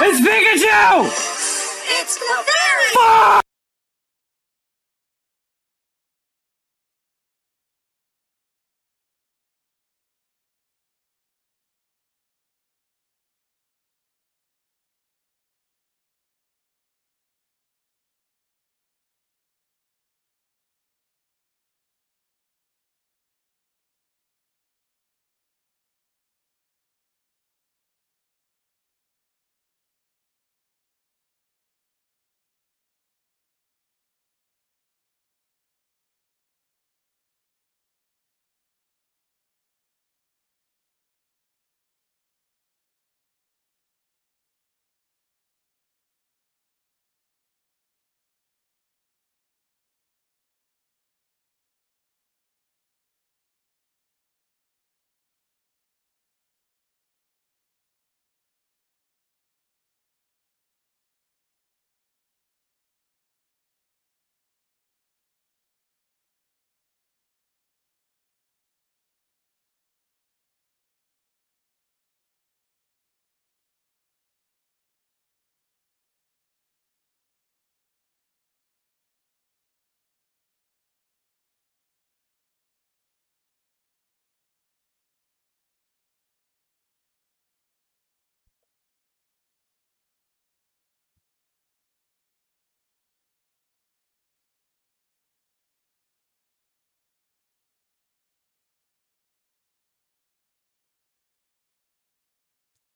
It's Pikachu! It's Clefairy! Fuck!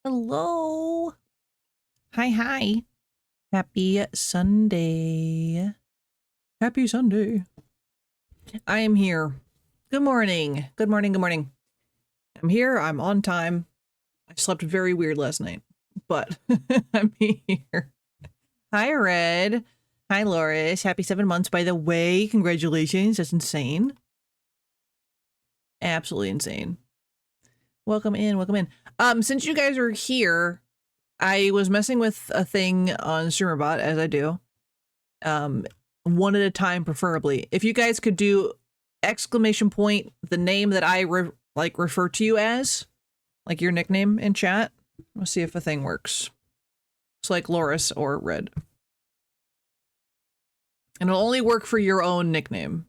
Hello. Hi, hi. Happy Sunday. Happy Sunday. I am here. Good morning. Good morning. Good morning. I'm here. I'm on time. I slept very weird last night, but I'm here. Hi, Red. Hi, Loris. Happy 7 months, by the way. Congratulations. That's insane. Absolutely insane. Welcome in. Welcome in. Since you guys are here, I was messing with a thing on StreamerBot, as I do. One at a time, preferably. If you guys could do exclamation point, the name that I refer to you as, like your nickname in chat. We'll see if the thing works. It's like Loris or Red. And it'll only work for your own nickname.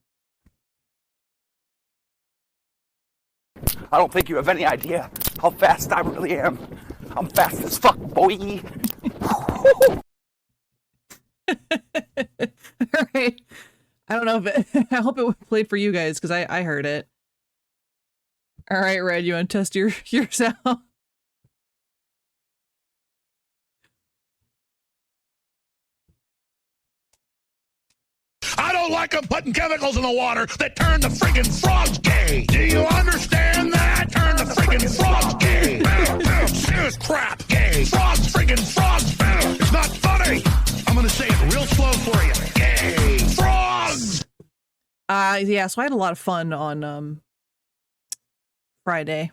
I don't think you have any idea how fast I really am. I'm fast as fuck, boy. All right. I don't know if it, I hope it played for you guys because I heard it. All right, Red, you want to test your sound? I don't like them putting chemicals in the water that turn the friggin' frogs gay. Do you understand that? Turn the friggin' frogs gay. Serious crap, gay. Frogs, friggin' frogs. It's not funny. I'm gonna say it real slow for you. Gay. Frogs. Yeah, so I had a lot of fun on Friday.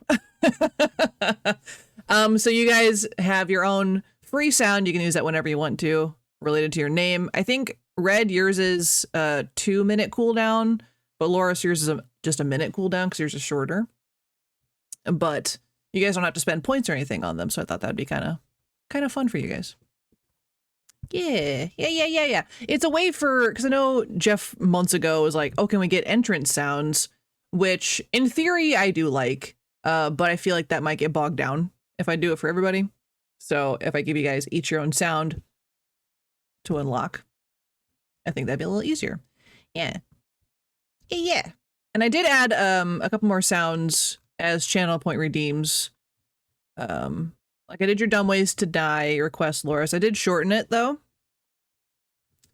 So you guys have your own free sound. You can use that whenever you want to, related to your name. I think Red, yours is a 2-minute cooldown, but Loris, yours is just a minute cooldown because yours is shorter. But you guys don't have to spend points or anything on them, so I thought that'd be kind of fun for you guys. Yeah. It's a way for, because I know Jeff months ago was like, oh, can we get entrance sounds? Which in theory I do like, but I feel like that might get bogged down if I do it for everybody. So if I give you guys each your own sound to unlock, I think that'd be a little easier. Yeah. And I did add a couple more sounds as channel point redeems. Like I did your dumb ways to die request, Loris. I did shorten it though.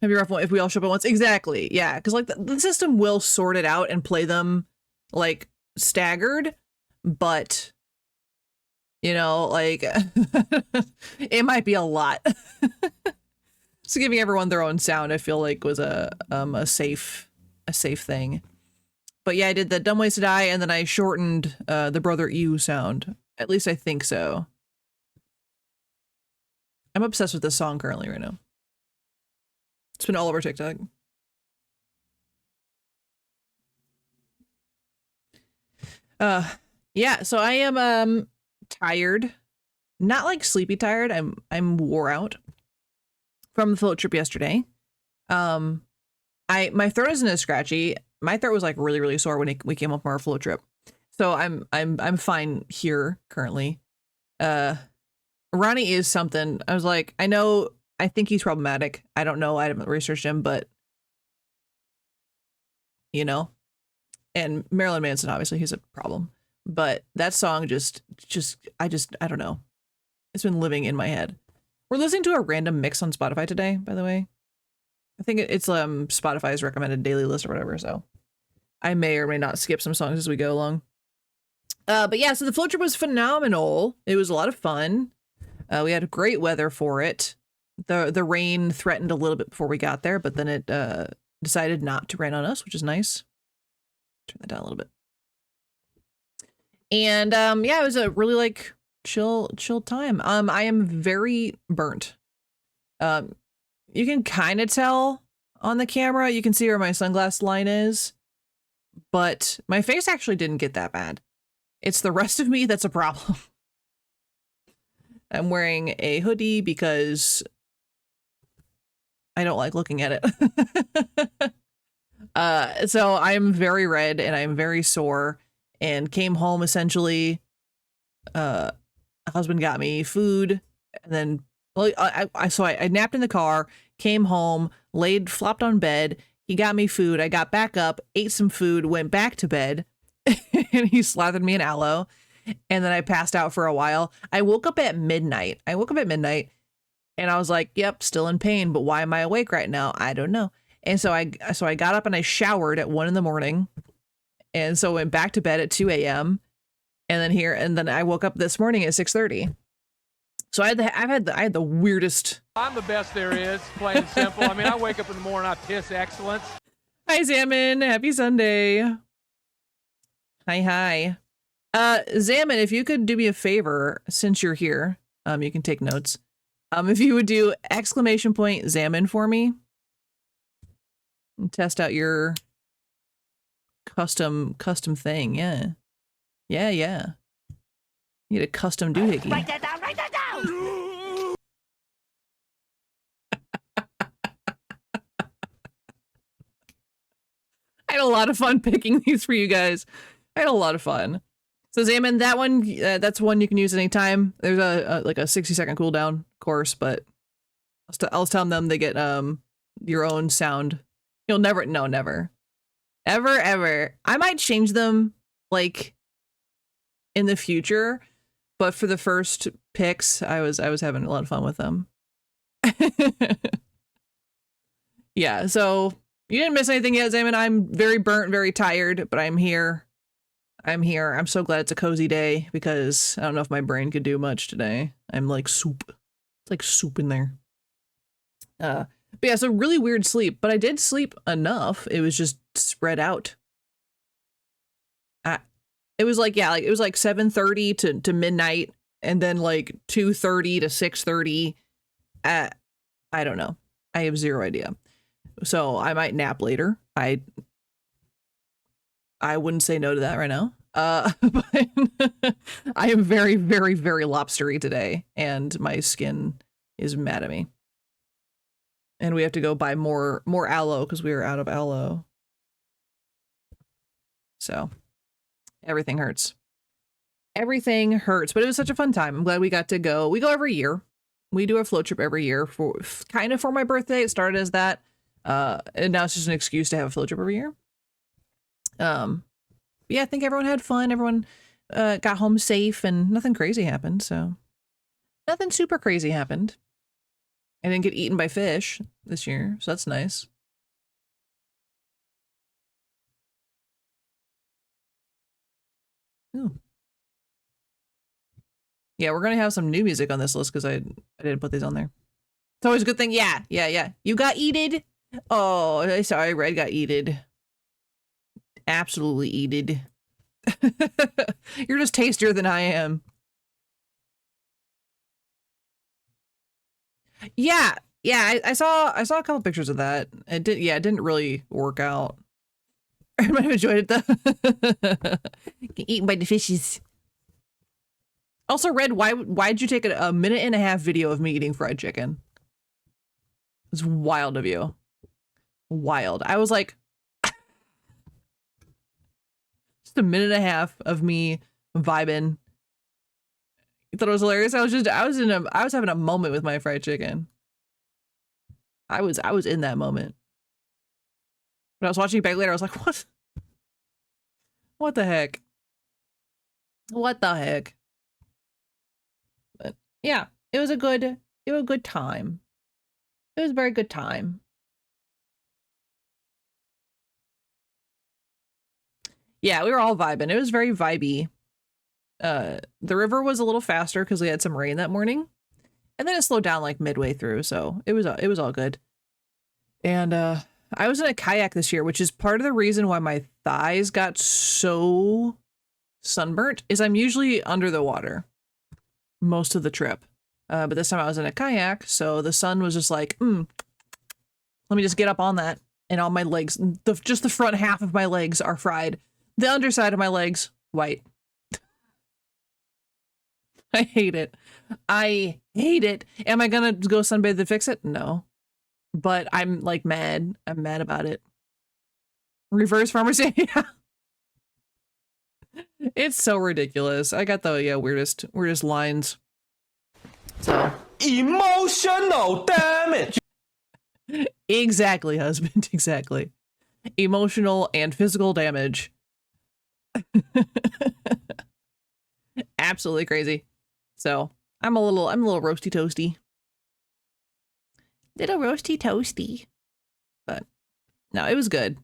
Have your rough one if we all show up at once. Exactly. Yeah, because like the system will sort it out and play them like staggered, but you know, like it might be a lot. So giving everyone their own sound, I feel like was a safe thing. But yeah, I did the dumb ways to die, and then I shortened the brother ew sound. At least I think so. I'm obsessed with this song currently right now. It's been all over TikTok. Yeah, so I am tired. not like sleepy tired. I'm wore out from the float trip yesterday. My throat isn't as scratchy. My throat was like really, really sore when we came up from our float trip. So I'm fine here currently. Ronnie is something. I was like, I think he's problematic. I don't know. I haven't researched him, but you know, and Marilyn Manson, obviously he's a problem, but that song I don't know. It's been living in my head. We're listening to a random mix on Spotify today, by the way. I think it's Spotify's recommended daily list or whatever, so I may or may not skip some songs as we go along. But yeah, so the float trip was phenomenal. It was a lot of fun. We had great weather for it. The rain threatened a little bit before we got there, but then it decided not to rain on us, which is nice. Turn that down a little bit. And yeah, it was a really like chill time. I am very burnt. You can kind of tell on the camera. You can see where my sunglass line is, but my face actually didn't get that bad. It's the rest of me that's a problem. I'm wearing a hoodie because I don't like looking at it. So I'm very red and I'm very sore and came home essentially. Husband got me food and then I napped in the car, came home, flopped on bed. He got me food. I got back up, ate some food, went back to bed, and he slathered me in aloe. And then I passed out for a while. I woke up at midnight. And I was like, yep, still in pain, but why am I awake right now? I don't know. And so I got up and I showered at 1 a.m. And so went back to bed at 2 a.m. And then I woke up this morning at 6:30. So I had the weirdest. I'm the best there is, plain and simple. I mean, I wake up in the morning, I piss excellence. Hi, Salmon. Happy Sunday. Hi. Zaman, if you could do me a favor, since you're here, you can take notes. If you would do !Zaman for me. And test out your custom thing. Yeah. You need a custom doohickey. Write that down, write that down! I had a lot of fun picking these for you guys. I had a lot of fun. So Zaman, that one, that's one you can use anytime. There's a 60-second cooldown, of course, but I was telling them they get your own sound. You'll never, no, never, ever. I might change them like in the future, but for the first picks, I was having a lot of fun with them. Yeah, so you didn't miss anything yet, Zaman. I'm very burnt, very tired, but I'm here. I'm so glad it's a cozy day because I don't know if my brain could do much today. I'm like soup. It's like soup in there. But yeah, so really weird sleep, but I did sleep enough. It was just spread out. It was like, yeah, like it was like 7:30 to midnight and then like 2:30 to 6:30. I don't know. I have zero idea. So I might nap later. I wouldn't say no to that right now. But I am very, very, very lobstery today, and my skin is mad at me. And we have to go buy more aloe because we are out of aloe. So everything hurts. Everything hurts, but it was such a fun time. I'm glad we got to go. We go every year. We do a float trip every year for my birthday. It started as that. And now it's just an excuse to have a float trip every year. Yeah, I think everyone had fun. Everyone got home safe and nothing crazy happened. So nothing super crazy happened. I didn't get eaten by fish this year, so that's nice. Ooh. Yeah, we're gonna have some new music on this list because I didn't put these on there. It's always a good thing. Yeah. You got eated. Oh, sorry, Red got eated. Absolutely eated. You're just tastier than I am. Yeah, I saw a couple pictures of that. It didn't really work out. I might have enjoyed it though. Eaten by the fishes. Also, Red, why'd you take a minute and a half video of me eating fried chicken? It's wild of you. Wild. I was like, just a minute and a half of me vibing. You thought it was hilarious? I was having a moment with my fried chicken. I was in that moment. When I was watching it back later, I was like, what? What the heck? What the heck? But yeah, it was a good time. It was a very good time. Yeah, we were all vibing. It was very vibey. The river was a little faster because we had some rain that morning. And then it slowed down like midway through, so it was all good. And I was in a kayak this year, which is part of the reason why my thighs got so sunburnt, is I'm usually under the water most of the trip. But this time I was in a kayak, so the sun was just like, let me just get up on that. And all my legs, just the front half of my legs are fried. The underside of my legs, white. I hate it. I hate it. Am I gonna go sunbathe to fix it? No. But I'm like mad. I'm mad about it. Reverse farmers. Yeah. It's so ridiculous. I got the weirdest lines. So emotional damage. Exactly, husband. Exactly. Emotional and physical damage. Absolutely crazy. So I'm a little roasty toasty. Little roasty toasty. But no, it was good.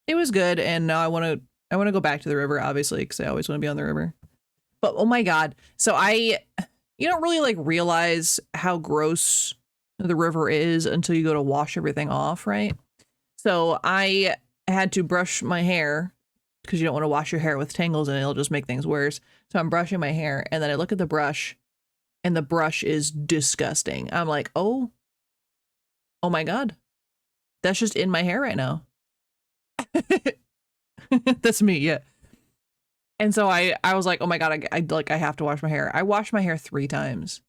It was good, and now I want to go back to the river, obviously, because I always want to be on the river. But oh my god. So you don't really like realize how gross the river is until you go to wash everything off, right? So I had to brush my hair because you don't want to wash your hair with tangles and it'll just make things worse. So I'm brushing my hair and then I look at the brush and the brush is disgusting. I'm like, oh my god. That's just in my hair right now. That's me, yeah. And so I was like, oh my god, I have to wash my hair. I washed my hair 3 times.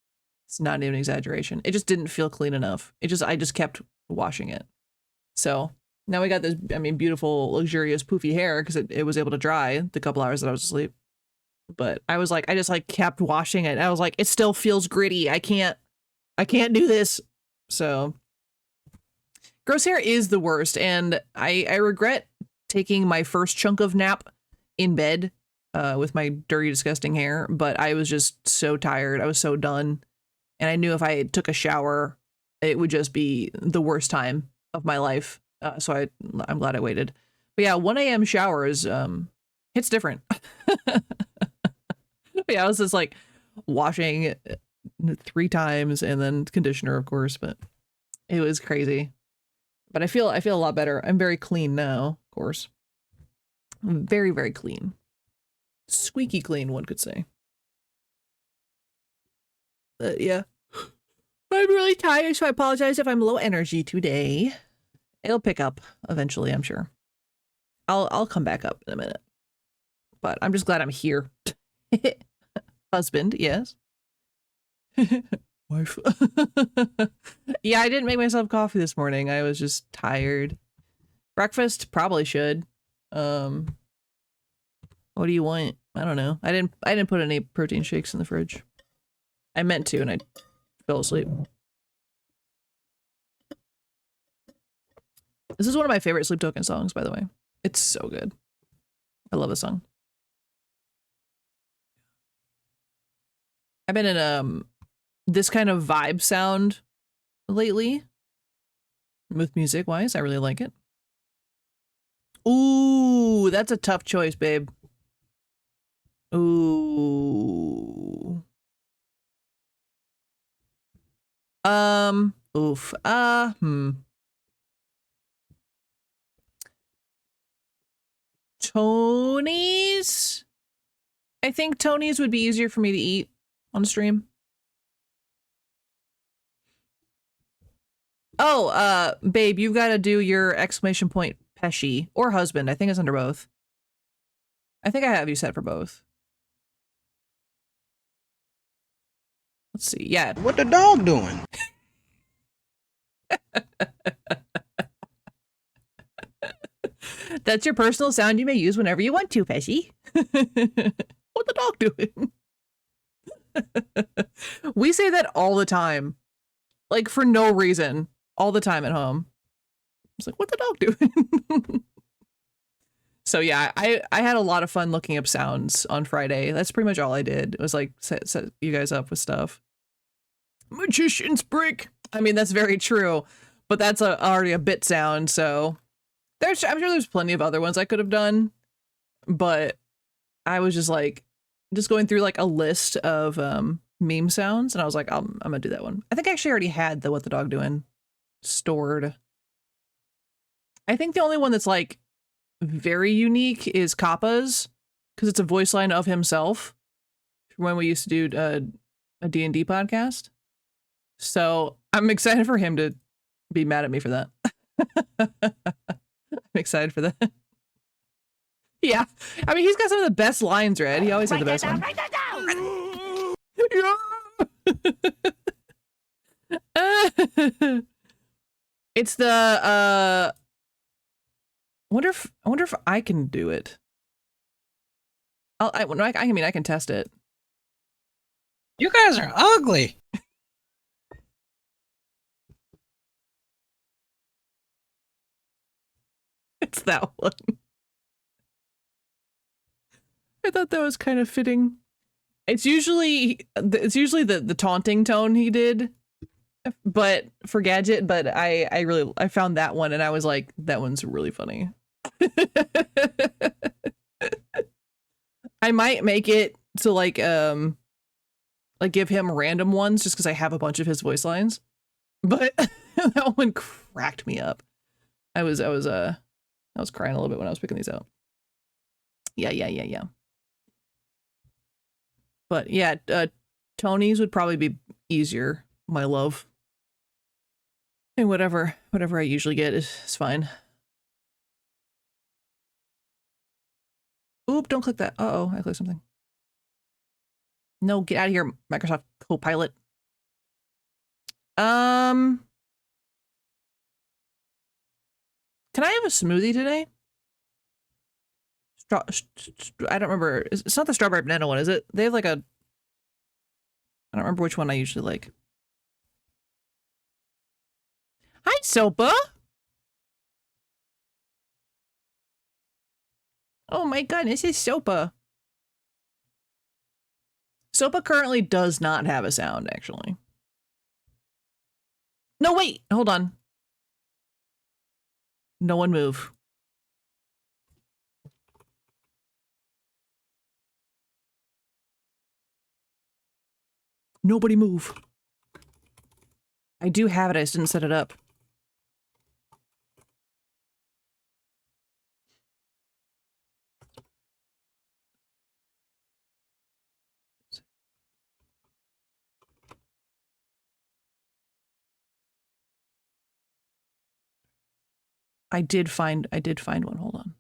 It's not even an exaggeration. It just didn't feel clean enough. I just kept washing it. So now we got this, beautiful, luxurious, poofy hair because it was able to dry the couple hours that I was asleep. But I was like, I just like kept washing it. I was like, it still feels gritty. I can't do this. So gross hair is the worst. And I regret taking my first chunk of nap in bed with my dirty, disgusting hair. But I was just so tired. I was so done. And I knew if I took a shower, it would just be the worst time of my life. So I'm glad I waited. But yeah, 1 a.m. showers, it's different. But yeah, I was just like washing 3 times and then conditioner, of course, but it was crazy. But I feel a lot better. I'm very clean now, of course. Very, very clean. Squeaky clean, one could say. Yeah. I'm really tired, so I apologize if I'm low energy today. It'll pick up eventually, I'm sure. I'll come back up in a minute. But I'm just glad I'm here. Husband, yes. Wife. Yeah, I didn't make myself coffee this morning. I was just tired. Breakfast, probably should. What do you want? I don't know. I didn't put any protein shakes in the fridge. I meant to, and I fell asleep. This is one of my favorite Sleep Token songs, by the way. It's so good. I love this song. I've been in this kind of vibe sound lately. With music wise, I really like it. Ooh, that's a tough choice, babe. Ooh. Oof. Tony's? I think Tony's would be easier for me to eat on stream. Oh, babe, you've got to do your exclamation point Pesci or husband. I think it's under both. I think I have you set for both. Let's see. Yeah. What the dog doing? That's your personal sound you may use whenever you want to, Pesci. What the dog doing? We say that all the time. Like, for no reason. All the time at home. It's like, what the dog doing? So yeah, I had a lot of fun looking up sounds on Friday. That's pretty much all I did. It was like set you guys up with stuff. Magician's brick. I mean, that's very true, but that's already a bit sound. So I'm sure there's plenty of other ones I could have done, but I was just like, going through like a list of meme sounds, and I was like, I'm gonna do that one. I think I actually already had the what the dog doing stored. I think the only one that's like very unique is Kappa's, because it's a voice line of himself when we used to do a D&D podcast. So I'm excited for him to be mad at me for that. I'm excited for that. Yeah. I mean, he's got some of the best lines, Red. He always had the best one. It's the I wonder if I can do it. I mean, I can test it. You guys are ugly. It's that one. I thought that was kind of fitting. It's usually the taunting tone he did, but for Gadget. But I found that one and I was like, that one's really funny. I might make it to like give him random ones just because I have a bunch of his voice lines. But that one cracked me up. I was crying a little bit when I was picking these out. Yeah. But yeah, Tony's would probably be easier, my love. And whatever I usually get is fine. Oop, don't click that. Uh-oh, I clicked something. No, get out of here, Microsoft Copilot. Can I have a smoothie today? I don't remember. It's not the strawberry banana one, is it? They have like a... I don't remember which one I usually like. Hi, Sopa! Oh my goodness, it's Sopa. Sopa currently does not have a sound, actually. No, wait! Hold on. No one move. Nobody move. I do have it, I just didn't set it up. I did find one, hold on.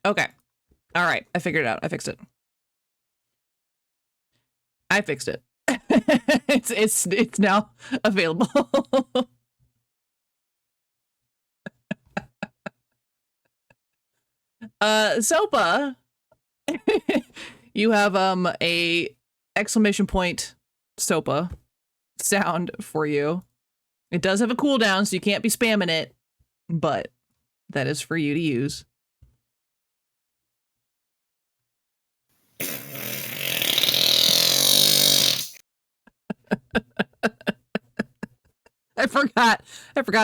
Okay. All right. I figured it out. I fixed it. I fixed it. It's now available. Sopa, you have a exclamation point Sopa sound for you. It does have a cooldown, so you can't be spamming it, but that is for you to use. I forgot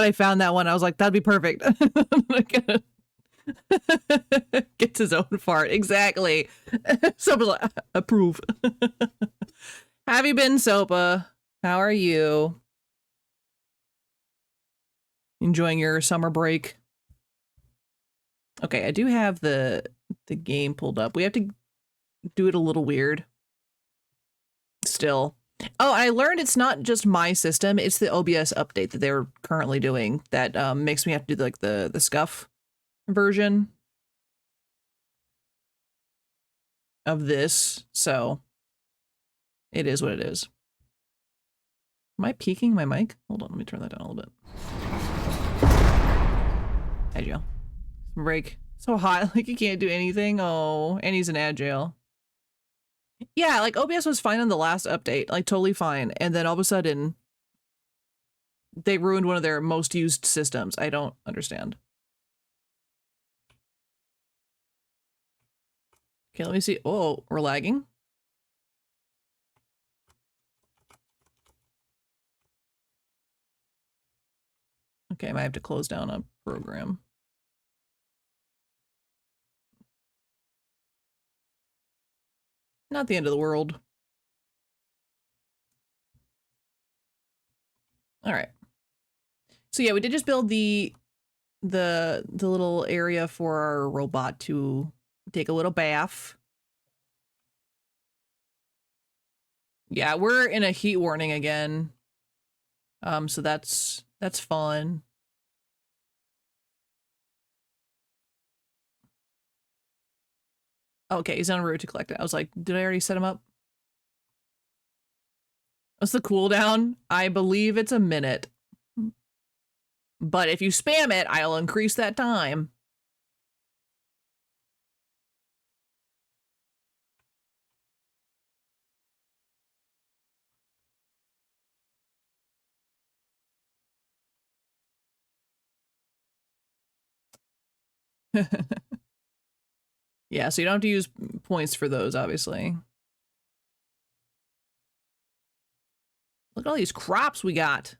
I found that one. I was like, that'd be perfect. Gets his own fart. Exactly. Sopa's like, approve. Have you been, Sopa? How are you? Enjoying your summer break? Okay, I do have the game pulled up. We have to do it a little weird. Still. Oh, I learned it's not just my system, it's the OBS update that they're currently doing that makes me have to do like the scuff version of this. So it is what it is. Am I peaking my mic? Hold on, let me turn that down a little bit. There you go. Break. So hot, like you can't do anything. Oh, and he's in agile. Yeah, like OBS was fine on the last update, like totally fine. And then all of a sudden, they ruined one of their most used systems. I don't understand. Okay, let me see. Oh, we're lagging. Okay, I might have to close down a program. Not the end of the world. All right. So yeah, we did just build the little area for our robot to take a little bath. Yeah, we're in a heat warning again. So that's fun. Okay, he's en route to collect it. I was like, did I already set him up? What's the cooldown? I believe it's a minute. But if you spam it, I'll increase that time. Yeah, so you don't have to use points for those, obviously. Look at all these crops we got.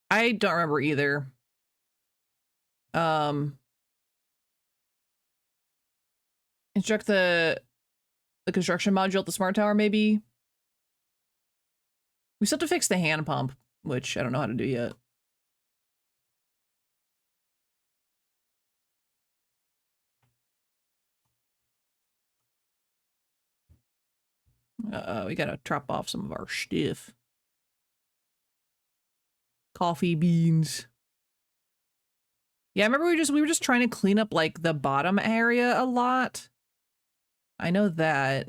I don't remember either. Instruct the construction module at the smart tower, maybe. We still have to fix the hand pump, which I don't know how to do yet. We gotta drop off some of our stuff. Coffee beans. Yeah, I remember we were just trying to clean up like the bottom area a lot. I know that.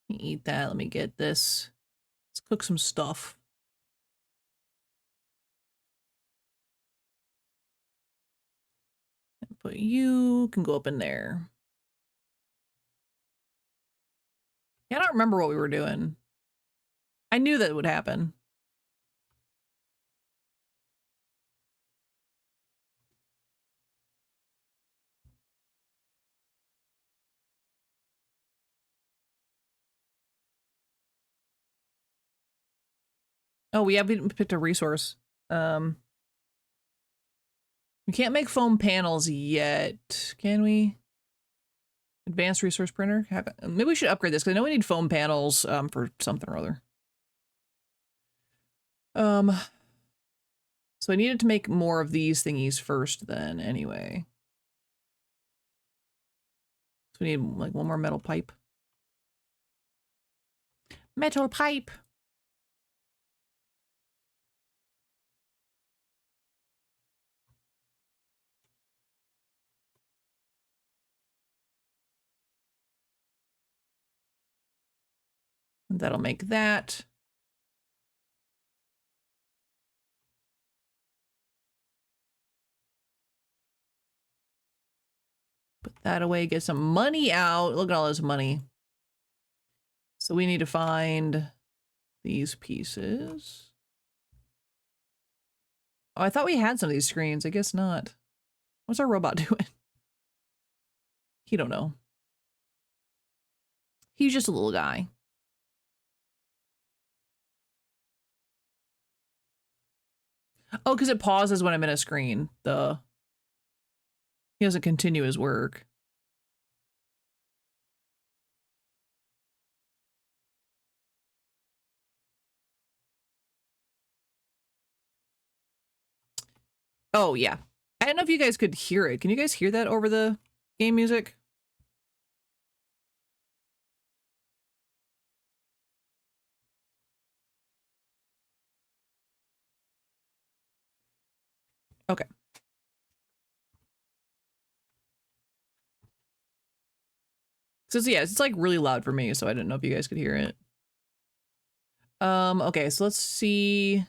Eat that. Let me get this. Let's cook some stuff. And put you can go up in there. Yeah, I don't remember what we were doing. I knew that would happen. Oh, we haven't picked a resource. We can't make foam panels yet, can we? Advanced resource printer? Maybe we should upgrade this because I know we need foam panels for something or other. So I needed to make more of these thingies first then anyway. So we need like one more metal pipe. Metal pipe! That'll make that. Put that away, get some money out. Look at all this money. So we need to find these pieces. Oh, I thought we had some of these screens. I guess not. What's our robot doing? He don't know. He's just a little guy. Oh, because it pauses when I'm in a screen. He doesn't continue his work. Oh, yeah. I don't know if you guys could hear it. Can you guys hear that over the game music? Okay. So yeah, it's like really loud for me, so I didn't know if you guys could hear it. Okay, so let's see.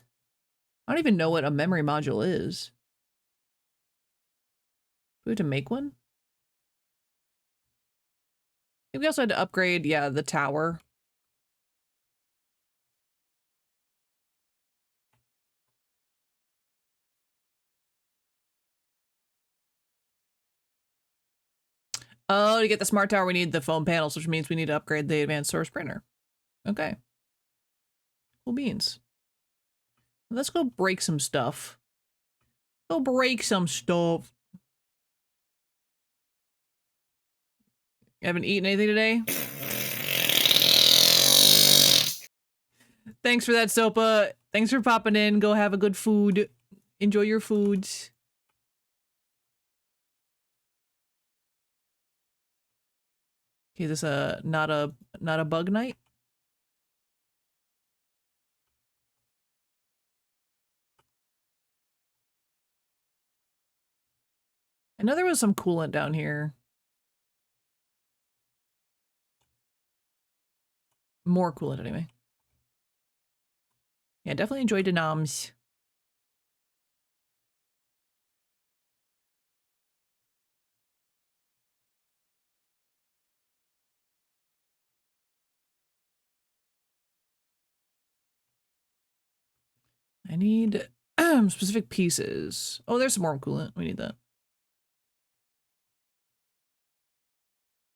I don't even know what a memory module is. Do we have to make one? I think we also had to upgrade, yeah, the tower. Oh, to get the smart tower, we need the foam panels, which means we need to upgrade the advanced source printer. Okay. Cool beans. Let's go break some stuff. Go break some stuff. You haven't eaten anything today? Thanks for that, Sopa. Thanks for popping in. Go have a good food. Enjoy your foods. Okay, this not a bug night? I know there was some coolant down here. More coolant anyway. Yeah, definitely enjoyed the noms. I need specific pieces. Oh, there's some more coolant. We need that.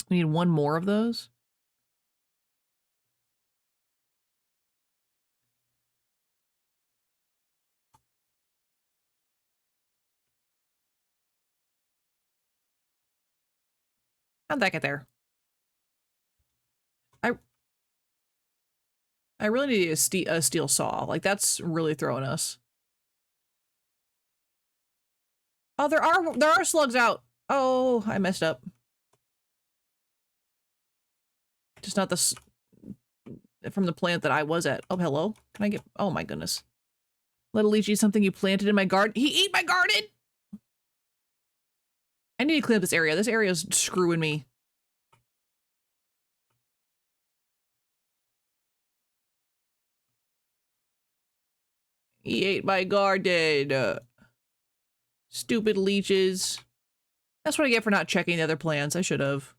We need one more of those. How'd that get there? I really need a steel saw. Like, that's really throwing us. Oh, there are slugs out. Oh, I messed up. Just not the from the plant that I was at. Oh, hello. Can I get? Oh my goodness. Little lychee, something you planted in my garden. He ate my garden. I need to clean up this area. This area is screwing me. He ate my garden. Stupid leeches. That's what I get for not checking the other plants. I should have.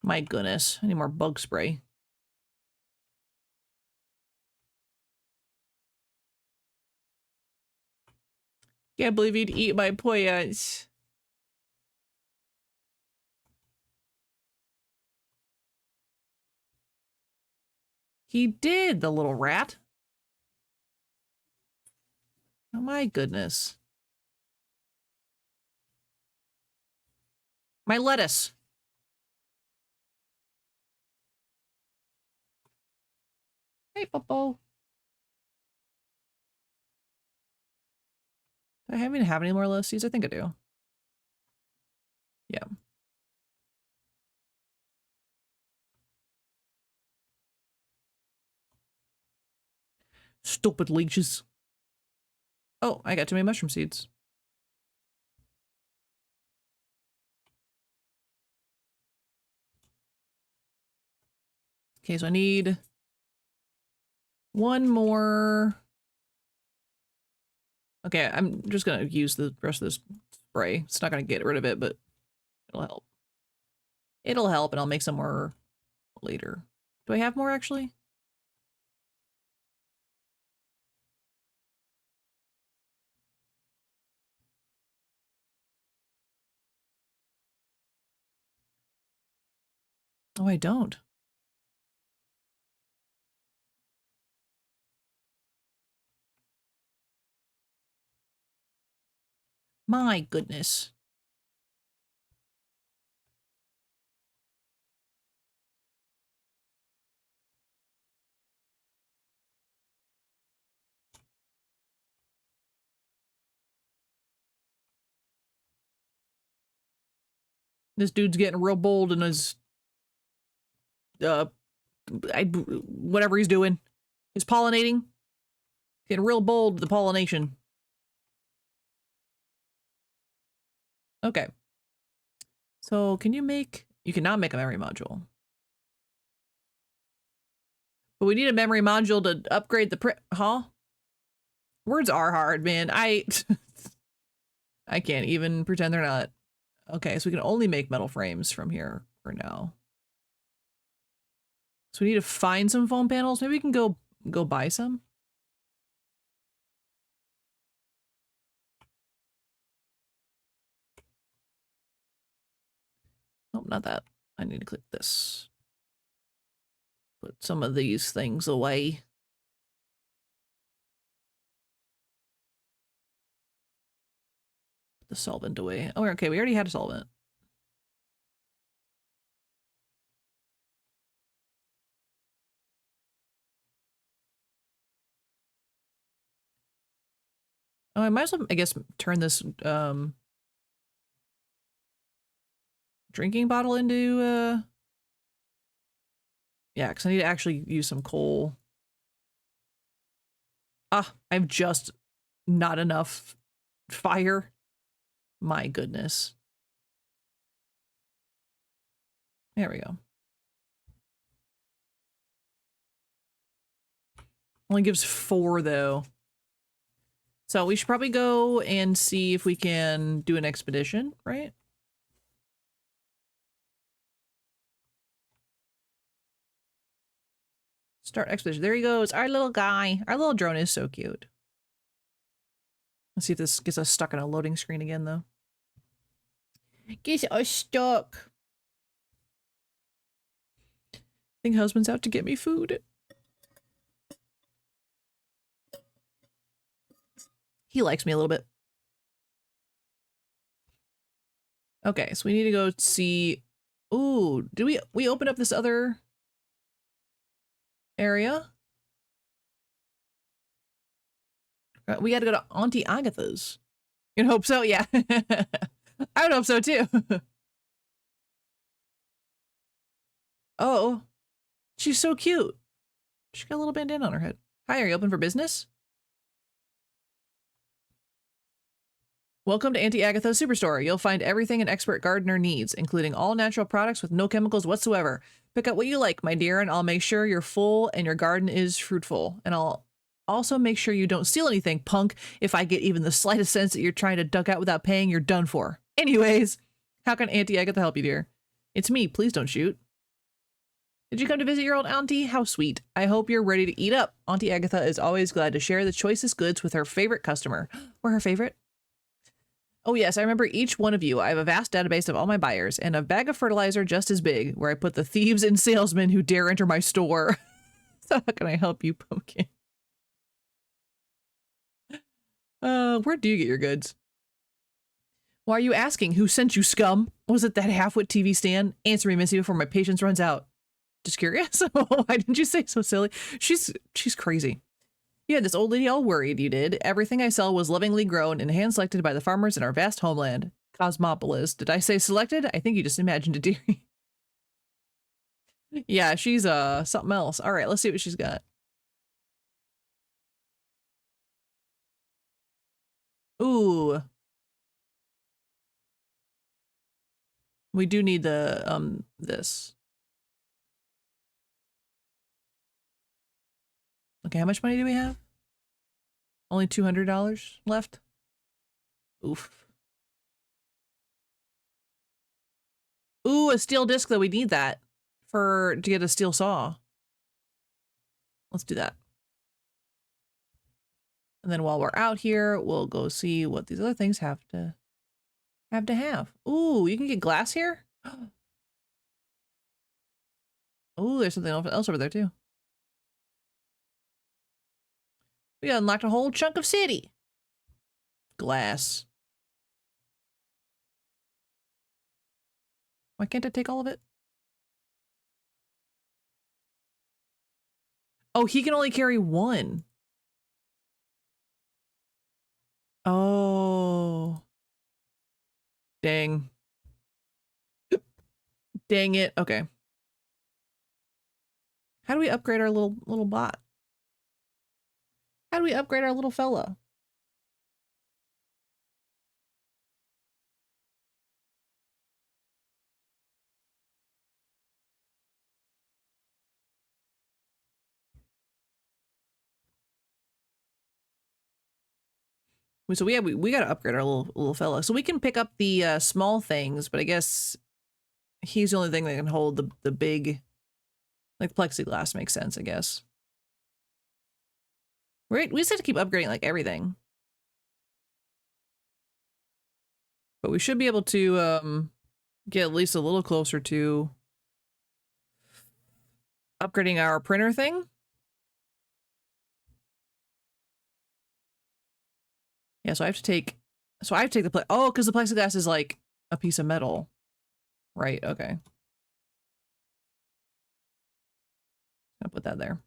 My goodness. I need more bug spray. Can't believe he'd eat my plants. He did, the little rat. Oh my goodness. My lettuce. Hey, Popo. Do I even have any more listies? I think I do. Yeah. Stupid leeches. Oh, I got too many mushroom seeds. Okay, so I need one more Okay, I'm just gonna use the rest of this spray. It's not gonna get rid of it, but it'll help. It'll help, and I'll make some more later. Do I have more, actually? Oh, I don't. My goodness. This dude's getting real bold in his, whatever he's doing. His pollinating. Getting real bold with the pollination. Okay. So can you make, you cannot make a memory module. But we need a memory module to upgrade the huh? Words are hard, man. I can't even pretend they're not. Okay, so we can only make metal frames from here for now. So we need to find some foam panels. Maybe we can go buy some. Nope, not that. I need to click this. Put some of these things away. Put the solvent away. Oh, okay, we already had a solvent. Oh, I might as well, I guess, turn this drinking bottle into yeah, because I need to actually use some coal. Ah, I have just not enough fire. My goodness. There we go. Only gives 4 though. So we should probably go and see if we can do an expedition, right? Start expedition. There he goes. Our little guy. Our little drone is so cute. Let's see if this gets us stuck in a loading screen again, though. Gets us stuck. I think husband's out to get me food. He likes me a little bit. Okay, so we need to go see. Ooh, did we open up this other area? We had to go to Auntie Agatha's. You'd hope so, yeah. I would hope so too. Oh, she's so cute. She got a little bandana on her head. Hi, are you open for business? Welcome to Auntie Agatha's Superstore. You'll find everything an expert gardener needs, including all natural products with no chemicals whatsoever. Pick up what you like, my dear, and I'll make sure you're full and your garden is fruitful. And I'll also make sure you don't steal anything, punk. If I get even the slightest sense that you're trying to duck out without paying, you're done for. Anyways, how can Auntie Agatha help you, dear? It's me. Please don't shoot. Did you come to visit your old auntie? How sweet. I hope you're ready to eat up. Auntie Agatha is always glad to share the choicest goods with her favorite customer. We're her favorite. Oh yes, I remember each one of you. I have a vast database of all my buyers and a bag of fertilizer just as big where I put the thieves and salesmen who dare enter my store. So how can I help you, pumpkin? Where do you get your goods? Why are you asking? Who sent you, scum? Was it that half-wit TV stand? Answer me, Missy, before my patience runs out. Just curious? Why didn't you say so silly? She's crazy. You had this old lady all worried, you did. Everything I sell was lovingly grown and hand-selected by the farmers in our vast homeland. Cosmopolis. Did I say selected? I think you just imagined it, dearie. Yeah, she's something else. All right, let's see what she's got. Ooh. We do need the this. Okay, how much money do we have? Only $200 left? Oof. Ooh, a steel disc though. We need that to get a steel saw. Let's do that. And then while we're out here, we'll go see what these other things have to have. Ooh, you can get glass here? Ooh, there's something else over there too. We unlocked a whole chunk of city. Glass. Why can't I take all of it? Oh, he can only carry one. Oh. Dang. Dang it. Okay. How do we upgrade our little bot? How do we upgrade our little fella? So we got to upgrade our little fella. So we can pick up the small things, but I guess he's the only thing that can hold the big, like plexiglass makes sense, I guess. Right? We just have to keep upgrading like everything. But we should be able to get at least a little closer to upgrading our printer thing. Yeah, so I have to take the oh, because the plexiglass is like a piece of metal. Right, okay. I'll put that there.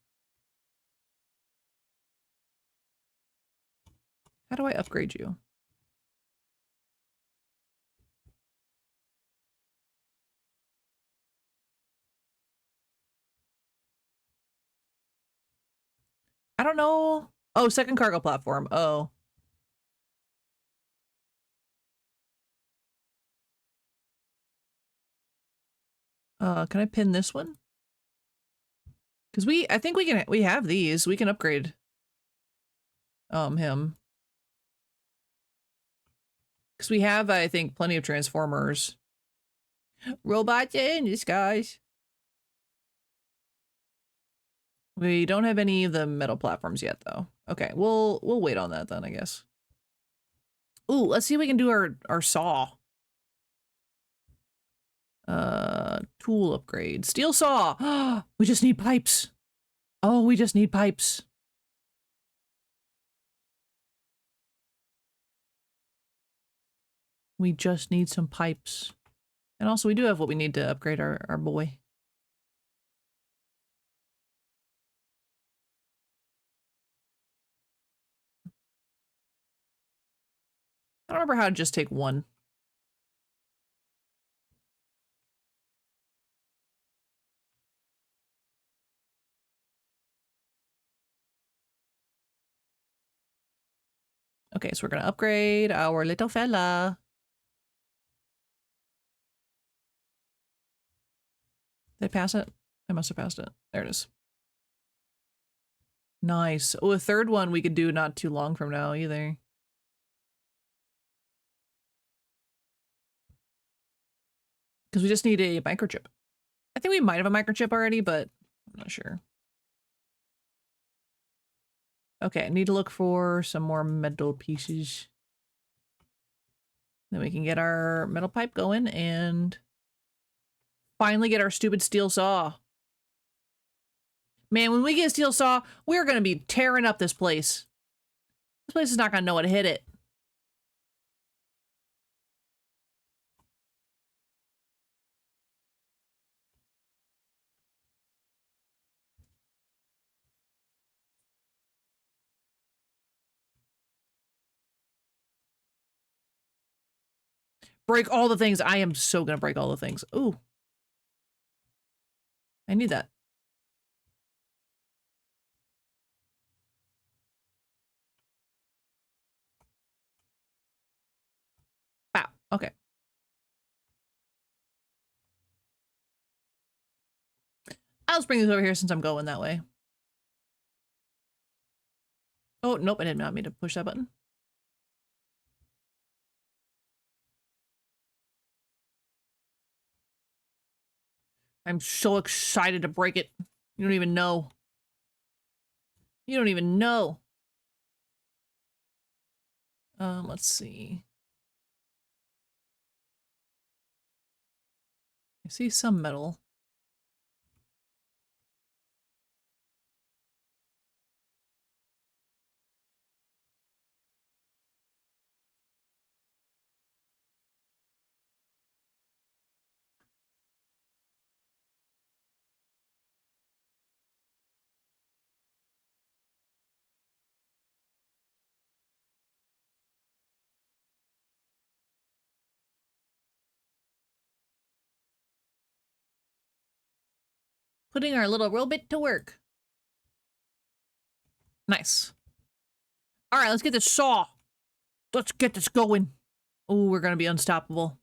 How do I upgrade you? I don't know. Oh, second cargo platform. Oh. Can I pin this one? Because I think we have these. We can upgrade him. Because we have, I think, plenty of transformers. Robots in disguise. We don't have any of the metal platforms yet, though. Okay, we'll wait on that then, I guess. Ooh, let's see if we can do our saw. Tool upgrade. Steel saw. We just need pipes. Oh, we just need pipes. We just need some pipes. And also we do have what we need to upgrade our boy. I don't remember how to just take one. Okay, so we're gonna upgrade our little fella. Did I pass it? I must have passed it. There it is. Nice. Oh, a third one we could do not too long from now either. Because we just need a microchip. I think we might have a microchip already, but I'm not sure. Okay, I need to look for some more metal pieces. Then we can get our metal pipe going and finally get our stupid steel saw. Man, when we get a steel saw, we're going to be tearing up this place. This place is not going to know how to hit it. Break all the things. I am so going to break all the things. Ooh. I need that. Wow. Okay. I'll just bring these over here since I'm going that way. Oh, nope, I did not mean to push that button. I'm so excited to break it. You don't even know. You don't even know. Let's see. I see some metal. Putting our little robot to work. Nice. All right, let's get this saw. Let's get this going. Oh, we're gonna be unstoppable.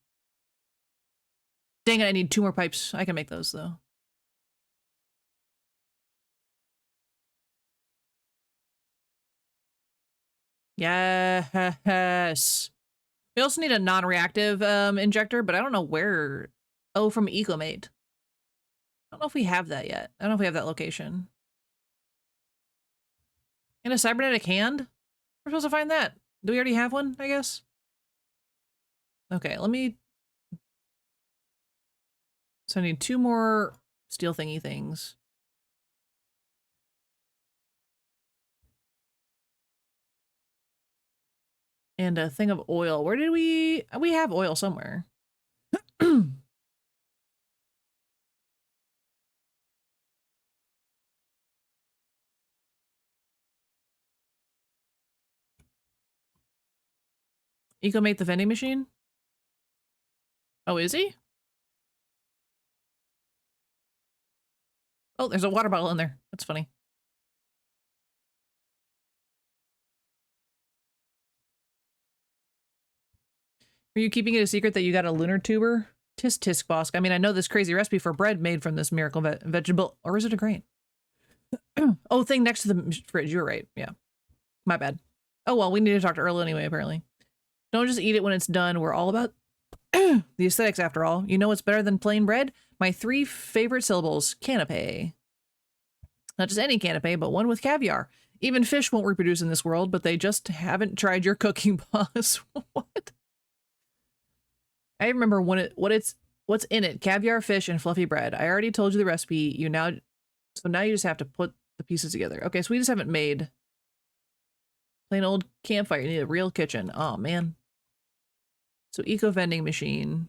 Dang it, I need 2 more pipes. I can make those, though. Yes. We also need a non-reactive injector, but I don't know where. Oh, from Ecomate. I don't know if we have that yet. I don't know if we have that location. And a cybernetic hand? We're supposed to find that. Do we already have one, I guess? Okay, let me... So I need 2 more steel thingy things. And a thing of oil. Where did we have oil somewhere. Ecomate the vending machine? Oh, is he? Oh, there's a water bottle in there. That's funny. Are you keeping it a secret that you got a lunar tuber? Tisk tisk bosk. I mean, I know this crazy recipe for bread made from this miracle vegetable. Or is it a grain? Oh, thing next to the fridge. You're right. Yeah. My bad. Oh, well, we need to talk to Earl anyway, apparently. Don't just eat it when it's done. We're all about the aesthetics, after all. You know what's better than plain bread? My 3 favorite syllables. Canapé. Not just any canapé, but one with caviar. Even fish won't reproduce in this world, but they just haven't tried your cooking, boss. What? I remember what's in it. Caviar, fish, and fluffy bread. I already told you the recipe. So now you just have to put the pieces together. Okay, so we just haven't made plain old campfire. You need a real kitchen. Oh, man. So eco vending machine.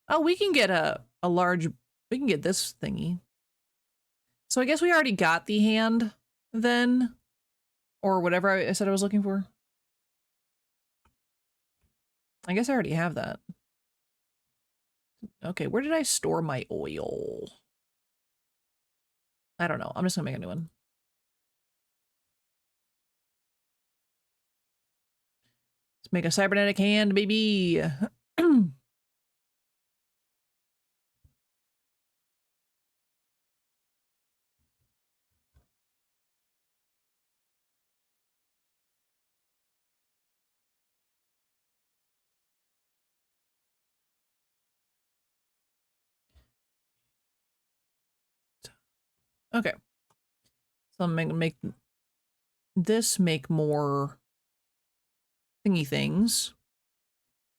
Oh, we can get we can get this thingy. So I guess we already got the hand then, or whatever I said I was looking for. I guess I already have that. Okay, where did I store my oil? I don't know. I'm just gonna make a new one. Let's make a cybernetic hand, baby. Okay. So I'm gonna make this make more thingy things.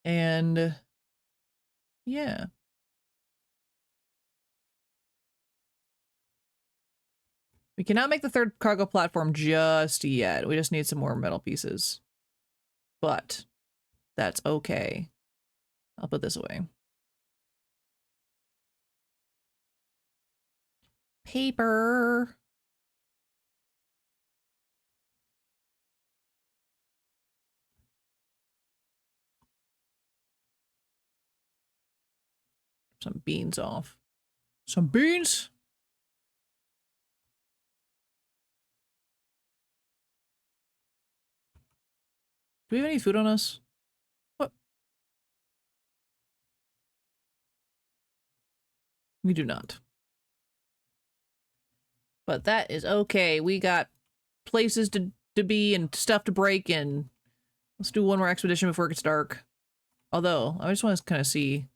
And yeah. We cannot make the 3rd cargo platform just yet. We just need some more metal pieces. But that's okay. I'll put this away. Paper. Some beans off. Some beans? Do we have any food on us? What? We do not. But that is okay. We got places to be and stuff to break, and let's do one more expedition before it gets dark. Although, I just want to kind of see.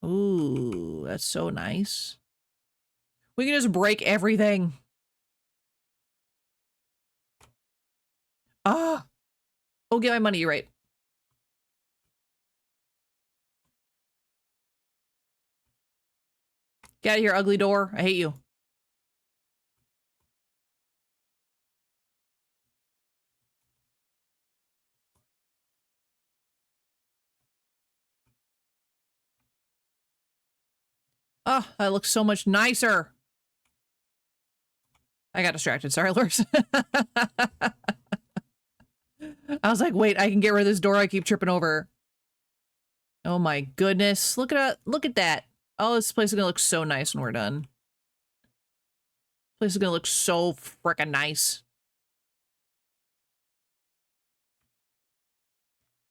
Ooh, that's so nice. We can just break everything. Ah! Oh, get my money, you're right. Get out of here, ugly door. I hate you. Oh, that looks so much nicer. I got distracted. Sorry, Lurs. I was like, wait, I can get rid of this door I keep tripping over. Oh my goodness. Look at that. Oh, this place is gonna look so nice when we're done. This place is gonna look so frickin' nice.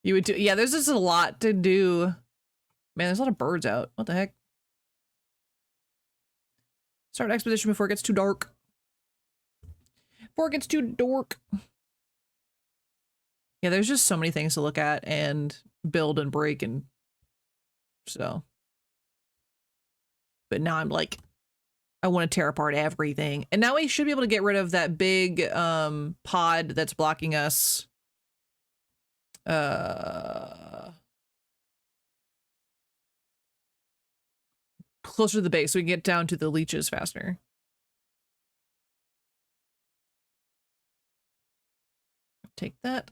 You would do, yeah, there's just a lot to do. Man, there's a lot of birds out. What the heck? Start expedition before it gets too dark. Before it gets too dark. Yeah, there's just so many things to look at and build and break and so. But now I'm like, I want to tear apart everything. And now we should be able to get rid of that big pod that's blocking us. Closer to the base so we can get down to the leeches faster. Take that.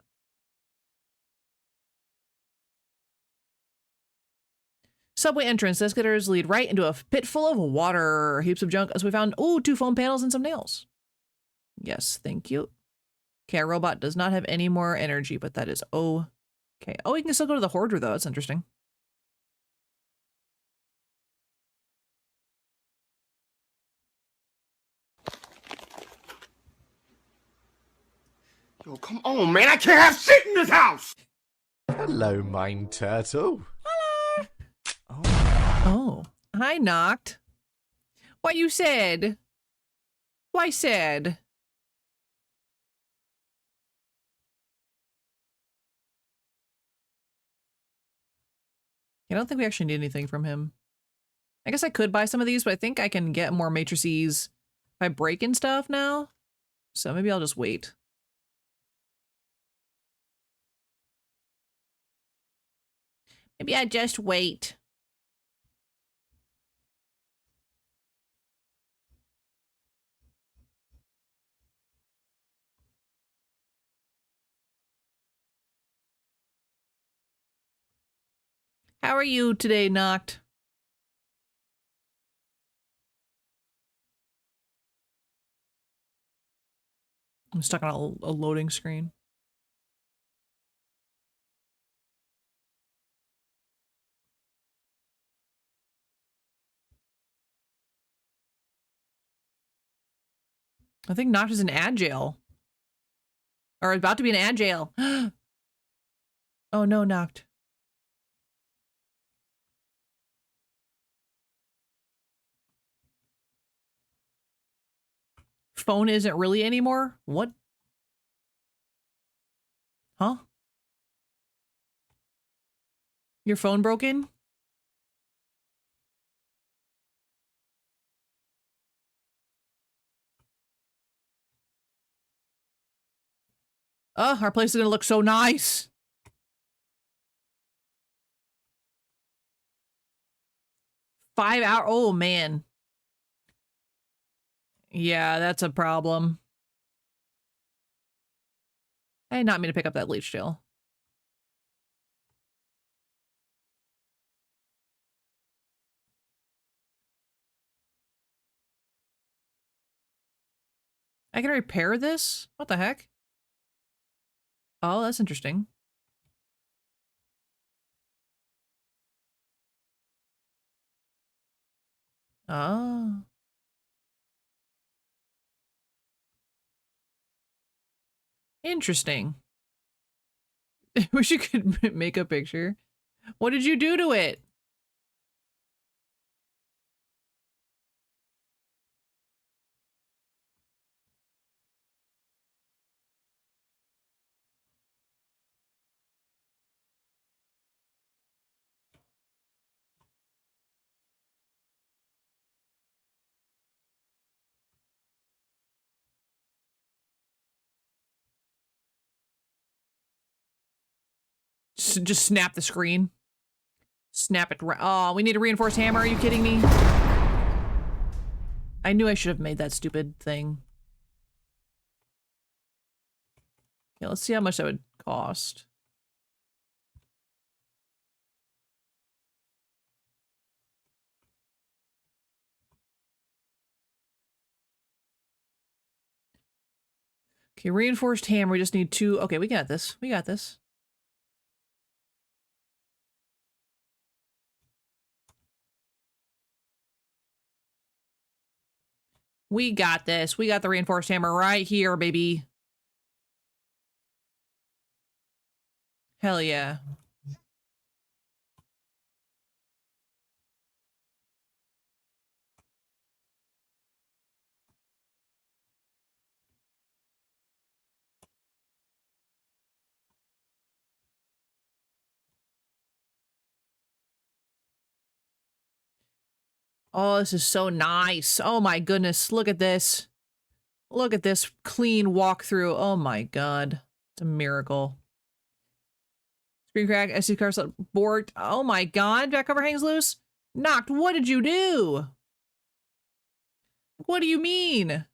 Subway entrance. Escalators lead right into a pit full of water. Heaps of junk. As we found, oh, 2 foam panels and some nails. Yes, thank you. Okay, our robot does not have any more energy, but that is okay. Oh, we can still go to the hoarder, though. That's interesting. Yo, come on, man. I can't have shit in this house. Hello, Mine Turtle. Hello. Oh, hi, Knocked. What you said? Why said? I don't think we actually need anything from him. I guess I could buy some of these, but I think I can get more matrices by breaking stuff now. So maybe I'll just wait. Maybe I just wait. How are you today, Knocked? I'm stuck on a loading screen. I think Knocked is in ad jail. Or about to be in ad jail. Oh no, Knocked. Phone isn't really anymore? What? Huh? Your phone broken? Oh, our place is gonna look so nice. Oh man. Yeah, that's a problem. I did not mean to pick up that leech tail. I can repair this? What the heck? Oh, that's interesting. Oh. Interesting. Wish you could make a picture. What did you do to it? Just snap the screen. Snap it. Oh, we need a reinforced hammer. Are you kidding me? I knew I should have made that stupid thing. Yeah, let's see how much that would cost. Okay, reinforced hammer. We just need 2. Okay, we got this. We got this. We got this. We got the reinforced hammer right here, baby. Hell yeah. Oh, this is so nice. Oh my goodness. Look at this. Look at this clean walkthrough. Oh my god. It's a miracle. Screen crack, SD card slot borked. Oh my god. Back cover hangs loose. Knocked. What did you do? What do you mean?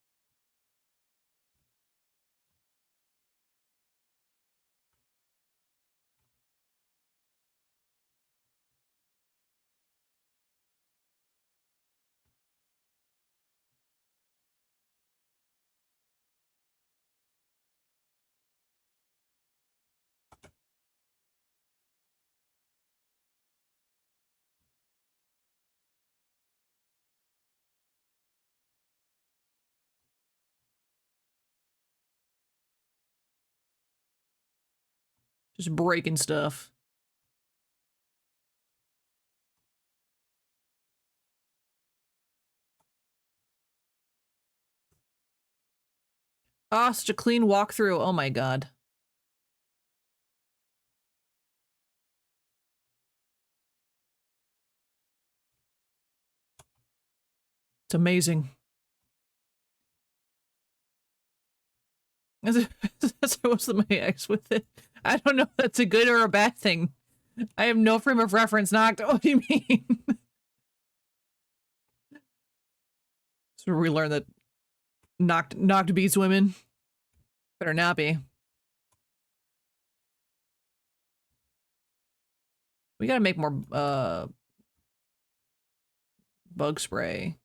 Just breaking stuff. Ah, such a clean walkthrough. Oh my god. It's amazing. That's what's the my ex with it. I don't know if that's a good or a bad thing. I have no frame of reference, Knocked. What do you mean? So we learn that knocked beats women. Better not be. We gotta make more bug spray.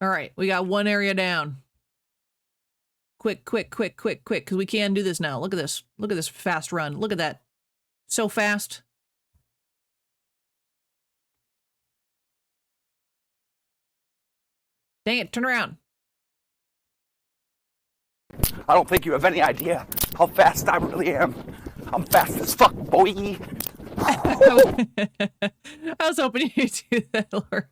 All right, we got one area down. Quick, quick, quick, quick, quick, because we can do this now. Look at this. Look at this fast run. Look at that. So fast. Dang it, turn around. I don't think you have any idea how fast I really am. I'm fast as fuck, boy. I was hoping you'd do that, Lauren.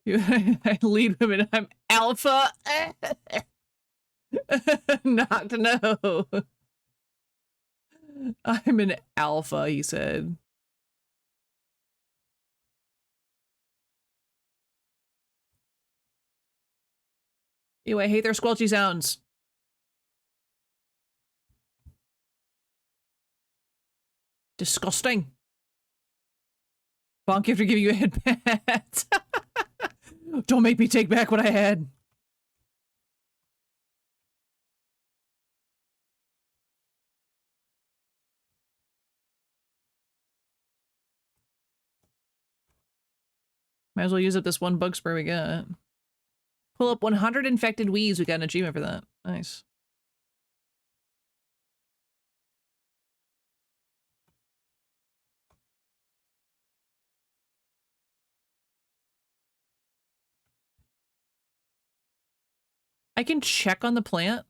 I lead women. I'm alpha. Not to know. I'm an alpha, he said. Ew, I hate their squelchy sounds. Disgusting. Bonk, you have to give you a headband. Don't make me take back what I had. Might as well use up this one bug spray we got. Pull up 100 infected weeds. We got an achievement for that. Nice. I can check on the plant.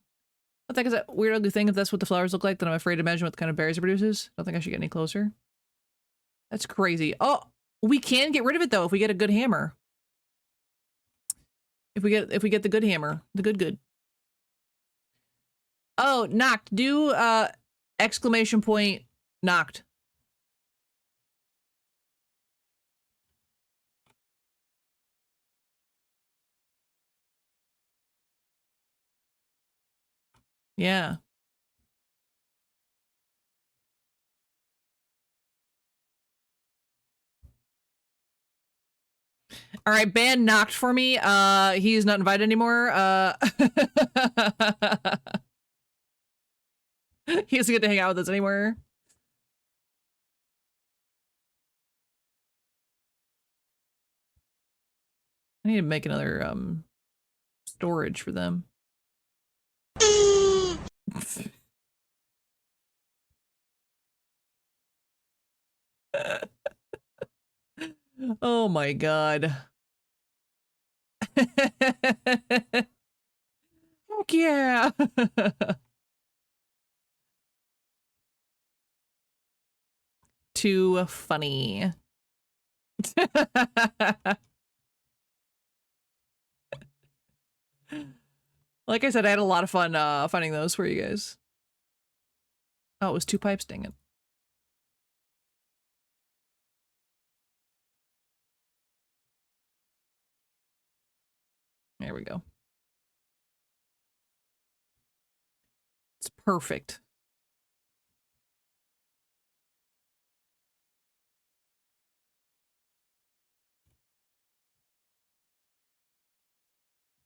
I think it's a weird ugly thing if that's what the flowers look like, then I'm afraid to imagine what kind of berries it produces. I don't think I should get any closer. That's crazy. Oh, we can get rid of it though if we get a good hammer. If we get the good hammer, the good. Oh, knocked. Do exclamation point knocked. Yeah. All right, ban knocked for me. He's not invited anymore. He doesn't get to hang out with us anymore. I need to make another storage for them. Oh my god. Heck yeah. Too funny. Like I said, I had a lot of fun finding those for you guys. Oh, it was 2 pipes, dang it. There we go. It's perfect.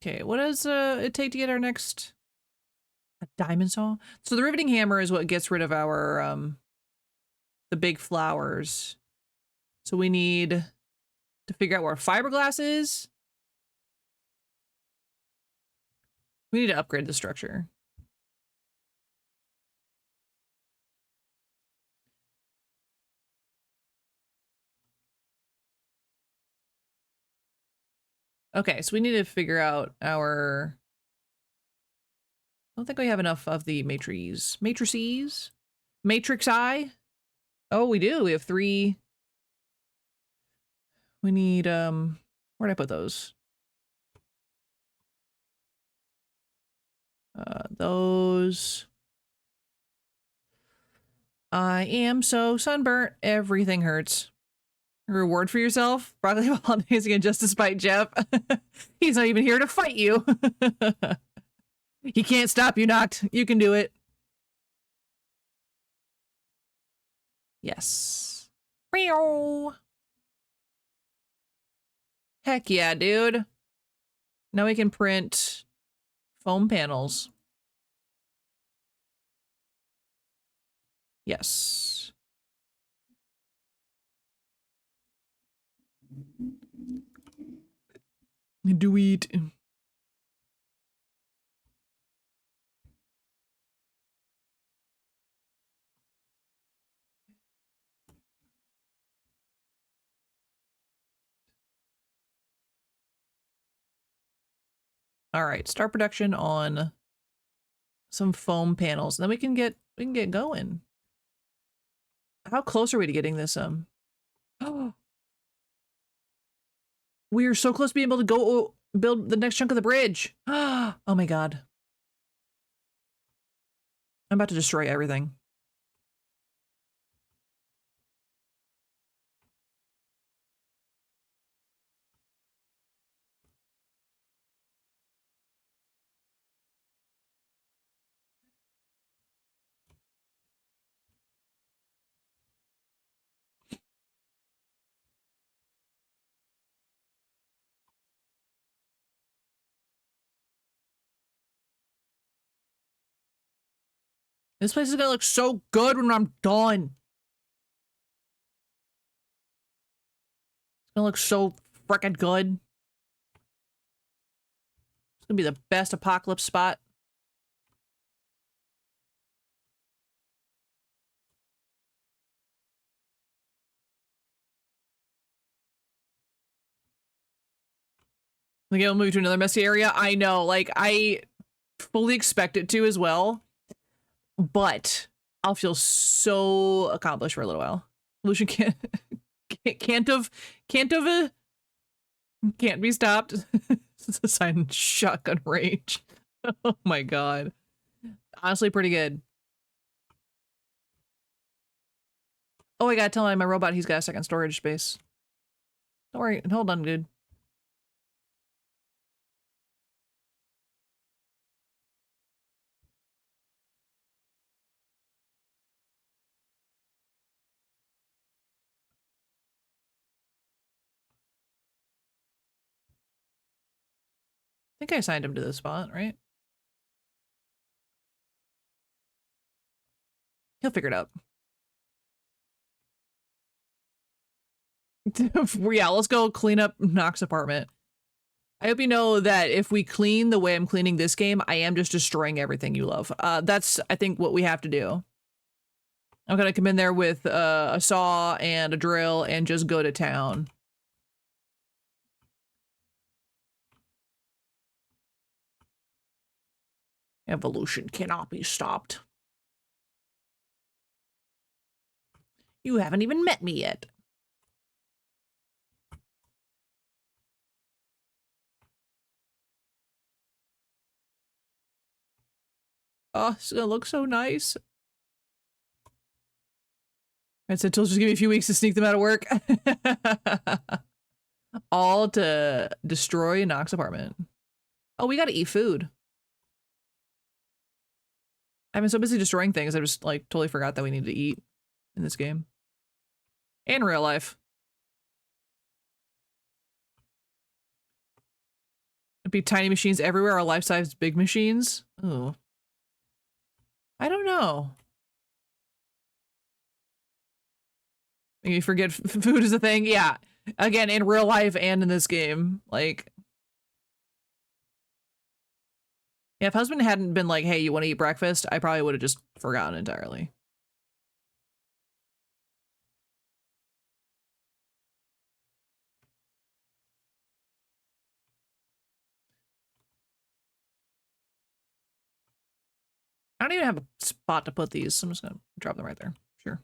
Okay, what does it take to get our next a diamond saw? So the riveting hammer is what gets rid of our the big flowers. So we need to figure out where fiberglass is. We need to upgrade the structure. Okay, so we need to figure out our... I don't think we have enough of the matrices. Matrix eye? Oh, we do. We have 3. We need, where'd I put those? Those. I am so sunburnt. Everything hurts. Reward for yourself? Broccoli holidays again just to spite Jeff. He's not even here to fight you. He can't stop you, Noct. You can do it. Yes. Meow. Heck yeah, dude. Now we can print foam panels. Yes. Do it. All right, start production on some foam panels. And then we can get going. How close are we to getting this Oh. We are so close to being able to go build the next chunk of the bridge. Oh my god. I'm about to destroy everything. This place is gonna look so good when I'm done. It's gonna look so frickin' good. It's gonna be the best apocalypse spot. Okay, we'll move to another messy area. I know, like, fully expect it to as well, but I'll feel so accomplished for a little while. Lucian can't be stopped. It's a sign shotgun range. Oh my god. Honestly, pretty good. Oh, I gotta tell my robot he's got a second storage space. Don't worry, hold on, dude. I think I assigned him to this spot, right? He'll figure it out. Yeah, let's go clean up Nox's apartment. I hope you know that if we clean the way I'm cleaning this game, I am just destroying everything you love. That's, I think, what we have to do. I'm gonna come in there with a saw and a drill and just go to town. Evolution cannot be stopped. You haven't even met me yet. Oh, it's gonna look so nice. I said, just give me a few weeks to sneak them out of work. All to destroy Nox's apartment. Oh, we gotta eat food. I've been so busy destroying things, I just like totally forgot that we need to eat in this game. In real life. It'd be tiny machines everywhere or life-size big machines. Oh. I don't know. You forget food is a thing. Yeah. Again, in real life and in this game. Like, yeah, if husband hadn't been like, hey, you want to eat breakfast? I probably would have just forgotten entirely. I don't even have a spot to put these, so I'm just gonna drop them right there. Sure.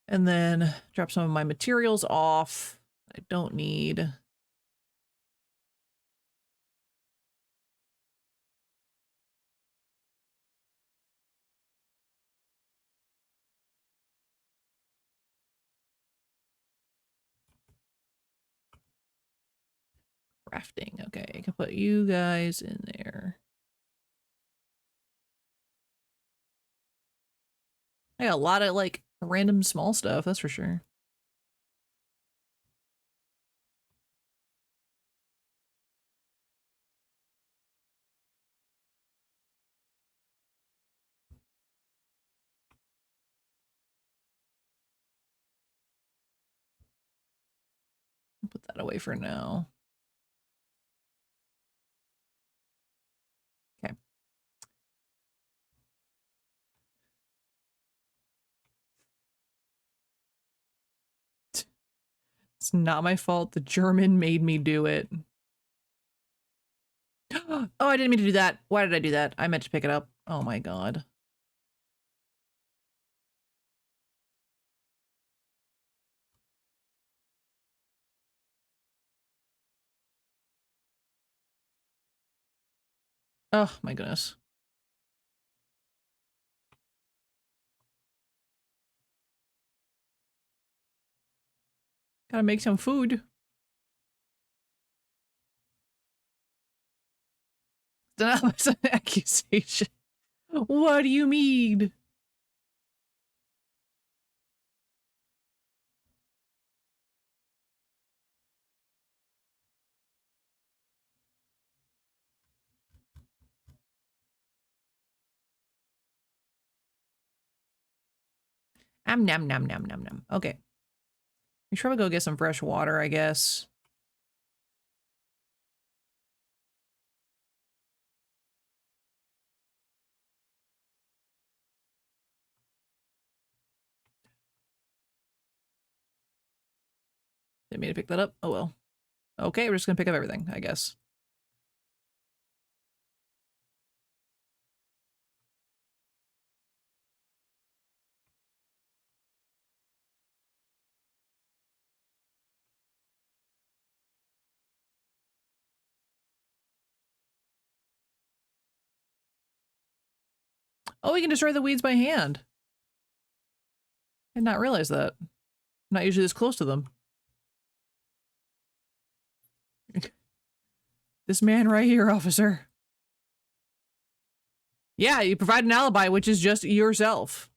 And then drop some of my materials off. I don't need. Crafting. Okay, I can put you guys in there. I got a lot of like random small stuff, that's for sure. I'll put that away for now. Okay. It's not my fault. The German made me do it. Oh, I didn't mean to do that. Why did I do that? I meant to pick it up. Oh my god. Oh my goodness. Gotta make some food. That was an accusation. What do you mean? Nom nom nom nom nom. Okay. We should probably go get some fresh water, I guess. Didn't mean to pick that up. Oh well. Okay, we're just gonna pick up everything, I guess. Oh, we can destroy the weeds by hand. I did not realize that. I'm not usually this close to them. This man right here, officer. Yeah, you provide an alibi, which is just yourself.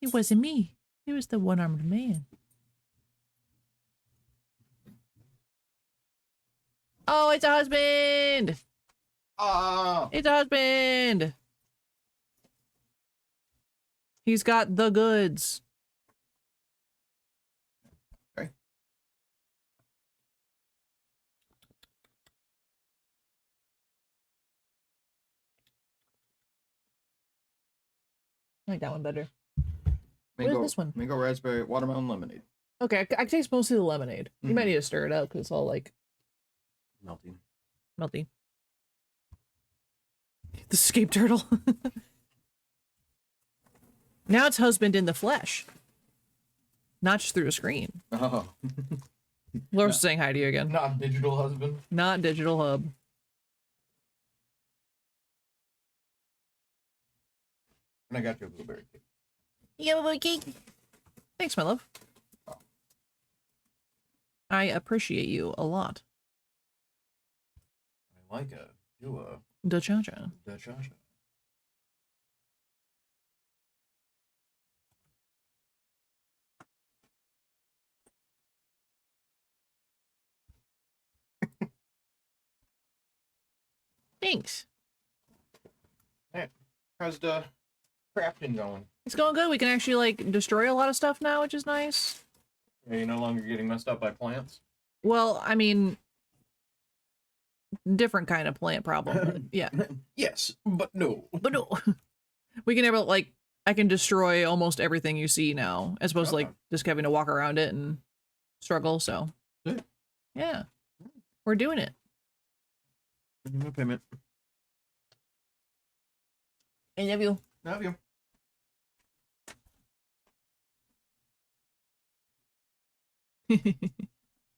It wasn't me. It was the one-armed man. Oh, it's a husband! It's a husband! He's got the goods. Okay. I like that one better. Mango, What is this one? Mango raspberry watermelon lemonade. Okay, I taste mostly the lemonade. You might need to stir it out because it's all like Melty. melty. The escape turtle. Now it's husband in the flesh. Not just through a screen. Oh. Laura's saying hi to you again. Not digital husband. Not digital hub. And I got you a blueberry cake. You have a cake. Thanks, my love. I appreciate you a lot. I like a duo. Da cha cha. Da cha cha. Thanks. Hey, how's the crafting going? It's going good. We can actually like destroy a lot of stuff now, which is nice. Are you no longer getting messed up by plants? Well, I mean, different kind of plant problem. But yeah. Yes, but no. But no. We can never like I can destroy almost everything you see now, as opposed to like just having to walk around it and struggle. So Good. yeah. We're doing it. No payment. I love you. Love you.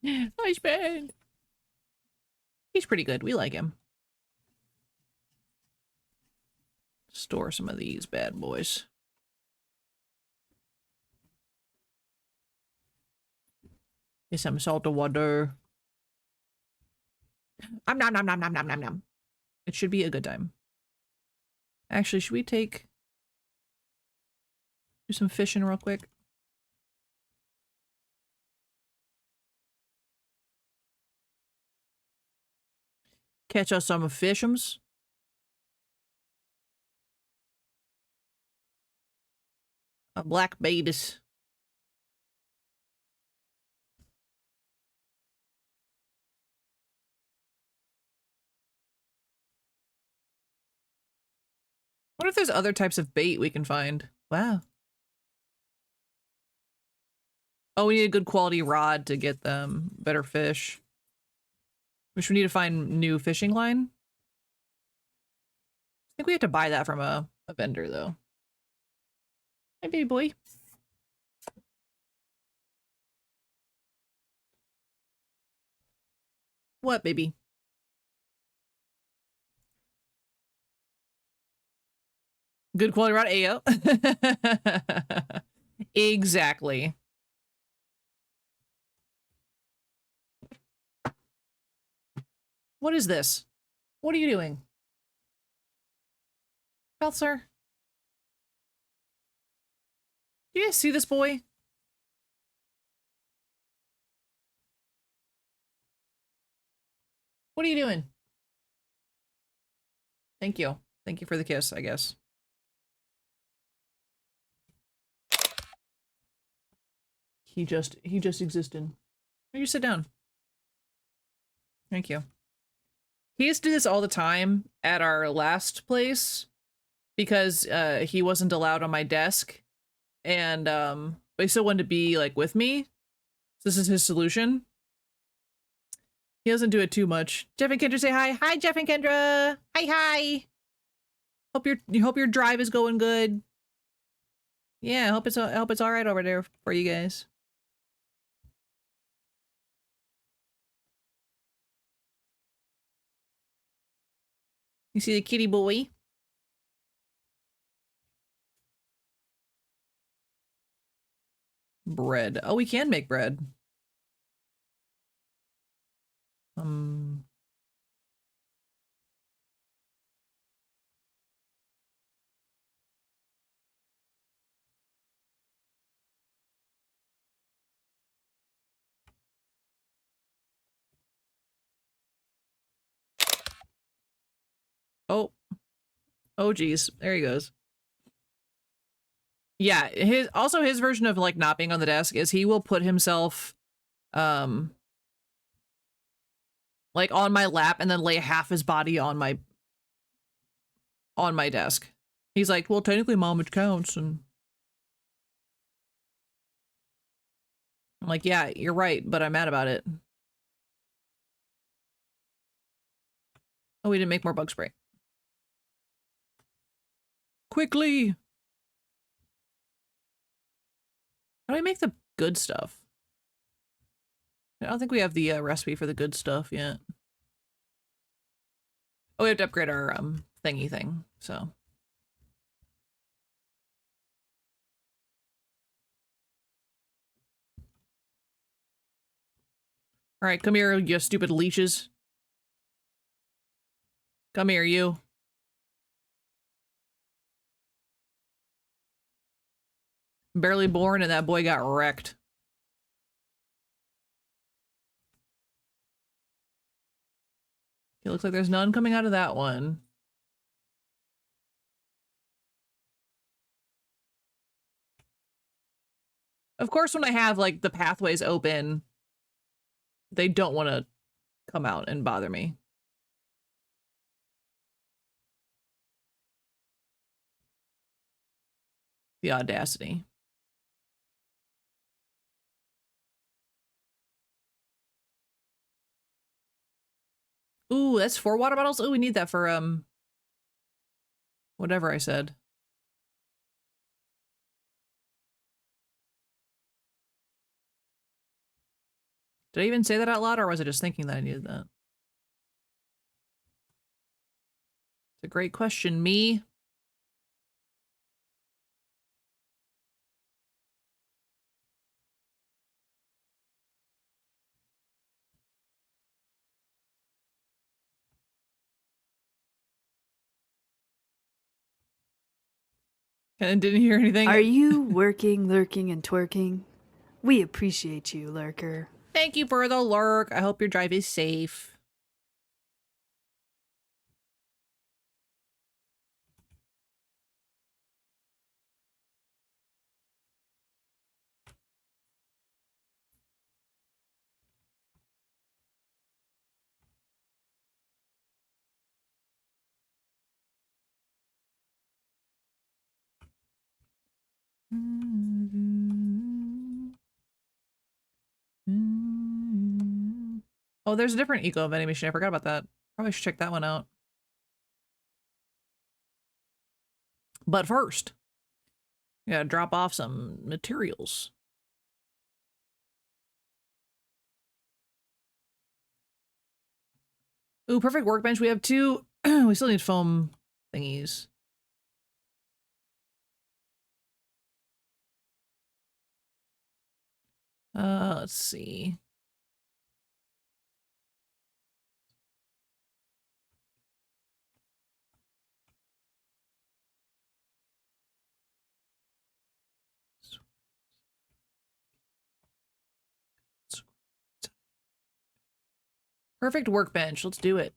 Nice band. He's pretty good. We like him. Store some of these bad boys. Get some salt water. Nom nom nom nom nom nom nom. It should be a good time. Actually, should we do some fishing real quick? Catch us some fishums. A black baetis. What if there's other types of bait we can find? Wow. Oh, we need a good quality rod to get them better fish. Which we need to find new fishing line. I think we have to buy that from a vendor though. Hey, baby boy. What, baby? Good quality rod, Ayo. Exactly. What is this? What are you doing? Health, sir? Do you guys see this boy? What are you doing? Thank you. Thank you for the kiss, I guess. He just existed. You sit down. Thank you. He used to do this all the time at our last place because he wasn't allowed on my desk, and but he still wanted to be like with me. So this is his solution. He doesn't do it too much. Jeff and Kendra say hi. Hi, Jeff and Kendra. Hi, hi. Hope your drive is going good. Yeah, I hope it's all right over there for you guys. You see the kitty boy? Bread. Oh, we can make bread. Oh. Oh, geez. There he goes. Yeah, his version of like not being on the desk is he will put himself like on my lap and then lay half his body on my desk. He's like, well, technically mom, it counts. And I'm like, yeah, you're right, but I'm mad about it. Oh, we didn't make more bug spray. Quickly! How do I make the good stuff? I don't think we have the recipe for the good stuff yet. Oh, we have to upgrade our thingy thing, so. Alright, come here, you stupid leeches. Come here, you. Barely born and that boy got wrecked. It looks like there's none coming out of that one. Of course, when I have, like, the pathways open, they don't want to come out and bother me. The audacity. Ooh, that's 4 water bottles? Ooh, we need that for, whatever I said. Did I even say that out loud, or was I just thinking that I needed that? It's a great question, me. And didn't hear anything. Are you working, lurking, and twerking? We appreciate you, lurker. Thank you for the lurk. I hope your drive is safe. Oh, there's a different eco vending machine. I forgot about that. Probably should check that one out. But first, we gotta drop off some materials. Ooh, perfect workbench. We have 2. We still need foam thingies. Let's see. Perfect workbench. Let's do it.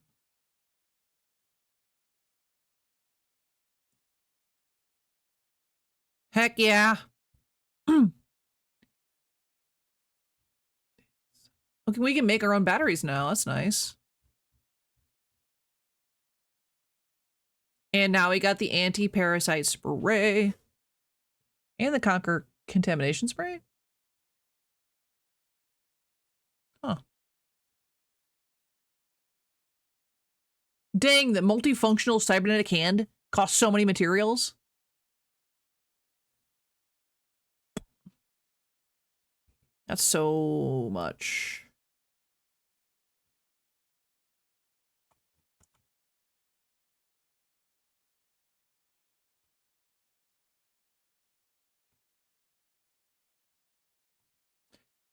Heck yeah. Okay, we can make our own batteries now. That's nice. And now we got the anti-parasite spray. And the Conquer contamination spray. Huh. Dang, the multifunctional cybernetic hand costs so many materials. That's so much.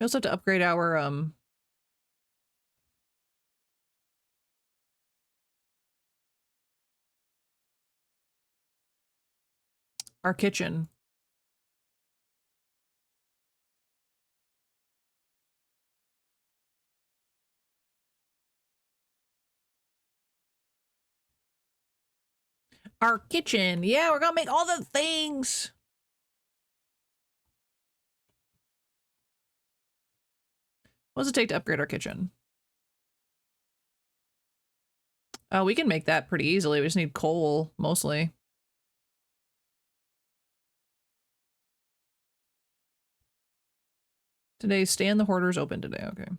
We also have to upgrade our kitchen. Our kitchen. Yeah, we're gonna make all the things. What does it take to upgrade our kitchen? We can make that pretty easily. We just need coal, mostly. Today, stand the hoarders open today. Okay.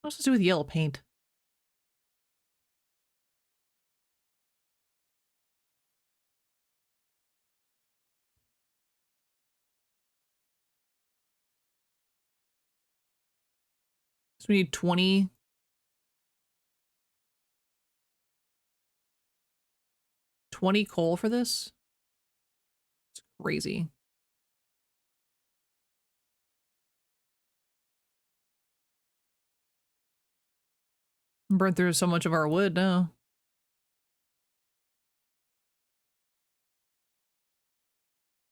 What's this to do with yellow paint? So we need 20. 20 coal for this? It's crazy. Burn through so much of our wood now.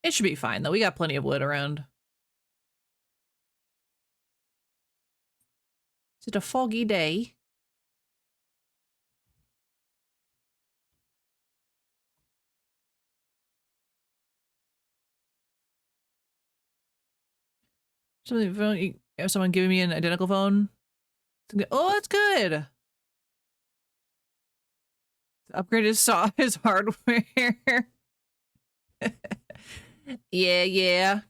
It should be fine, though. We got plenty of wood around. Is it a foggy day? Something, someone giving me an identical phone? Oh, that's good. Upgrade his hardware. Yeah.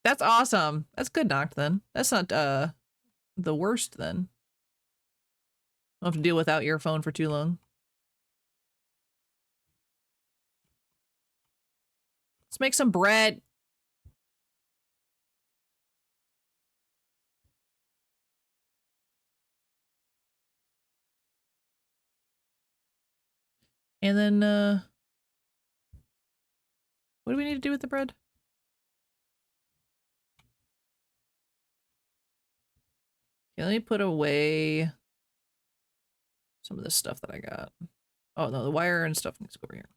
That's awesome. That's good knocked then. That's not the worst then. I'll have to deal without your phone for too long. Let's make some bread. And then what do we need to do with the bread? Okay, let me put away some of this stuff that I got. Oh no, the wire and stuff needs to go over here.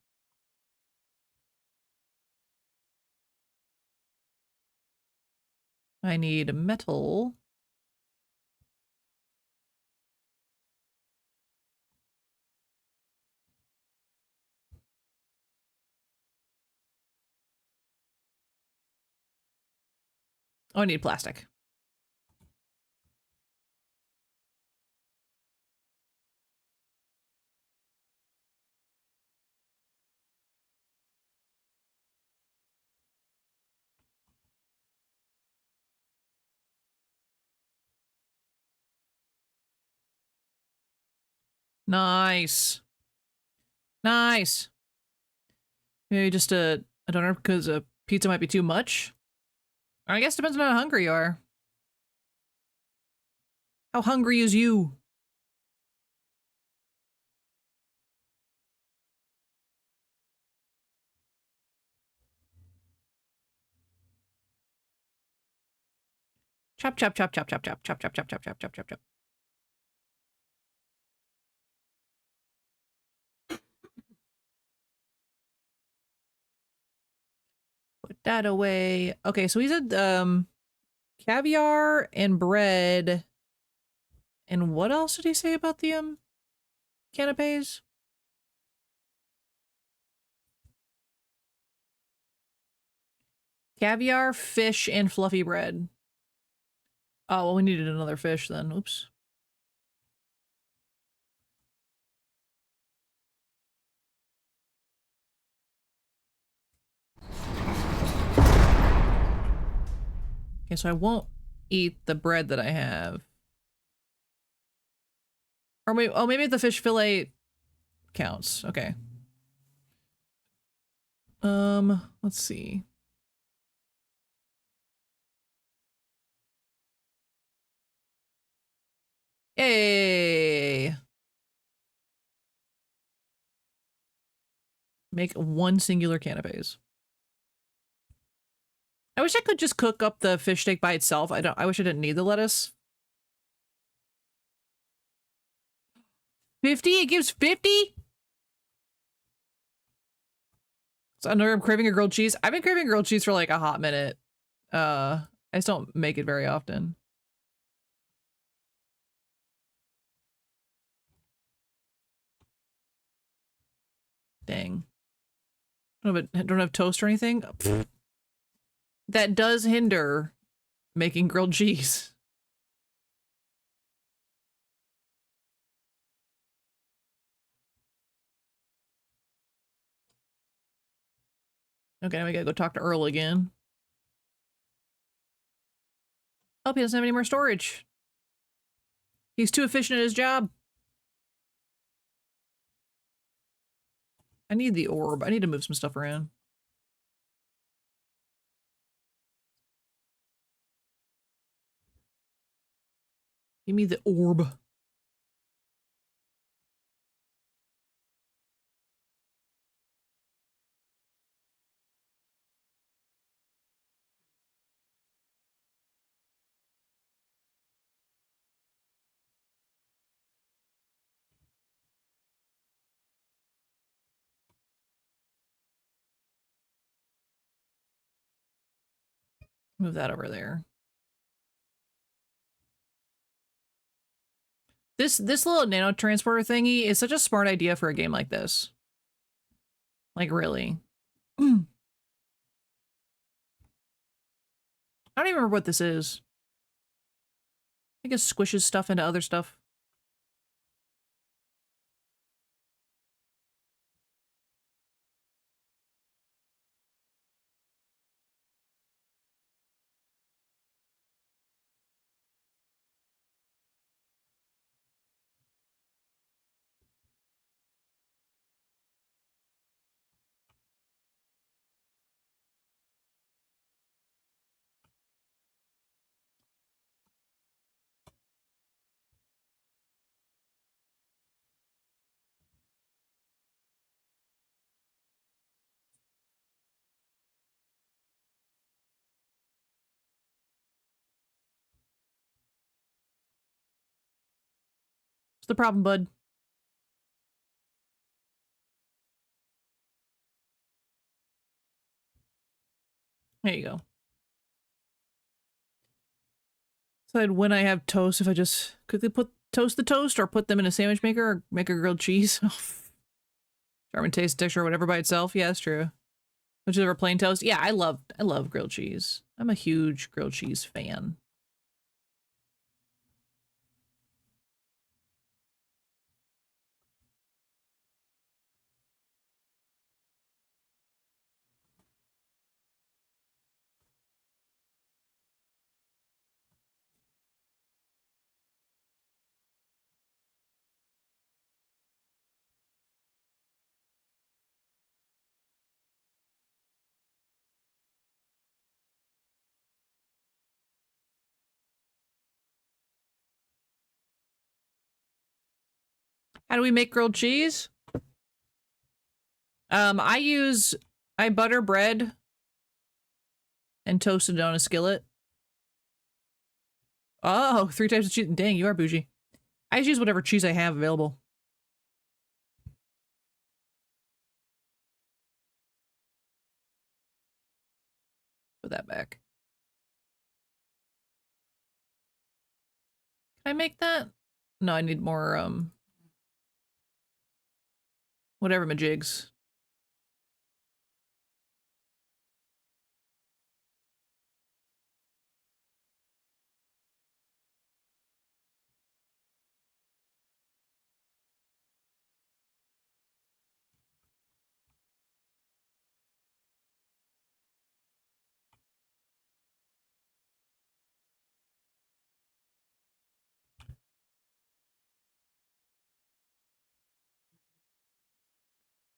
I need metal. Oh, I need plastic. Nice. Nice. Maybe just I don't know, because a pizza might be too much. I guess it depends on how hungry you are. How hungry is you? Chop, chop, chop, chop, chop, chop, chop, chop, chop, chop, chop, chop, chop, chop. Put that away. Okay, so he said caviar and bread. And what else did he say about the canapes? Caviar, fish, and fluffy bread. Oh, well, we needed another fish then. Oops. Okay, so I won't eat the bread that I have. Or maybe, oh, maybe the fish fillet counts. Okay. Let's see. Hey. Make one singular canapes. I wish I could just cook up the fish steak by itself. I wish I didn't need the lettuce. 50? It gives 50? So I know I'm craving a grilled cheese. I've been craving grilled cheese for like a hot minute. I just don't make it very often. Dang. Don't have toast or anything? That does hinder making grilled cheese. Okay, now we gotta go talk to Earl again. Hope he doesn't have any more storage. He's too efficient at his job. I need the orb. I need to move some stuff around. Give me the orb. Move that over there. This little nano transporter thingy is such a smart idea for a game like this. Like, really. I don't even remember what this is. I guess squishes stuff into other stuff. What's the problem, bud? There you go. Decide when I have toast, if I just quickly toast the toast or put them in a sandwich maker or make a grilled cheese. German taste, texture, whatever by itself. Yeah, that's true. Whichever plain toast. Yeah, I love grilled cheese. I'm a huge grilled cheese fan. How do we make grilled cheese? I butter bread and toast it on a skillet. Oh, 3 types of cheese. Dang, you are bougie. I just use whatever cheese I have available. Put that back. Can I make that? No, I need more, whatever majigs.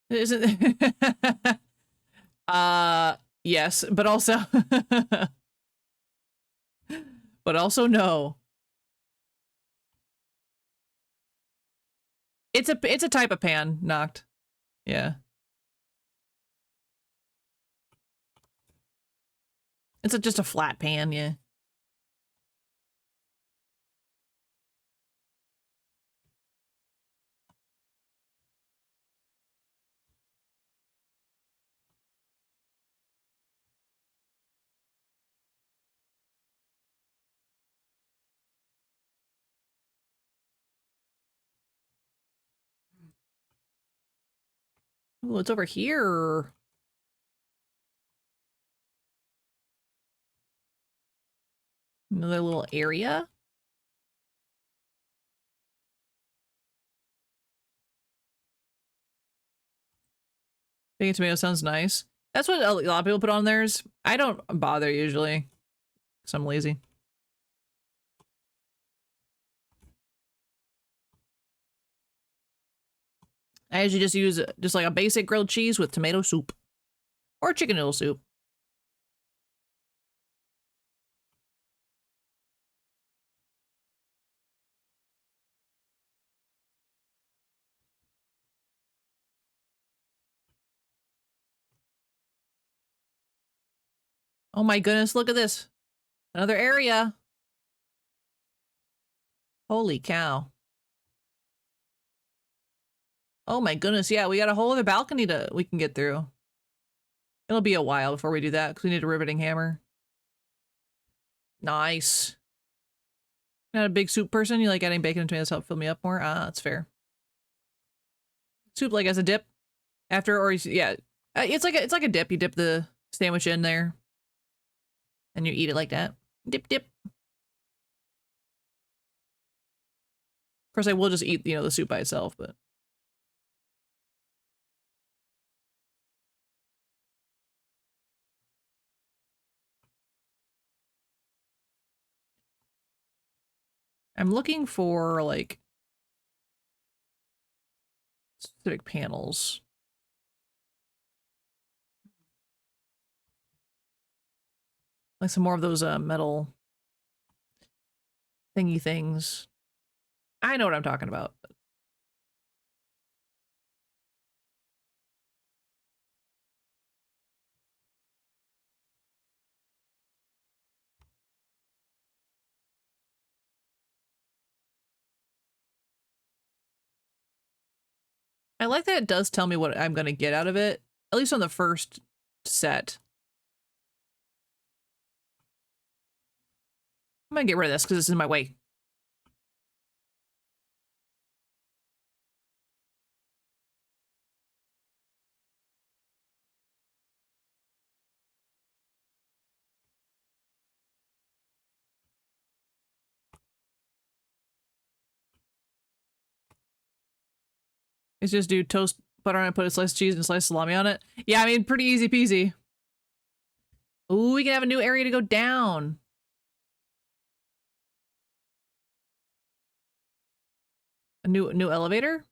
Isn't yes, but also but also no. It's a type of pan, knocked. Yeah. just a flat pan, yeah. Oh, it's over here. Another little area. Bacon tomato sounds nice. That's what a lot of people put on theirs. I don't bother usually, because I'm lazy. I usually just use just like a basic grilled cheese with tomato soup. Or chicken noodle soup. Oh my goodness, look at this. Another area. Holy cow. Oh my goodness, yeah, we got a whole other balcony we can get through. It'll be a while before we do that, because we need a riveting hammer. Nice. Not a big soup person? You like adding bacon and tomatoes to help fill me up more? Ah, that's fair. Soup like as a dip? After, or yeah. It's like a dip. You dip the sandwich in there. And you eat it like that. Dip, dip. Of course, I will just eat, the soup by itself, but... I'm looking for, like, specific panels. Like some more of those metal thingy things. I know what I'm talking about. I like that it does tell me what I'm going to get out of it, at least on the first set. I'm going to get rid of this because this is in my way. It's just do toast butter on it, put a slice of cheese and a slice of salami on it. Yeah, I mean, pretty easy peasy. Ooh, we can have a new area to go down. A new elevator?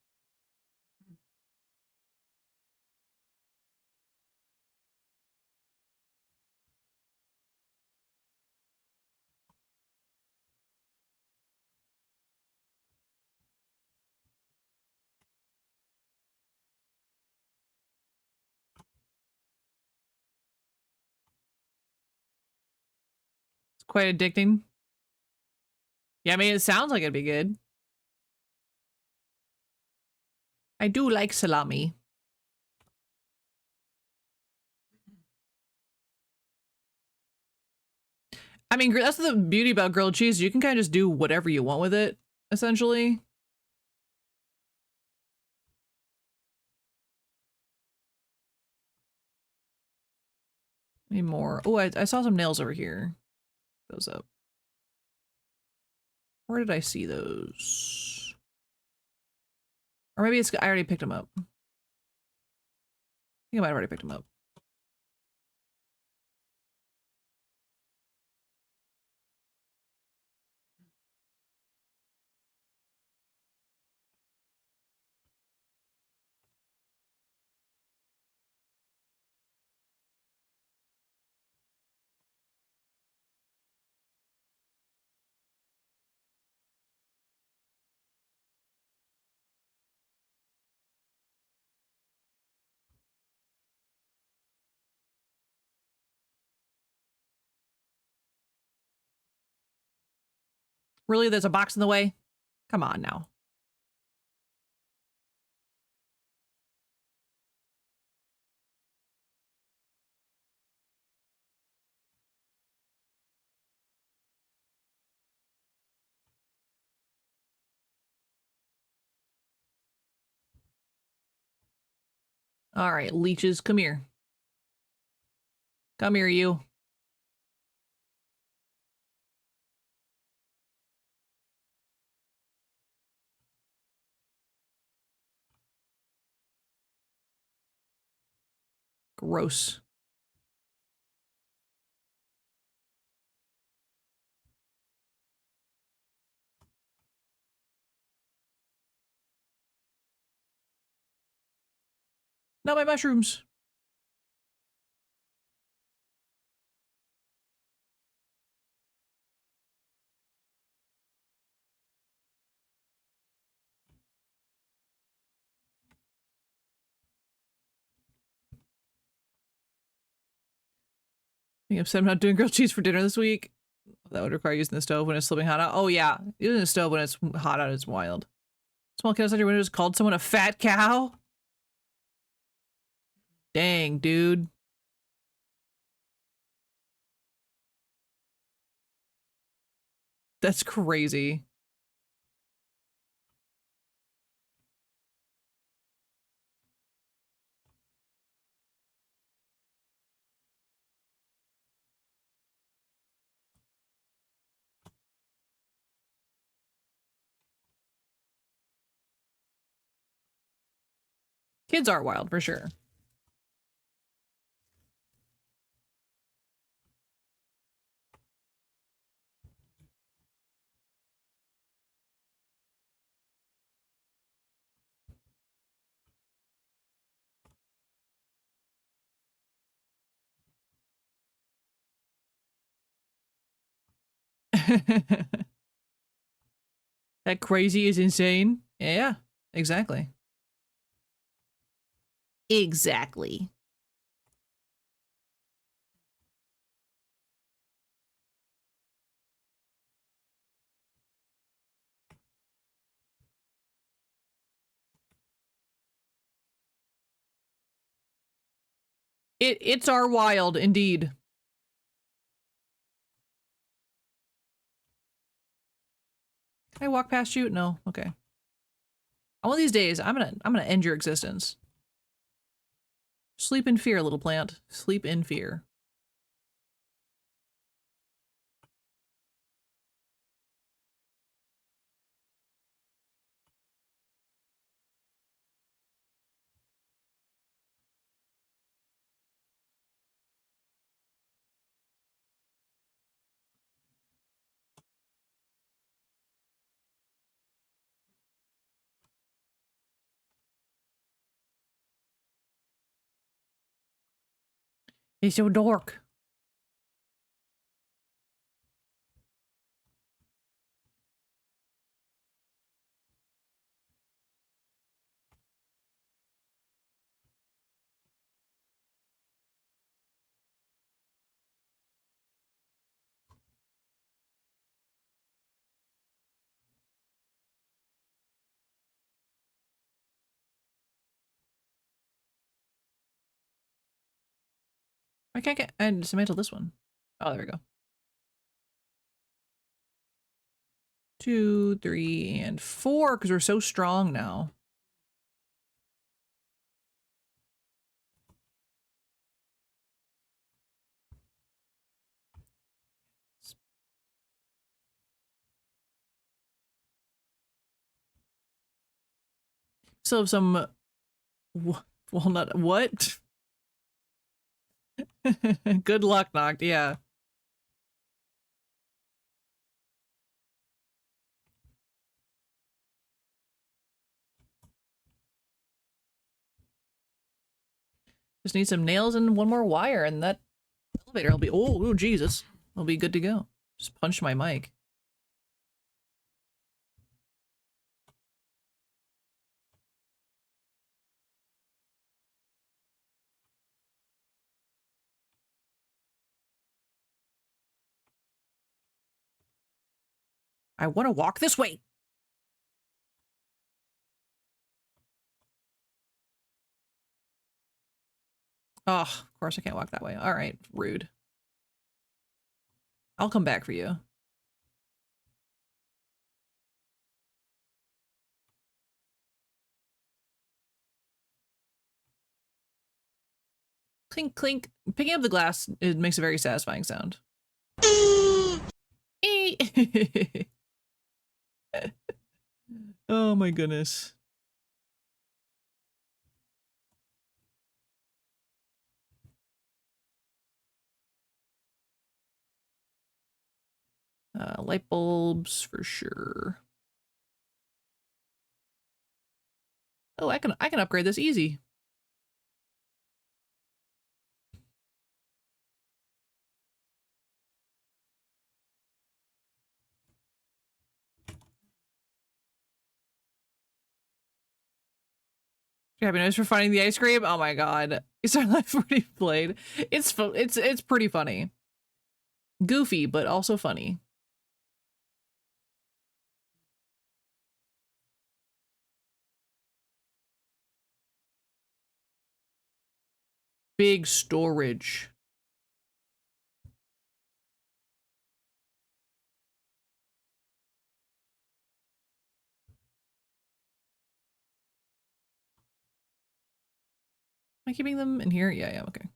It's quite addicting. Yeah, I mean, it sounds like it'd be good. I do like salami. I mean, that's the beauty about grilled cheese. You can kind of just do whatever you want with it, essentially. Need more. Oh, I saw some nails over here. Those up. Where did I see those? Or maybe it's, I already picked them up. I think I might have already picked them up. Really? There's a box in the way? Come on now. All right, leeches, come here. Come here, you. Gross. Not my mushrooms. I'm upset I'm not doing grilled cheese for dinner this week. That would require using the stove when it's slipping hot out. Oh yeah, using the stove when it's hot out is wild. Small kid outside your window just called someone a fat cow? Dang, dude. That's crazy. Kids are wild, for sure. That crazy is insane. Yeah, exactly. Exactly. It's our wild, indeed. Can I walk past you? No. Okay. One of these days, I'm gonna end your existence. Sleep in fear, little plant. Sleep in fear. He's so dark. I can't get and dismantle this one. Oh, there we go. 2, 3, and 4, because we're so strong now. Still have some walnut. What? Good luck, Noct. Yeah. Just need some nails and one more wire, and that elevator will be. Oh, Jesus. Will be good to go. Just punch my mic. I want to walk this way. Oh, of course I can't walk that way. All right, rude. I'll come back for you. Clink, clink. Picking up the glass, it makes a very satisfying sound. Oh my goodness. Light bulbs for sure. Oh, I can upgrade this easy. Happy noise for finding the ice cream. Oh my god, it's our life already played. It's pretty funny, goofy, but also funny. Big storage. Am I keeping them in here? Yeah, okay.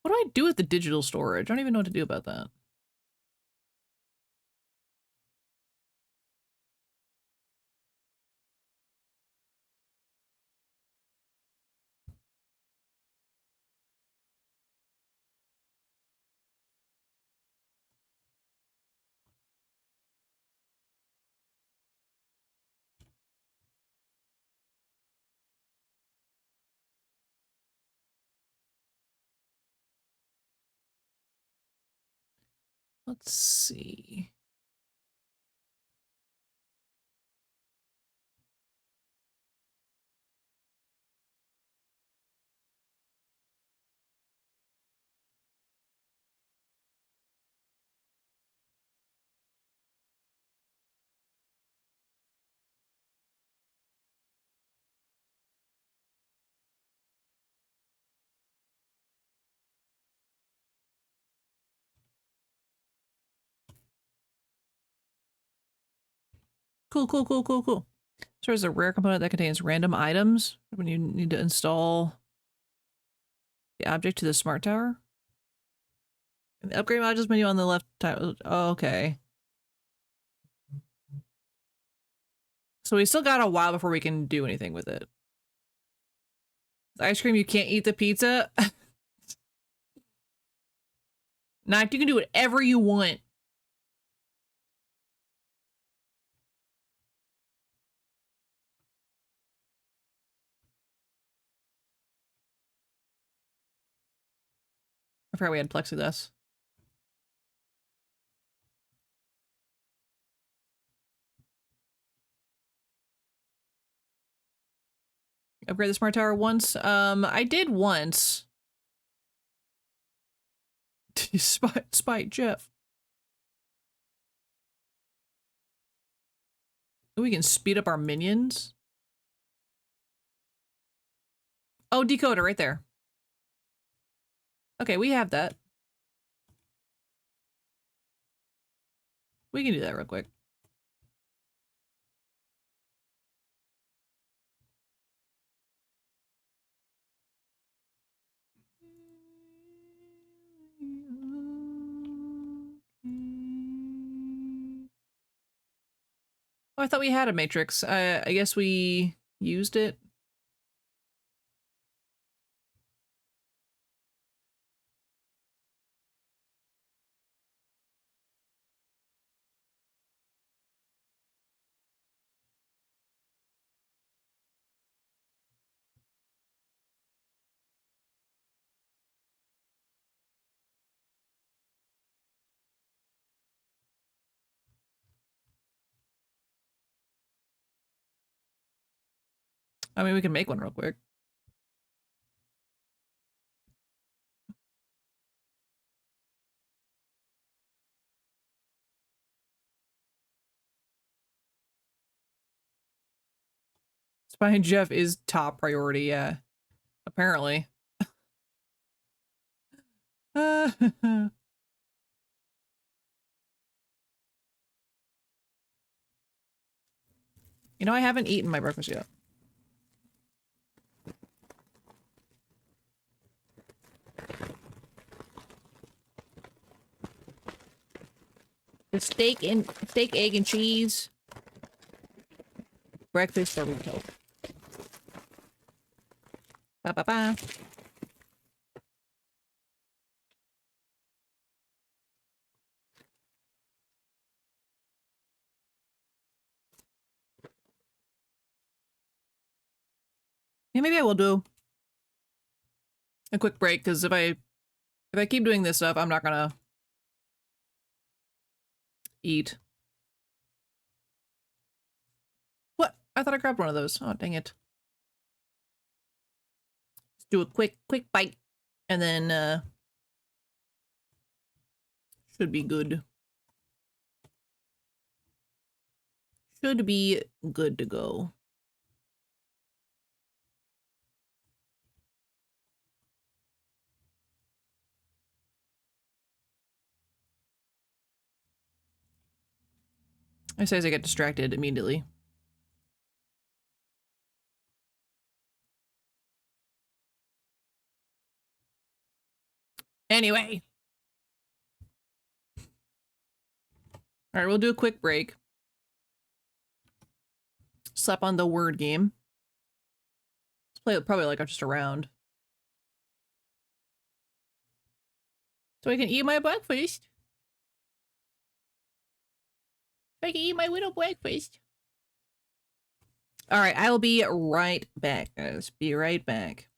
What do I do with the digital storage? I don't even know what to do about that. Let's see. Cool. So there's a rare component that contains random items when you need to install the object to the smart tower. And the upgrade modules menu on the left. Oh, okay. So we still got a while before we can do anything with it. The ice cream, you can't eat the pizza. Nah, you can do whatever you want. I forgot we had plexiglass. Upgrade the smart tower once. I did once. Spite Jeff. We can speed up our minions. Oh, decoder right there. Okay, we have that. We can do that real quick. Oh, I thought we had a matrix. I guess we used it. I mean, we can make one real quick. Spying Jeff is top priority, yeah. Apparently. You know, I haven't eaten my breakfast yet. The steak, egg, and cheese. Breakfast burrito. Ba ba ba. Yeah, maybe I will do a quick break, because if I keep doing this stuff, I'm not gonna eat. What? I thought I grabbed one of those. Oh, dang it. Let's do a quick bite, and then should be good. Should be good to go. I say as I get distracted immediately. Anyway. Alright, we'll do a quick break. Slap on the word game. Let's play it probably like just a round. So I can eat my breakfast. So I can eat my little breakfast. Alright, I will be right back, guys. Be right back.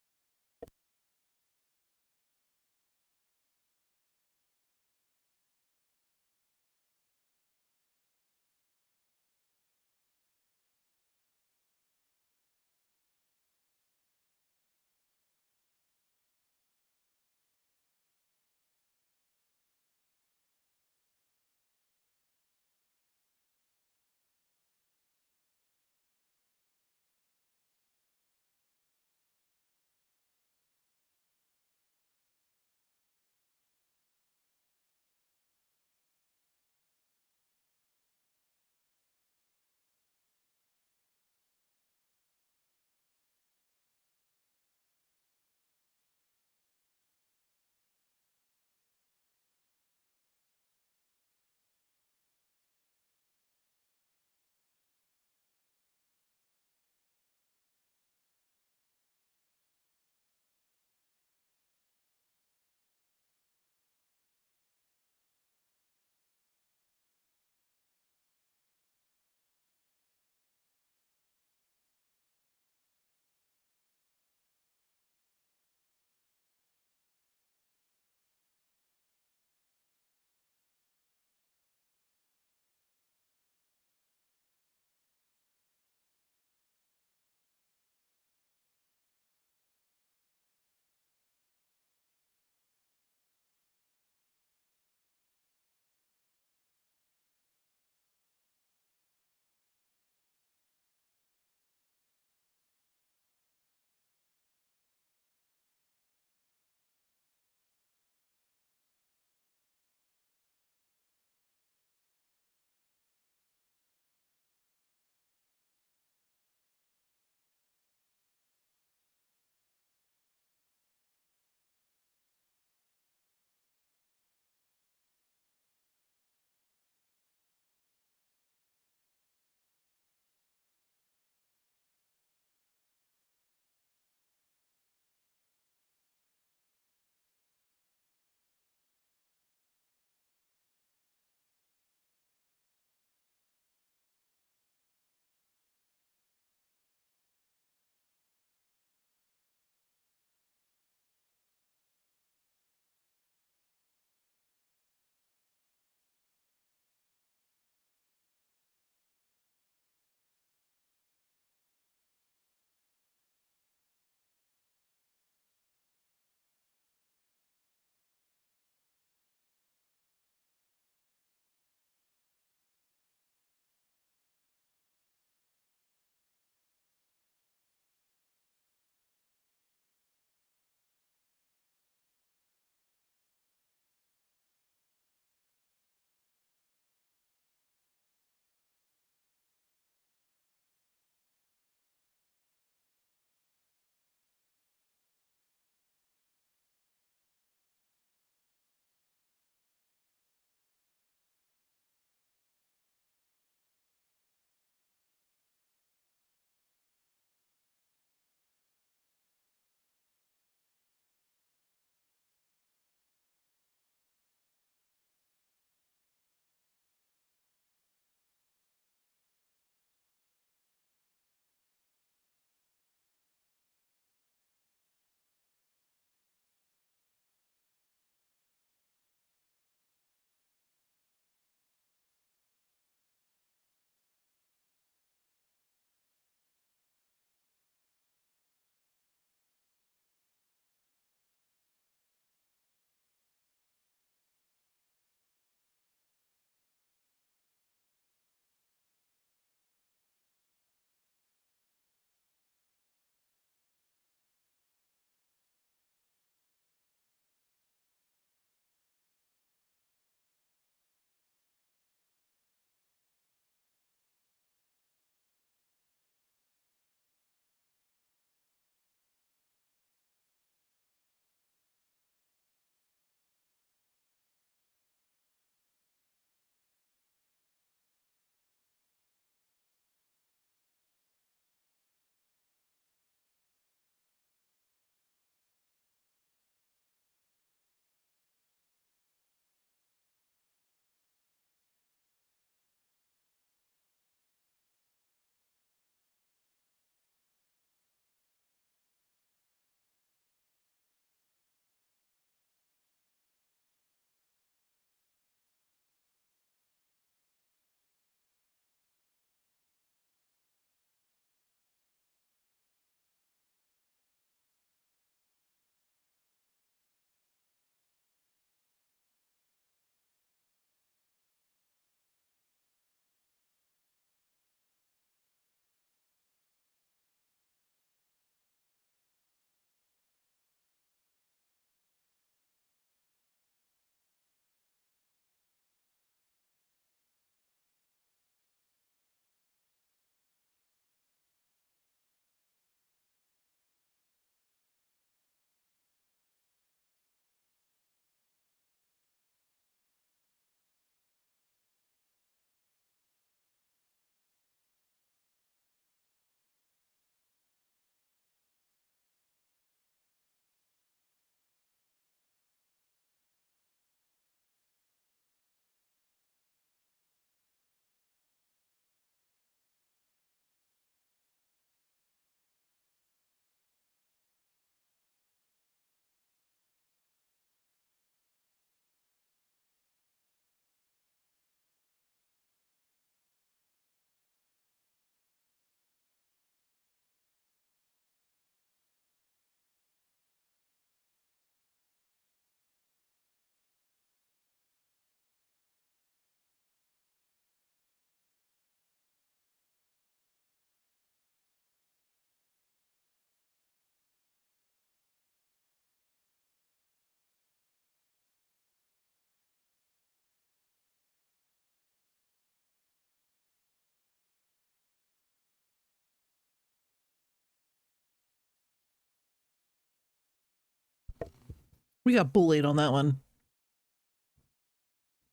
We got bullied on that one.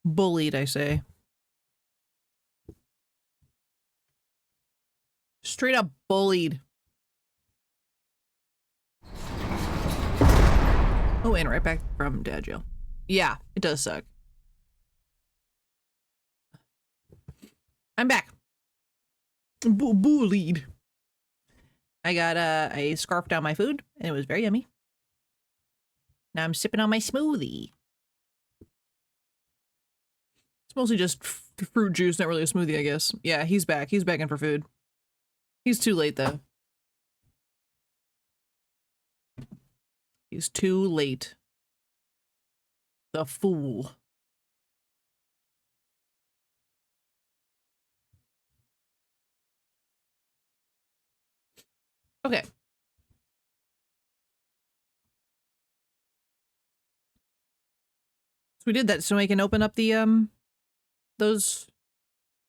Bullied, I say. Straight up bullied. Oh, and right back from dad jail. Yeah, it does suck. I'm back. Bullied. I got a scarf down my food, and it was very yummy. Now I'm sipping on my smoothie. It's mostly just fruit juice, not really a smoothie, I guess. Yeah, he's back. He's begging for food. He's too late, though. He's too late. The fool. Okay. So we did that so I can open up the, those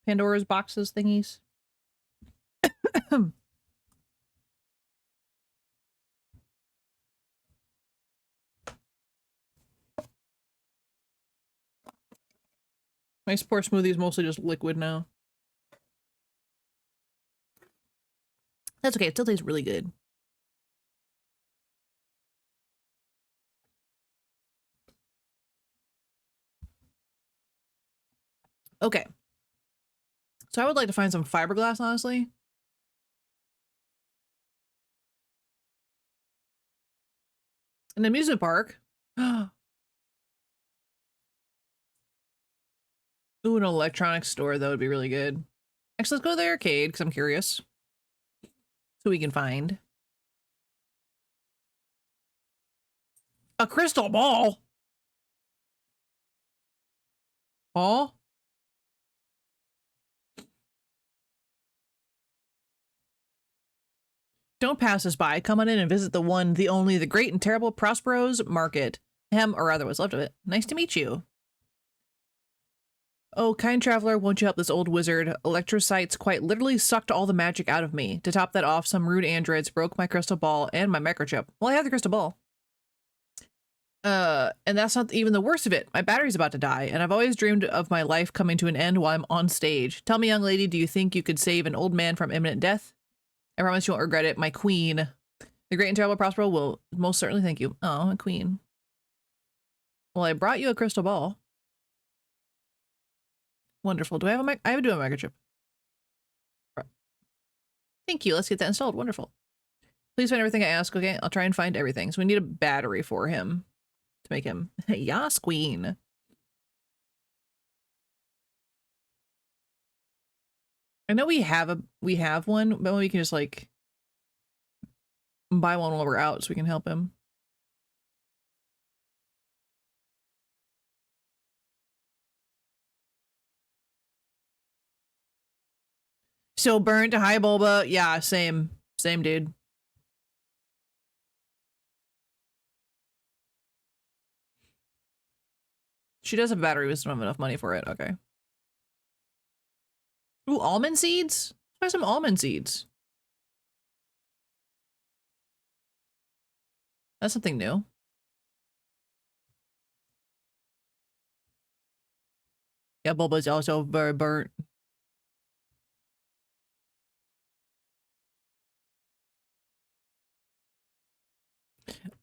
Pandora's boxes thingies. My poor smoothie is mostly just liquid now. That's okay. It still tastes really good. Okay. So I would like to find some fiberglass, honestly. An amusement park. Ooh, an electronics store, that would be really good. Actually, let's go to the arcade, because I'm curious. So we can find a crystal ball. Oh? Don't pass us by. Come on in and visit the one, the only, the great and terrible Prospero's Market. Or rather what's left of it. Nice to meet you. Oh, kind traveler, won't you help this old wizard? Electrocytes quite literally sucked all the magic out of me. To top that off, some rude androids broke my crystal ball and my microchip. Well, I have the crystal ball. And that's not even the worst of it. My battery's about to die, and I've always dreamed of my life coming to an end while I'm on stage. Tell me, young lady, do you think you could save an old man from imminent death? I promise you won't regret it. My queen. The great and terrible Prospero will most certainly thank you. Oh, my queen. Well, I brought you a crystal ball. Wonderful. Do I have a mic? I do have a microchip. Thank you. Let's get that installed. Wonderful. Please find everything I ask. Okay, I'll try and find everything. So we need a battery for him to make him Yas queen. I know we have one, but we can just like buy one while we're out so we can help him. So burnt. Hi, Bulba. Yeah, same, dude. She does have a battery. We just don't have enough money for it. Okay. Ooh, almond seeds? Let's buy some almond seeds. That's something new. Yeah, Bulba's also very burnt.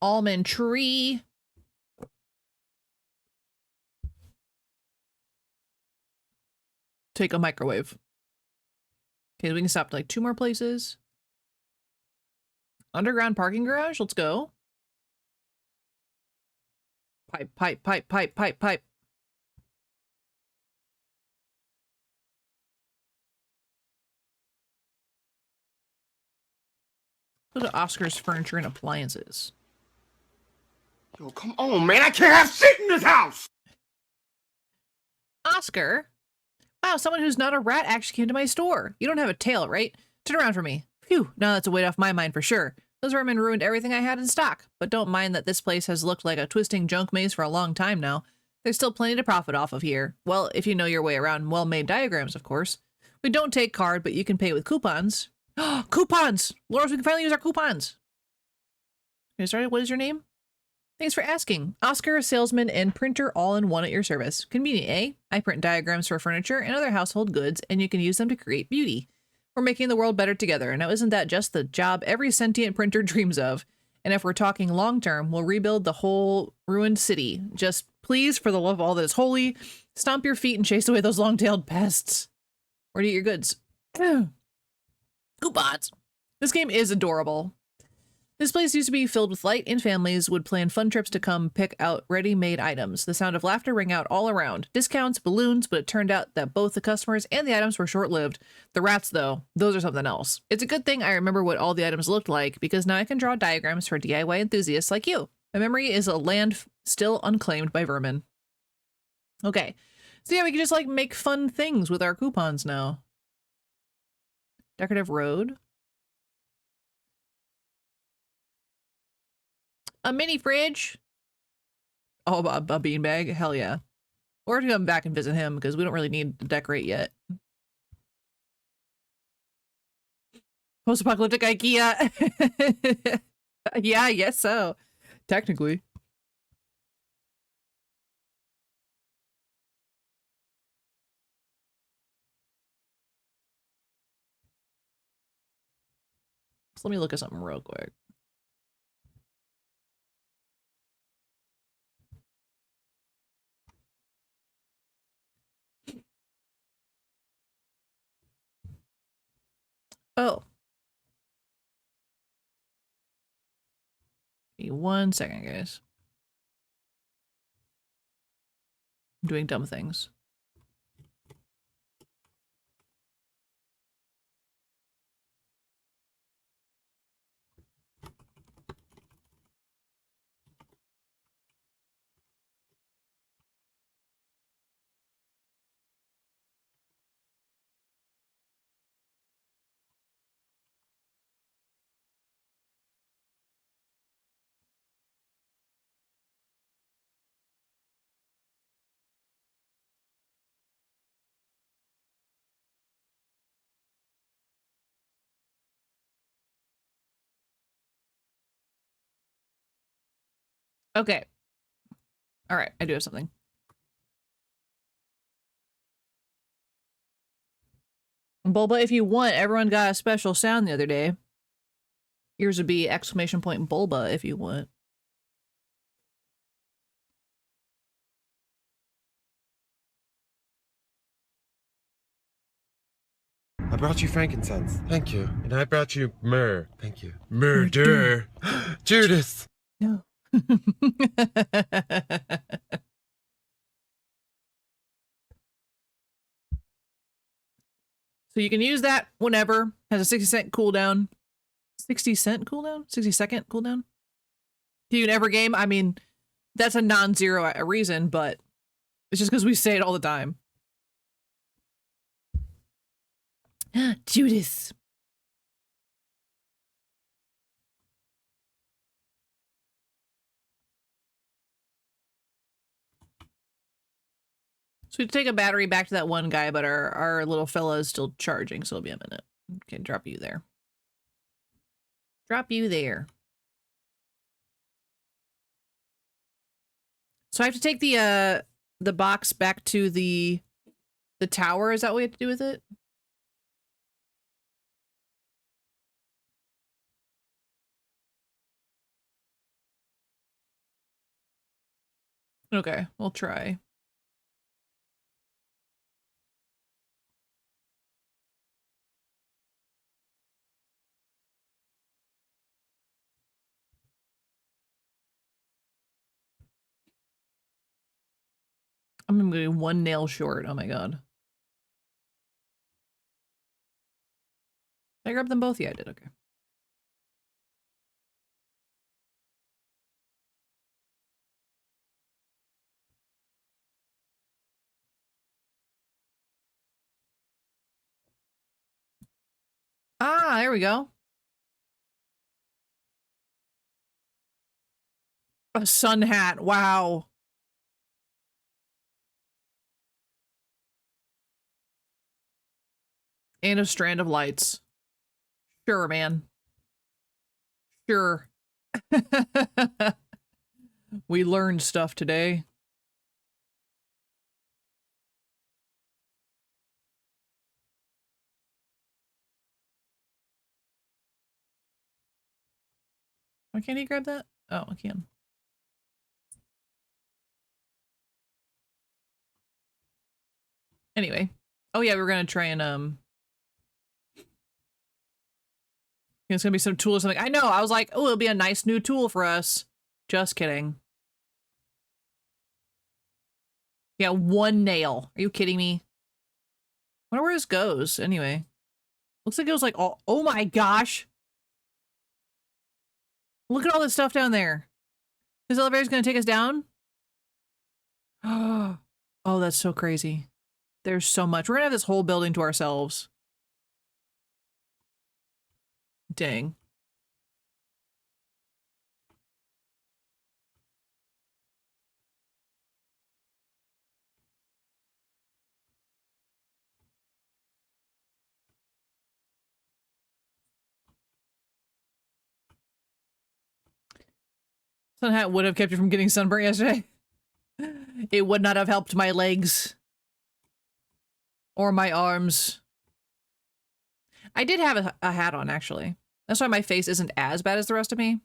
Almond tree. Take a microwave. Okay, we can stop to like 2 more places. Underground parking garage, let's go. Pipe, pipe, pipe, pipe, pipe, pipe. Go to Oscar's Furniture and Appliances. Yo, come on, man. I can't have shit in this house. Oscar? Wow, someone who's not a rat actually came to my store. You don't have a tail, right? Turn around for me. Phew, now that's a weight off my mind for sure. Those vermin ruined everything I had in stock. But don't mind that this place has looked like a twisting junk maze for a long time now. There's still plenty to profit off of here. Well, if you know your way around well-made diagrams, of course. We don't take card, but you can pay with coupons. Coupons! Laura, we can finally use our coupons. Okay, sorry, what is your name? Thanks for asking. Oscar, salesman, and printer all in one at your service. Convenient, eh? I print diagrams for furniture and other household goods, and you can use them to create beauty. We're making the world better together. Now, isn't that just the job every sentient printer dreams of? And if we're talking long term, we'll rebuild the whole ruined city. Just please, for the love of all that is holy, stomp your feet and chase away those long-tailed pests. Or to eat your goods. Coupons. This game is adorable. This place used to be filled with light, and families would plan fun trips to come pick out ready-made items. The sound of laughter rang out all around. Discounts, balloons, but it turned out that both the customers and the items were short-lived. The rats, though, those are something else. It's a good thing I remember what all the items looked like, because now I can draw diagrams for DIY enthusiasts like you. My memory is a land still unclaimed by vermin. Okay. So yeah, we can just like make fun things with our coupons now. Decorative road. A mini fridge. Oh, a beanbag. Hell yeah. Or to come back and visit him because we don't really need to decorate yet. Post-apocalyptic IKEA. Yeah, I guess so. Technically. So let me look at something real quick. Oh. Give me 1 second, guys. I'm doing dumb things. Okay. All right, I do have something. Bulba, if you want, everyone got a special sound the other day. Yours would be exclamation point Bulba if you want. I brought you frankincense. Thank you. And I brought you myrrh. Thank you. Murder. Judas. No. So you can use that whenever. Has a 60-cent cooldown. 60-cent cooldown? 60-second cooldown? Do you never game? I mean, that's a non-zero reason, but it's just because we say it all the time. Judas. So we take a battery back to that one guy, but our little fella is still charging, so it'll be a minute. Okay, drop you there. Drop you there. So I have to take the box back to the tower. Is that what we have to do with it? Okay, we'll try. I'm gonna be 1 nail short. Oh my god. Did I grab them both? Yeah, I did. Okay. Ah, there we go. A sun hat. Wow. And a strand of lights. Sure, man. Sure. We learned stuff today. Why can't he grab that? Oh, I can. Anyway. Oh yeah, we were gonna try and it's gonna be some tool or something. I know, I was like, oh, it'll be a nice new tool for us. Just kidding. Yeah, one nail. Are you kidding me? I wonder where this goes, anyway. Looks like it was like all- oh my gosh! Look at all this stuff down there. This elevator's gonna take us down? Oh, that's so crazy. There's so much. We're gonna have this whole building to ourselves. Dang. Sun hat would have kept you from getting sunburnt yesterday. It would not have helped my legs. Or my arms. I did have a hat on, actually. That's why my face isn't as bad as the rest of me.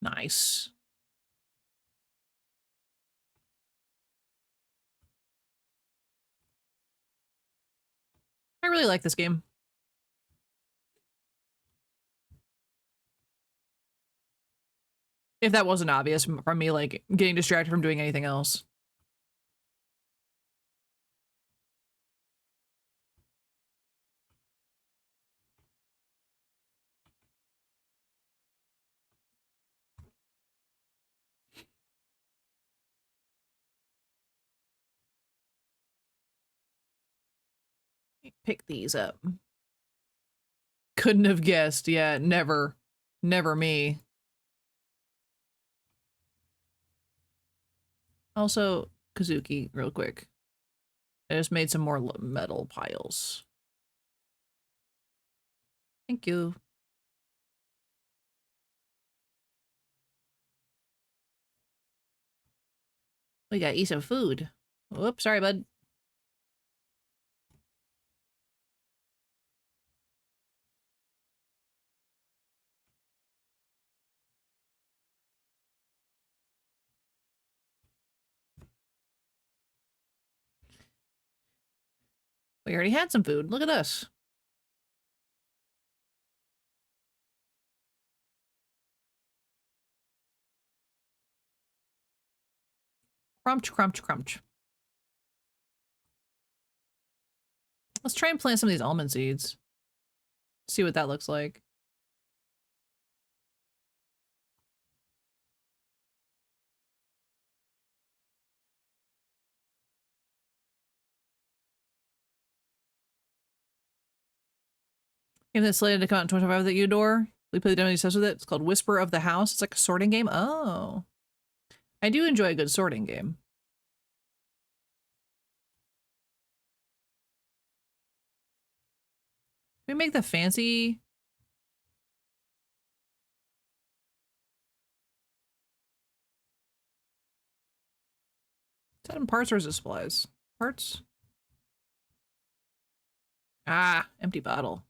Nice. I really like this game. If that wasn't obvious from me, like, getting distracted from doing anything else. Pick these up. Couldn't have guessed. Yeah, never. Never me. Also, Kazuki, real quick. I just made some more metal piles. Thank you. We gotta eat some food. Whoops, sorry, bud. We already had some food. Look at us. Crunch, crunch, crunch. Let's try and plant some of these almond seeds. See what that looks like. Game that's slated to come out in 2025 that you adore. We played the demo obsessed with it. It's called Whisper of the House. It's like a sorting game. Oh. I do enjoy a good sorting game. Can we make the fancy... Is that in parts or is it supplies? Parts? Ah, empty bottle.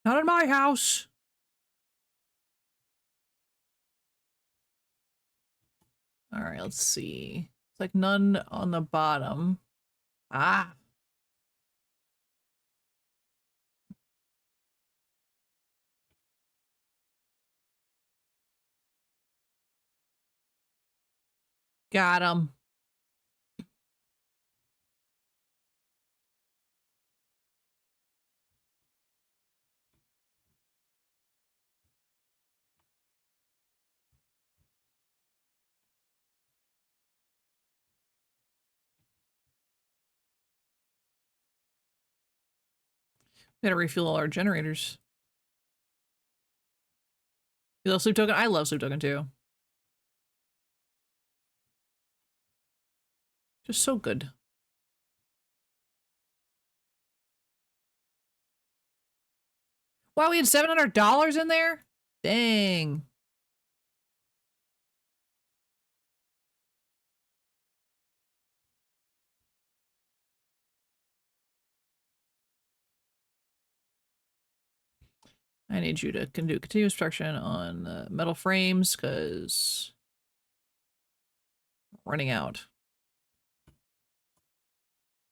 Not in my house. All right, let's see. It's like none on the bottom. Ah. Got him. Gotta refuel all our generators. You love Sleep Token? I love Sleep Token too. Just so good. Wow, we had $700 in there? Dang. I need you to do continuous protection on metal frames because running out.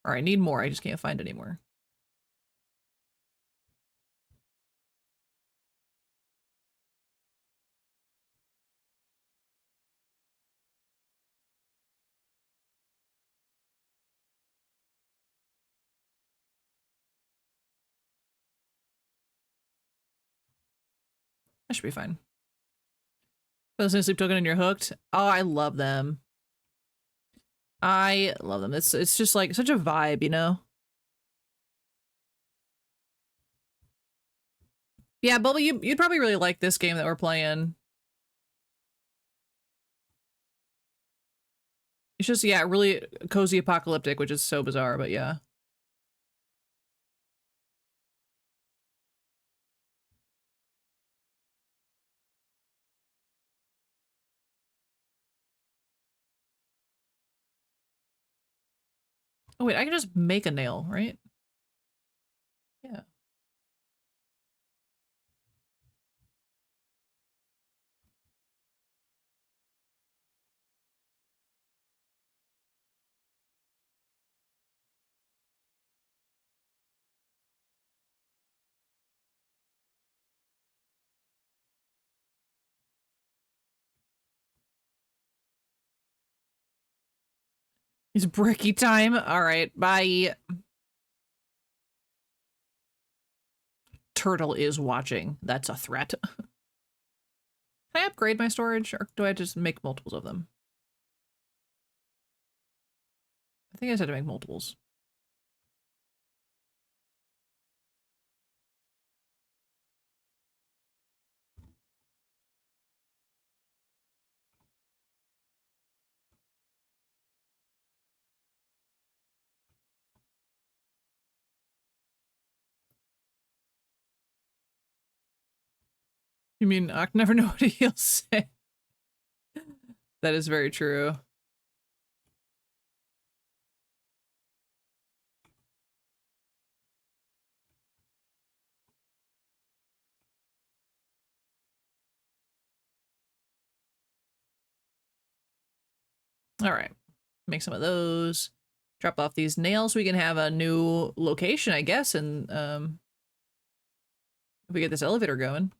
Or I need more. I just can't find any more. That should be fine. Those new Sleep Token and you're hooked. Oh, I love them. I love them. It's just like such a vibe, you know? Yeah, Bubble, you'd probably really like this game that we're playing. It's just, yeah, really cozy apocalyptic, which is so bizarre, but yeah. Oh wait, I can just make a nail, right? Yeah. It's bricky time. All right, bye. Turtle is watching. That's a threat. Can I upgrade my storage, or do I just make multiples of them? I think I just had to make multiples. You mean I never know what he'll say? That is very true. All right, make some of those. Drop off these nails. We can have a new location, I guess, and if we get this elevator going.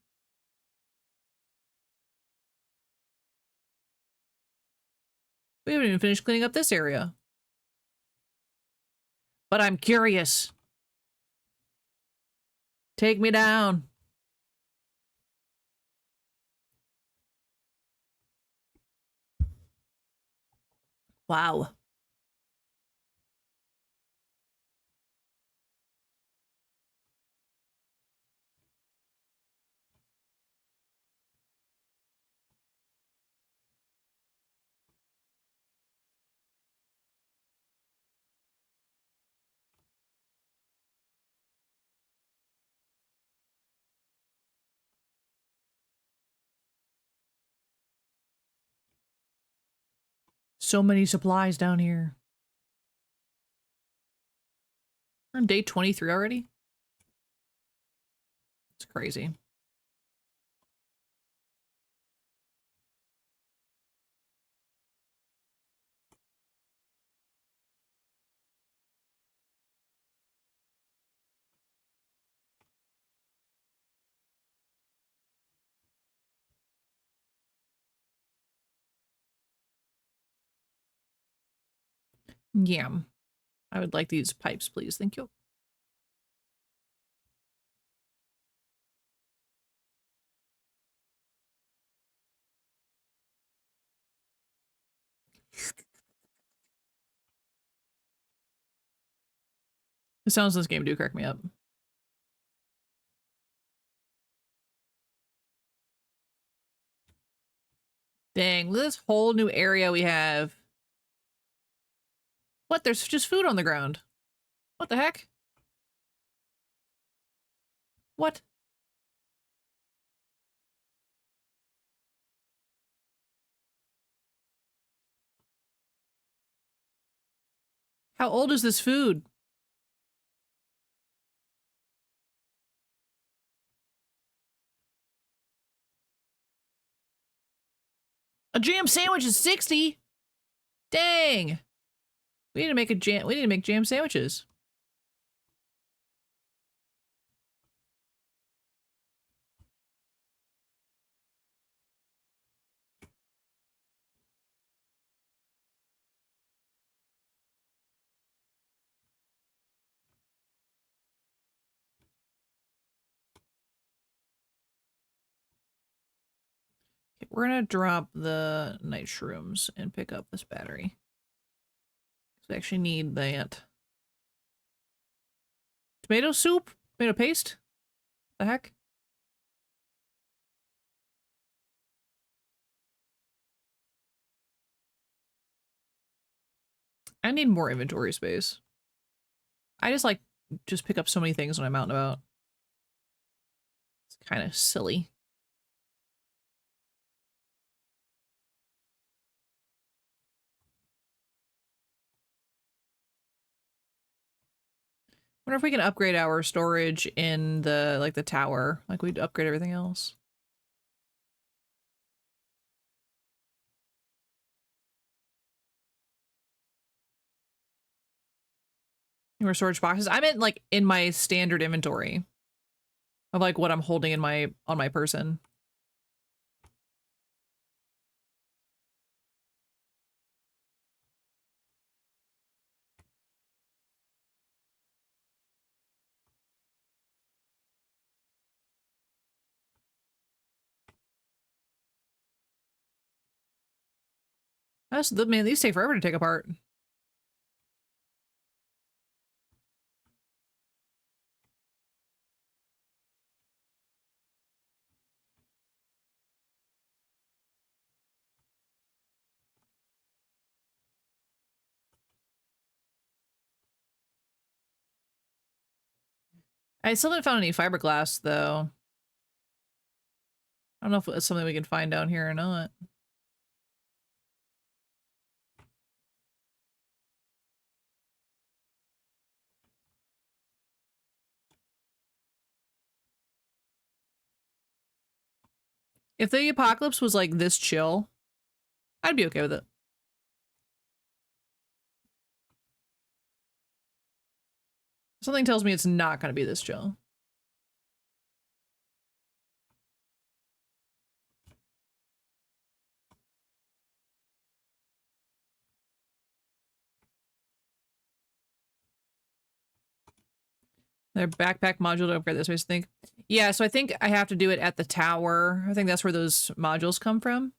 We haven't even finished cleaning up this area. But I'm curious. Take me down. Wow. So many supplies down here. We're on day 23 already? It's crazy. Yeah. I would like these pipes, please. Thank you. The sounds in this game do crack me up. Dang, look at this whole new area we have. What? There's just food on the ground. What the heck? What? How old is this food? A jam sandwich is 60? Dang. We need to make jam sandwiches. Okay, we're gonna drop the night shrooms and pick up this battery. We actually need that. Tomato soup? Tomato paste? The heck? I need more inventory space. I just pick up so many things when I'm out and about. It's kind of silly. Wonder if we can upgrade our storage in the the tower, like we'd upgrade everything else. More storage boxes. I meant like in my standard inventory of like what I'm holding in on my person. That's the man. These take forever to take apart. I still haven't found any fiberglass though. I don't know if it's something we can find down here or not. If the apocalypse was like this chill, I'd be okay with it. Something tells me it's not going to be this chill. Their backpack module to upgrade this way, I think. Yeah, so I think I have to do it at the tower. I think that's where those modules come from.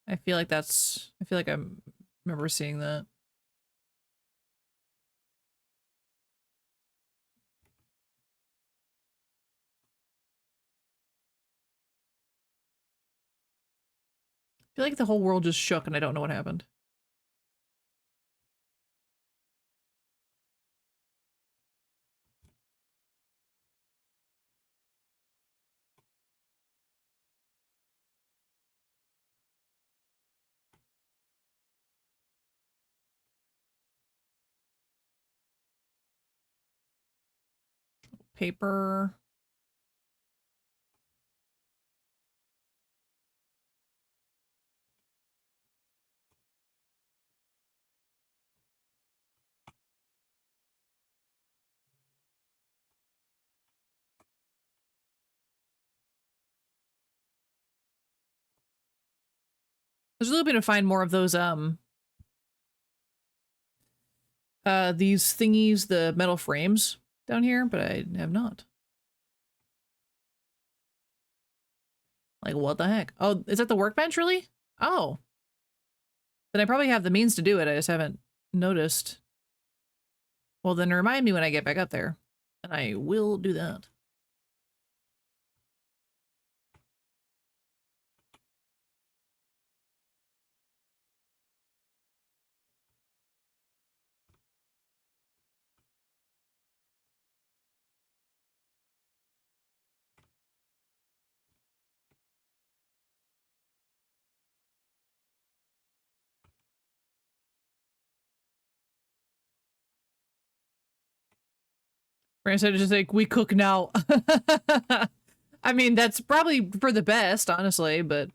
I feel like I remember seeing that. I feel like the whole world just shook and I don't know what happened. Paper. I was really hoping to find more of those these thingies, the metal frames down here, but I have not. Like, what the heck? Oh, is that the workbench, really? Oh. Then I probably have the means to do it, I just haven't noticed. Well, then remind me when I get back up there, and I will do that. Instead of just like, we cook now. I mean, that's probably for the best, honestly, but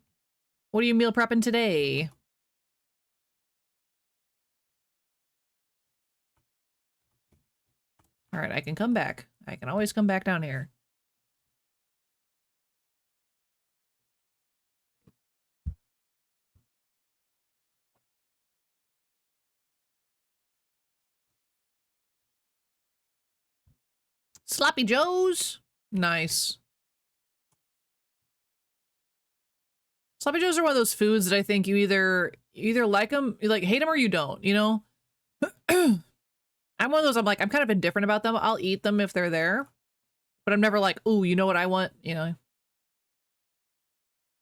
what are you meal prepping today? All right, I can come back. I can always come back down here. Sloppy Joes. Nice. Sloppy Joes are one of those foods that I think you either like them, you like hate them, or you don't, you know? I'm one of those, I'm like, I'm kind of indifferent about them. I'll eat them if they're there, but I'm never like, ooh, you know what I want, you know?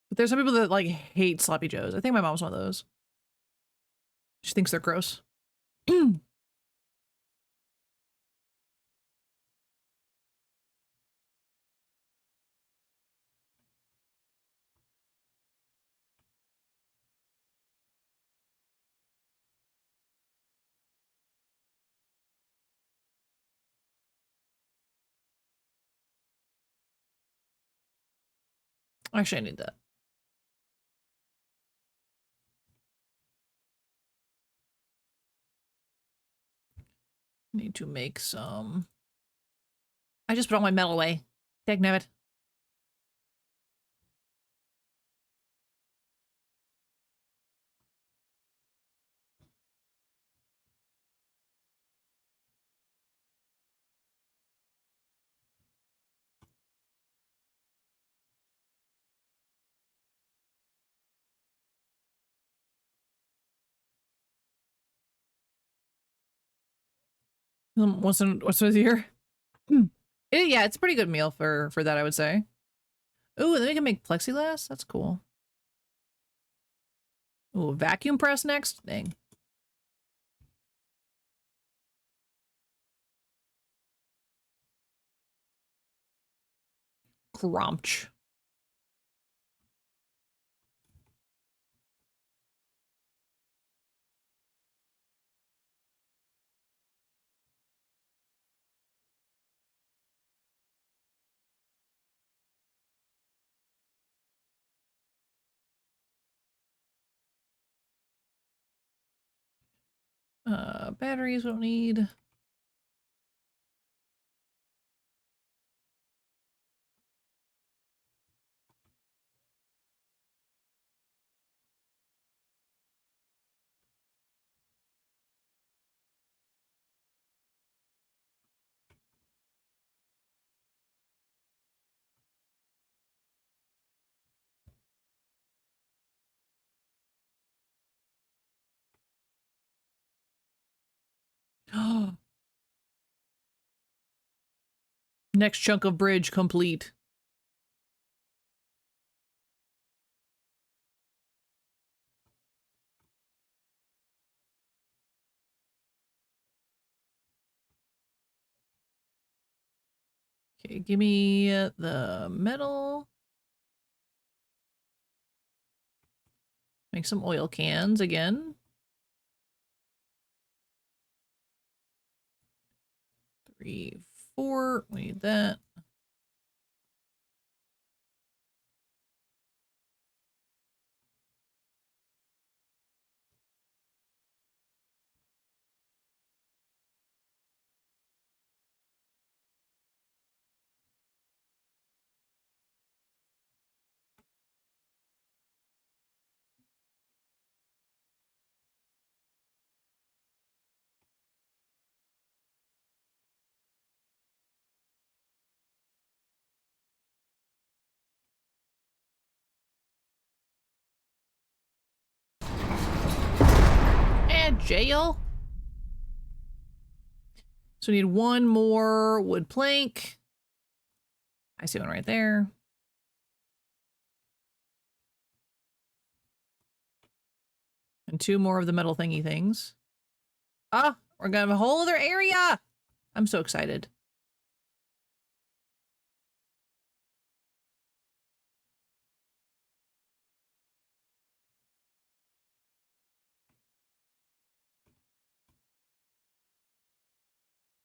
But there's some people that like hate Sloppy Joes. I think my mom's one of those. She thinks they're gross. Actually, I need that. Need to make some. I just put all my metal away. Dagnabbit. What's with here? Yeah, it's a pretty good meal for that, I would say. Ooh, then we can make plexiglass. That's cool. Ooh, vacuum press next. Dang. Crunch. Batteries we don't need. Next chunk of bridge complete. Okay, give me the metal. Make some oil cans again. 3, 4. We need that. And jail. So we need one more wood plank. I see one right there. And 2 more of the metal thingy things. Ah, we're gonna have a whole other area. I'm so excited.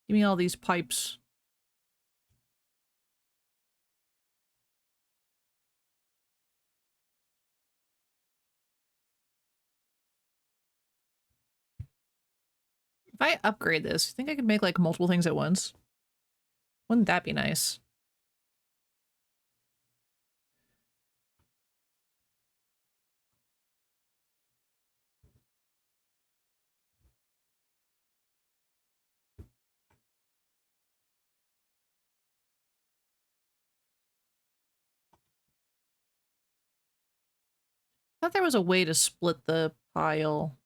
Give me all these pipes. If I upgrade this, you think I could make like multiple things at once? Wouldn't that be nice? I thought there was a way to split the pile.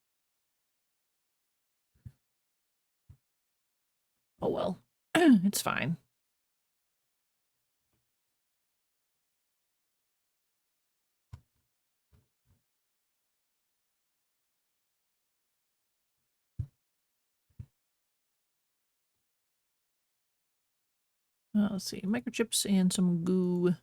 Oh well, it's fine. Let's see, microchips and some goo.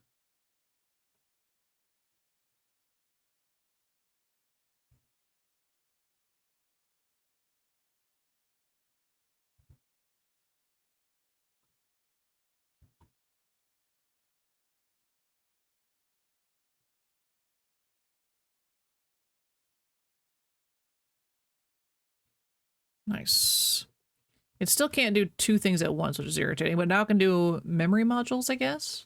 Nice. It still can't do two things at once, which is irritating, but now it can do memory modules, I guess?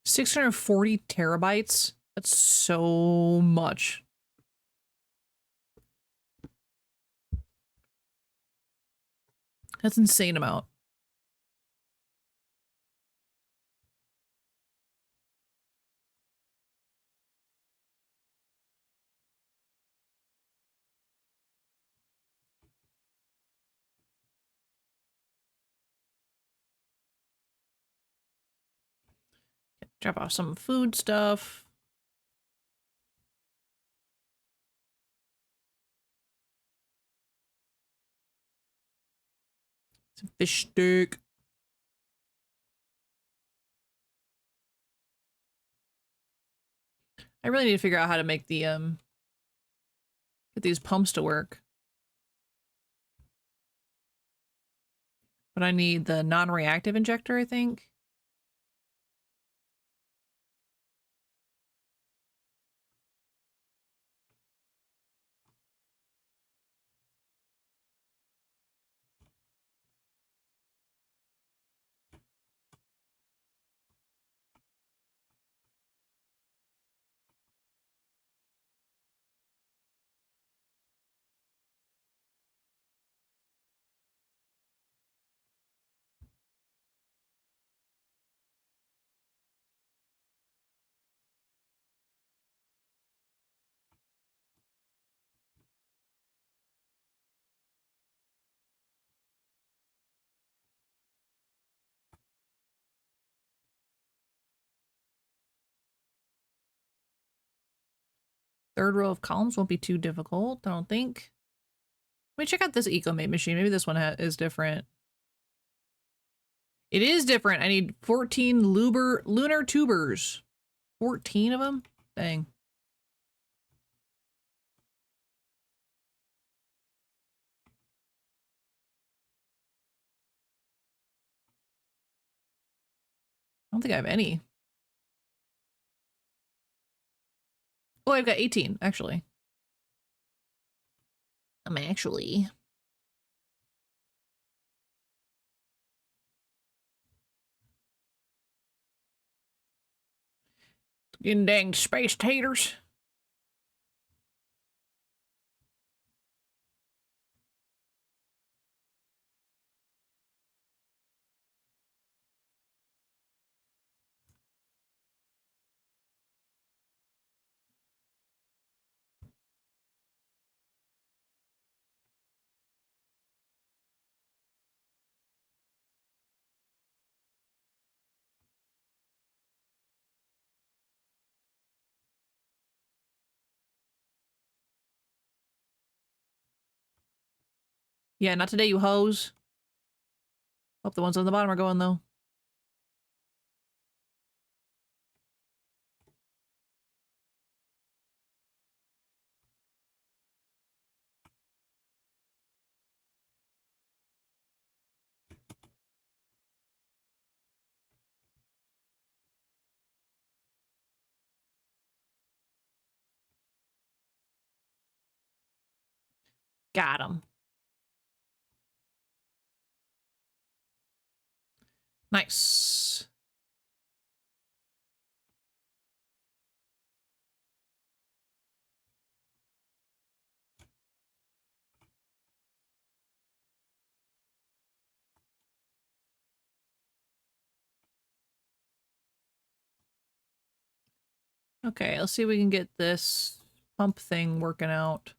$640 TB? That's so much. That's an insane amount. Drop off some food stuff. Some fish stick. I really need to figure out how to make the get these pumps to work. But I need the non-reactive injector, I think. Third row of columns won't be too difficult, I don't think. Let me check out this EcoMate machine. Maybe this one is different. It is different. I need 14 lunar tubers. 14 of them? Dang. I don't think I have any. Oh, I've got 18, actually. I'm actually... Getting dang space taters. Yeah, not today, you hoes. Hope the ones on the bottom are going, though. Got him. Nice. Okay, let's see if we can get this pump thing working out.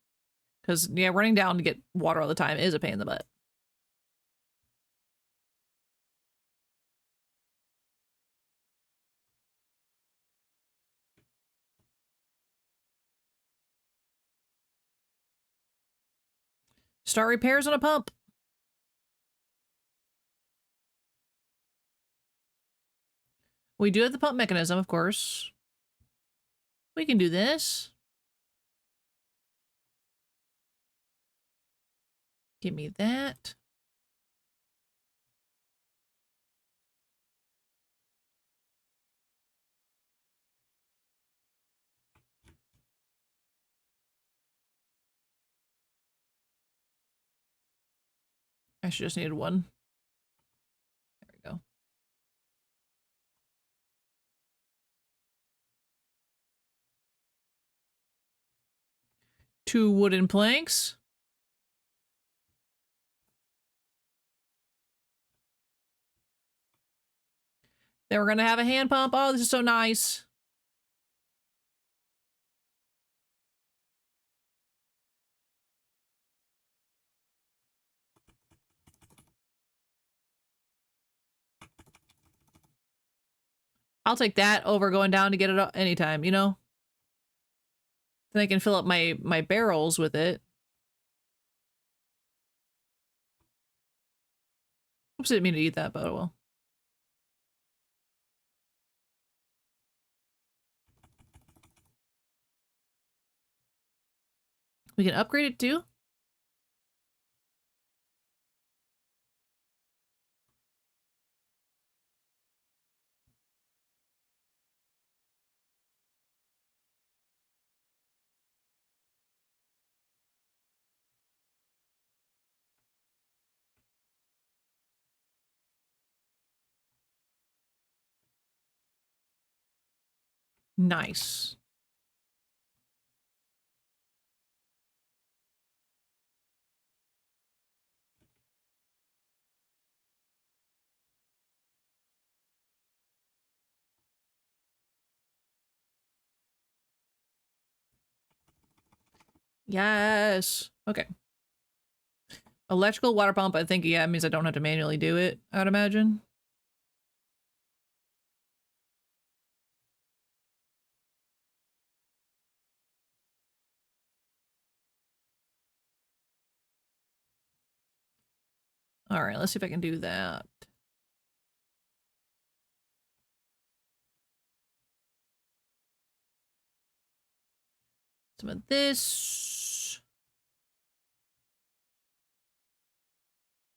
Because, yeah, running down to get water all the time is a pain in the butt. Start repairs on a pump. We do have the pump mechanism, of course. We can do this. Give me that. I should just needed one. There we go. Two wooden planks. Then we're gonna have a hand pump. Oh, this is so nice. I'll take that over going down to get it anytime, you know? Then I can fill up my barrels with it. Oops, I didn't mean to eat that, but oh well. We can upgrade it too? Nice. Yes. Okay. Electrical water pump, I think, yeah, it means I don't have to manually do it, I would imagine. All right, let's see if I can do that. Some of this.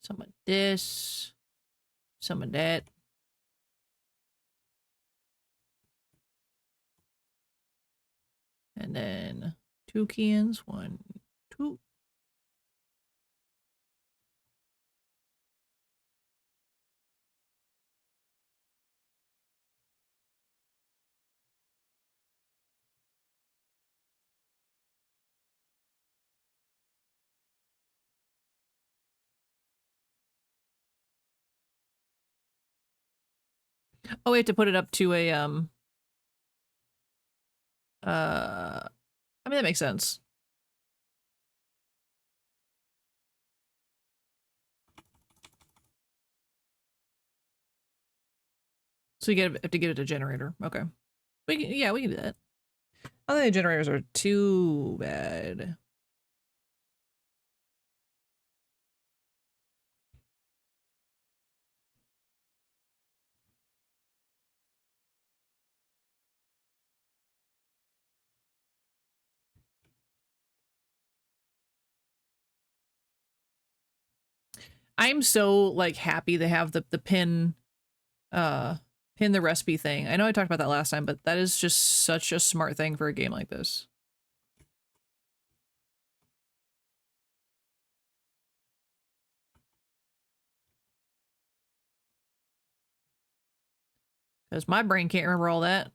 Some of this. Some of that. And then 2 cans. 1, 2. Oh, we have to put it up to a, I mean, that makes sense. So you have to get it a generator. Okay. We can, yeah, we can do that. I don't think the generators are too bad. I'm so like happy to have the pin the recipe thing. I know I talked about that last time, but that is just such a smart thing for a game like this. Because my brain can't remember all that.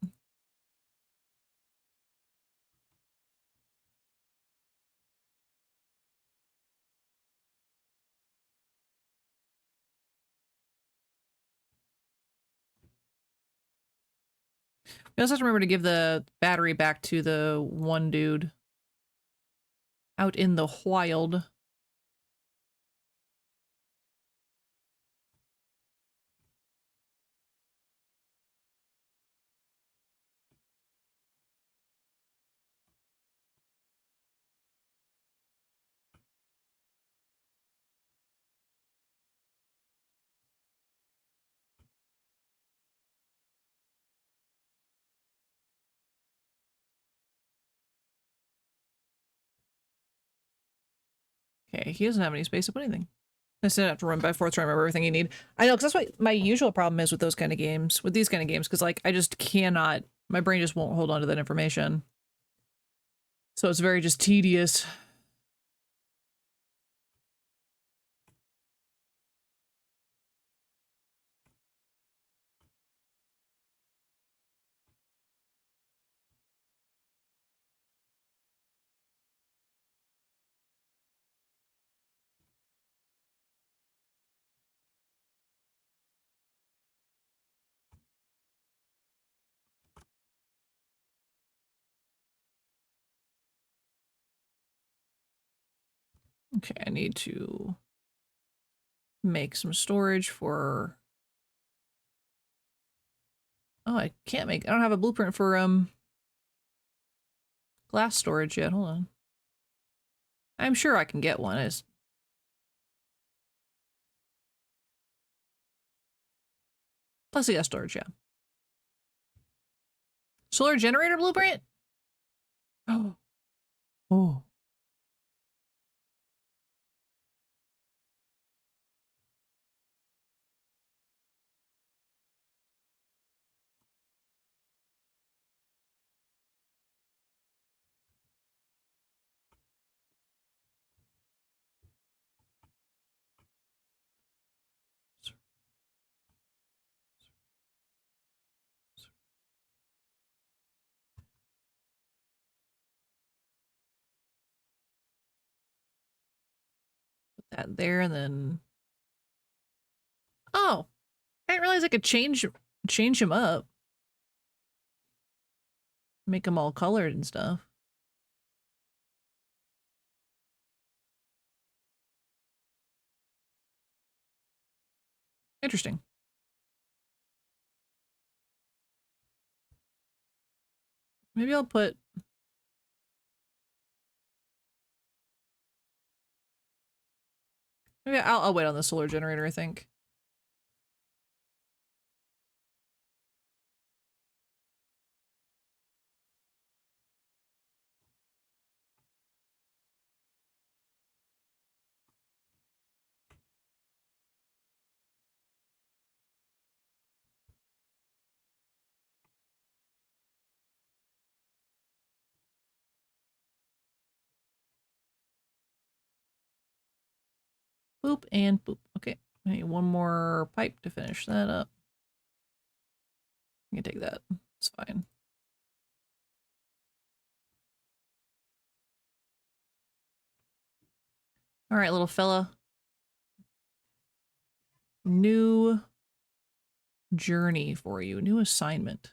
We also have to remember to give the battery back to the one dude out in the wild. Okay, he doesn't have any space to put anything. I still have to run by forth to remember everything you need. I know, because that's what my usual problem is with those kind of games, with these kind of games, because like I just cannot, my brain just won't hold on to that information. So it's very just tedious. Okay, I need to make some storage for... Oh, I can't make... I don't have a blueprint for, glass storage yet. Hold on. I'm sure I can get one. It's... Plexiglass storage, yeah. Solar generator blueprint? Oh. Oh. Put that there and then... Oh! I didn't realize I could change them up. Make them all colored and stuff. Interesting. Maybe I'll put... Maybe I'll wait on the solar generator, I think. Boop and boop. Okay. I need one more pipe to finish that up. I can take that. It's fine. All right, little fella. New journey for you. New assignment.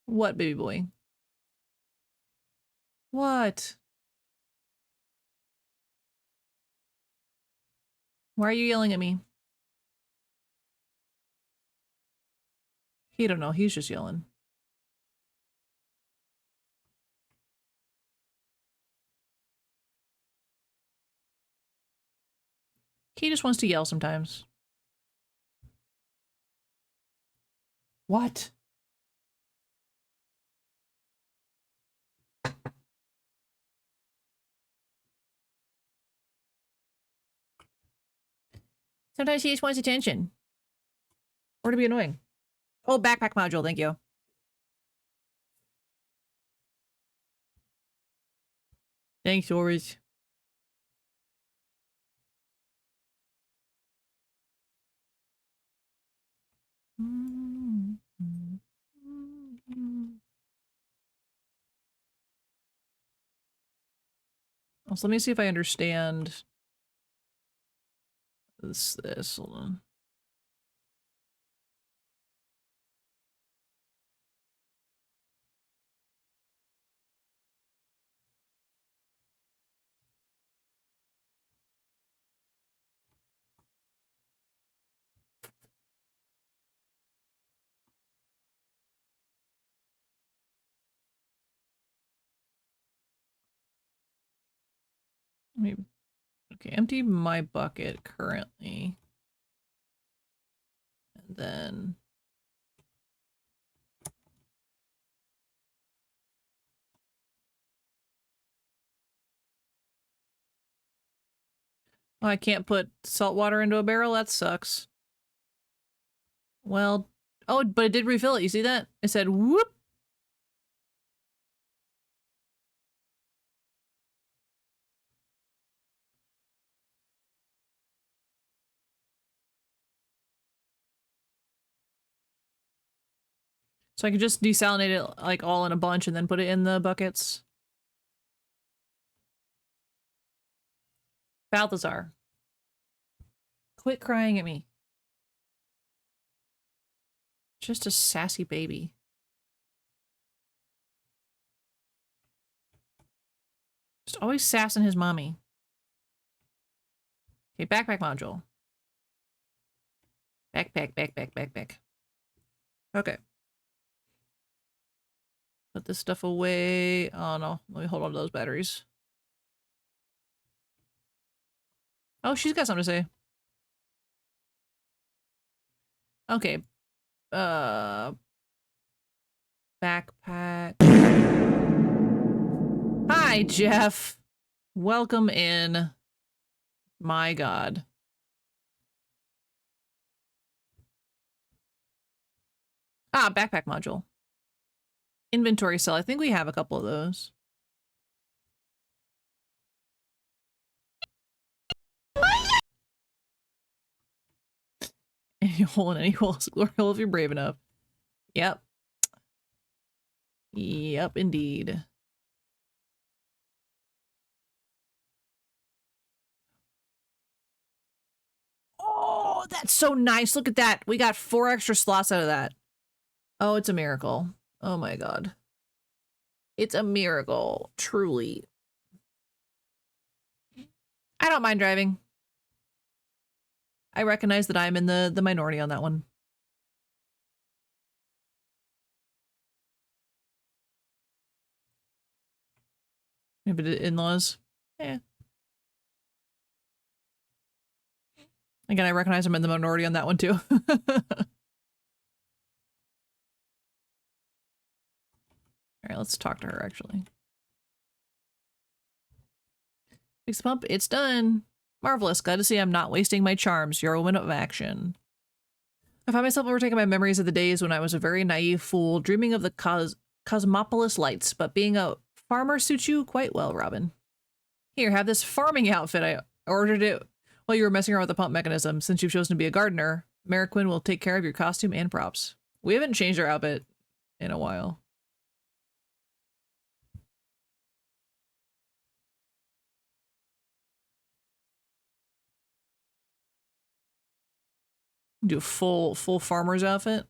What, baby boy? What? Why are you yelling at me? He don't know. He's just yelling. He just wants to yell sometimes. What? Sometimes he just wants attention. Or to be annoying. Oh, backpack module, thank you. Thanks, Doris. So let me see if I understand this. Hold on. Let me, okay, empty my bucket currently. And then oh, I can't put salt water into a barrel? That sucks. Well, oh, but it did refill it. You see that? It said whoop. So I could just desalinate it like all in a bunch and then put it in the buckets. Balthazar. Quit crying at me. Just a sassy baby. Just always sassing his mommy. Okay, backpack module. Backpack. Okay. Put this stuff away. Oh no, let me hold on to those batteries. Oh, she's got something to say. Okay. Backpack. Hi, Jeff. Welcome in. My God. Ah, backpack module. Inventory cell. I think we have a couple of those. Any hole in any hole is a glory hole if you're brave enough. Yep. Yep, indeed. Oh, that's so nice. Look at that. We got 4 extra slots out of that. Oh, it's a miracle. Oh my God. It's a miracle. Truly. I don't mind driving. I recognize that I'm in the minority on that one. Maybe the in-laws. Yeah. Again, I recognize I'm in the minority on that one too. Alright, let's talk to her actually. Fix the pump. It's done. Marvelous. Glad to see I'm not wasting my charms. You're a woman of action. I find myself overtaking my memories of the days when I was a very naive fool, dreaming of the Cosmopolis lights, but being a farmer suits you quite well, Robin. Here, have this farming outfit. I ordered it while you were messing around with the pump mechanism. Since you've chosen to be a gardener, Mariquin will take care of your costume and props. We haven't changed our outfit in a while. Do a full farmer's outfit.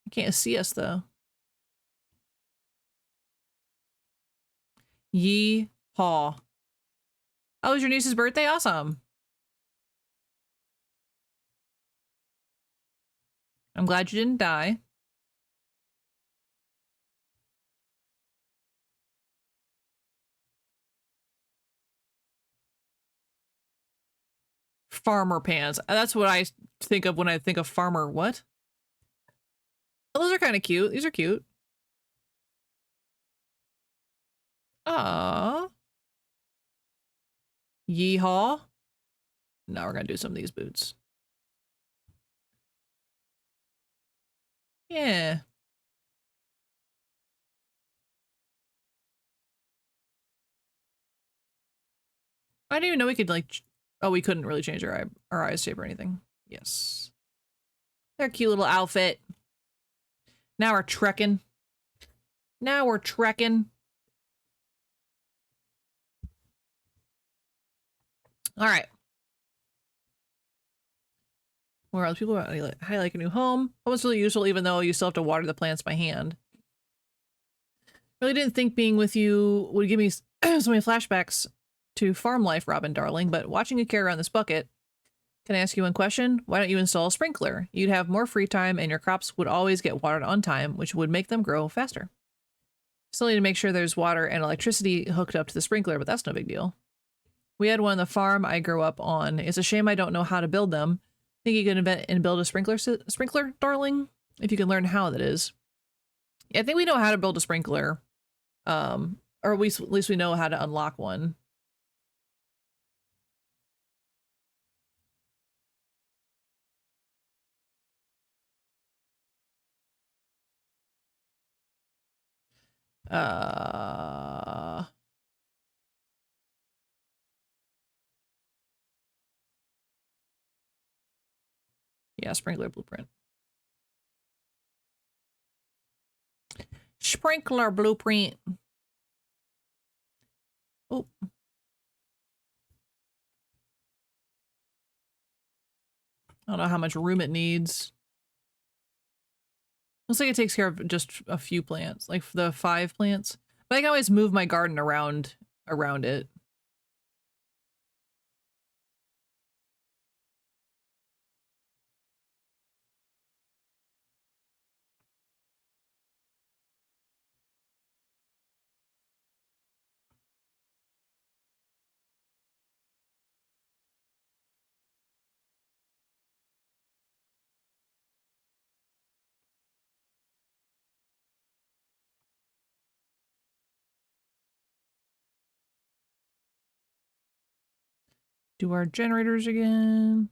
You can't see us though. Yee-haw. Oh, it was your niece's birthday? Awesome. I'm glad you didn't die. Farmer pants. That's what I think of when I think of farmer. What? Oh, those are kind of cute. These are cute. Aww. Yeehaw. Now we're gonna do some of these boots. Yeah. I didn't even know we could like, oh, we couldn't really change our eyes shape or anything. Yes. Their cute little outfit. Now we're trekking. Now we're trekking. All right. Where else people how you like a new home? That was really useful, even though you still have to water the plants by hand. Really didn't think being with you would give me so many flashbacks to farm life, Robin darling, but watching you carry around this bucket, can I ask you one question? Why don't you install a sprinkler? You'd have more free time and your crops would always get watered on time, which would make them grow faster. Still need to make sure there's water and electricity hooked up to the sprinkler, but that's no big deal. We had one on the farm I grew up on. It's a shame I don't know how to build them. Think you can invent and build a sprinkler, darling? If you can learn how, that is. Yeah, I think we know how to build a sprinkler. Or at least we know how to unlock one. Yeah, sprinkler blueprint. Sprinkler blueprint. Oh. I don't know how much room it needs. Looks like it takes care of just a few plants, like the 5 plants. But I can always move my garden around it. Do our generators again.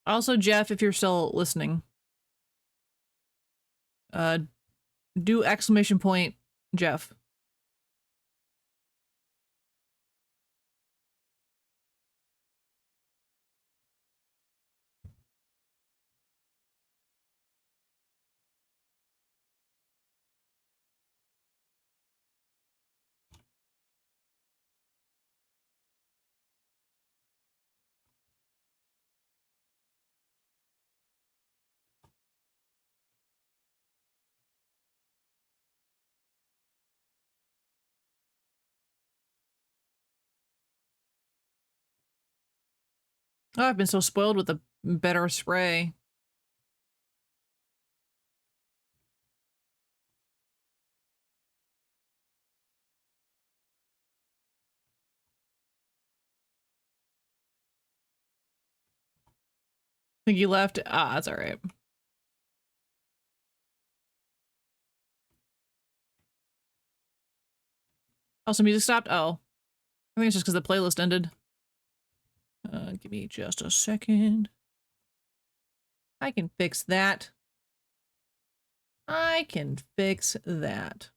Also, Jeff, if you're still listening, do exclamation point Jeff. Oh, I've been so spoiled with the better spray. Think you left? Ah, that's all right. Also, music stopped? Oh. I think it's just because the playlist ended. Give me just a second. I can fix that. I can fix that.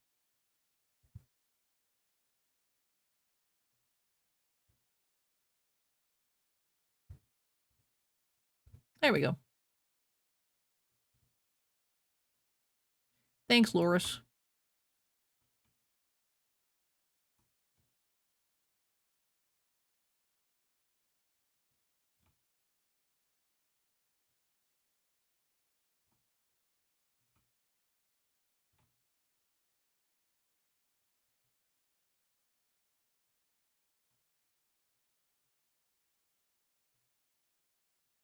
There we go. Thanks, Loris.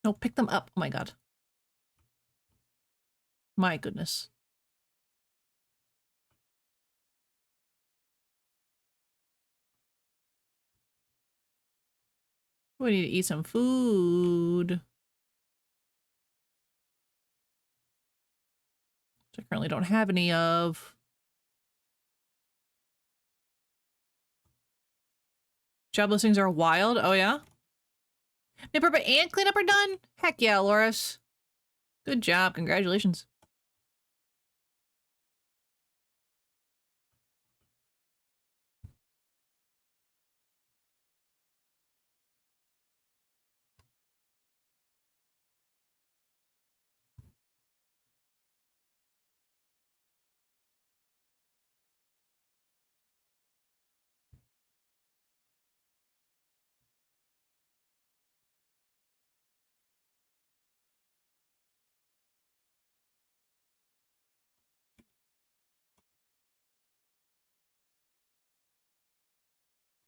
No, pick them up. Oh my god. My goodness. We need to eat some food. which I currently don't have any of. Job listings are wild. Oh, yeah? Nipper and cleanup are done? Heck yeah, Loris. Good job. Congratulations.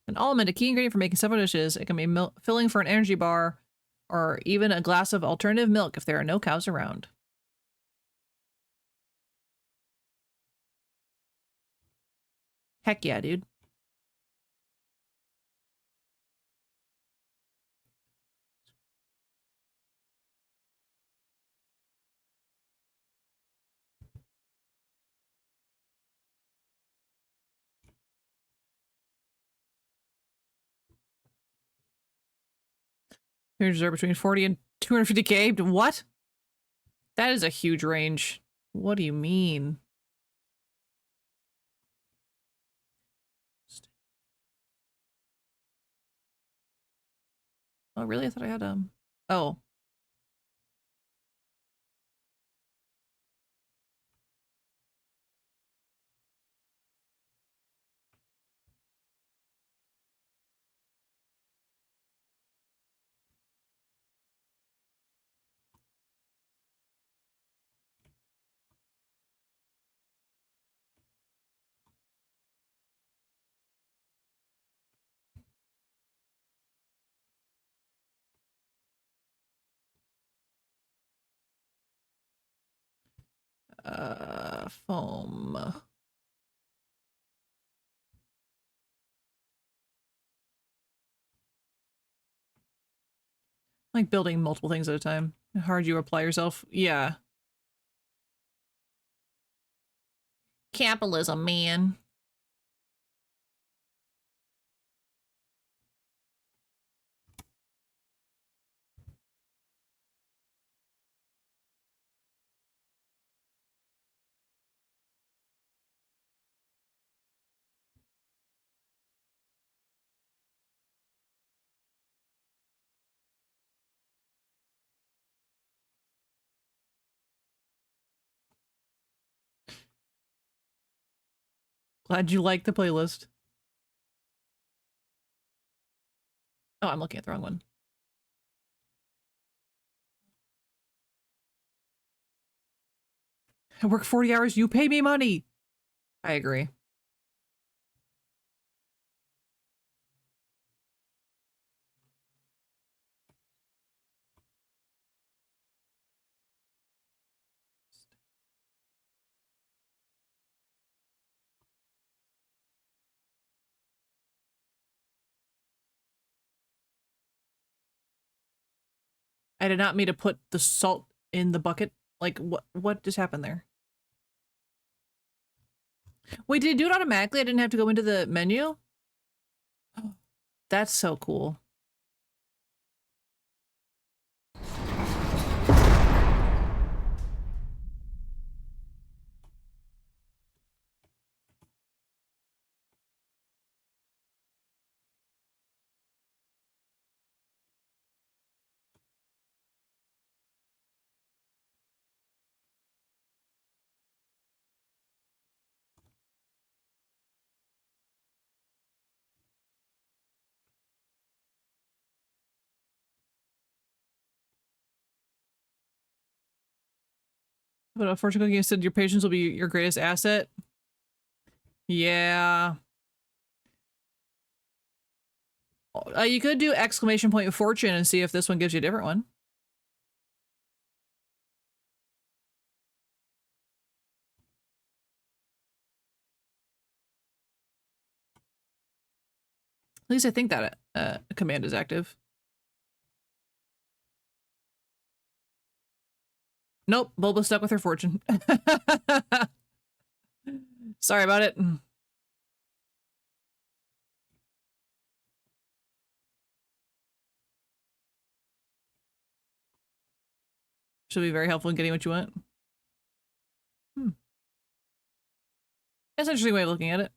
An almond, a key ingredient for making several dishes. It can be filling for an energy bar or even a glass of alternative milk if there are no cows around. Heck yeah, dude. Ranges are between 40 and 250k. What? That is a huge range. What do you mean? Oh, really? I thought I had Oh. Foam. Like building multiple things at a time. How hard you apply yourself. Yeah. Capitalism, man. Glad you like the playlist. Oh, I'm looking at the wrong one. I work 40 hours, you pay me money. I agree. I did not mean to put the salt in the bucket. Like, what just happened there? Wait, did it do it automatically? I didn't have to go into the menu? That's so cool. But unfortunately, you said your patience will be your greatest asset. Yeah. You could do exclamation point fortune and see if this one gives you a different one. At least I think that command is active. Nope, Bulba's stuck with her fortune. Sorry about it. Should be very helpful in getting what you want. That's an interesting way of looking at it.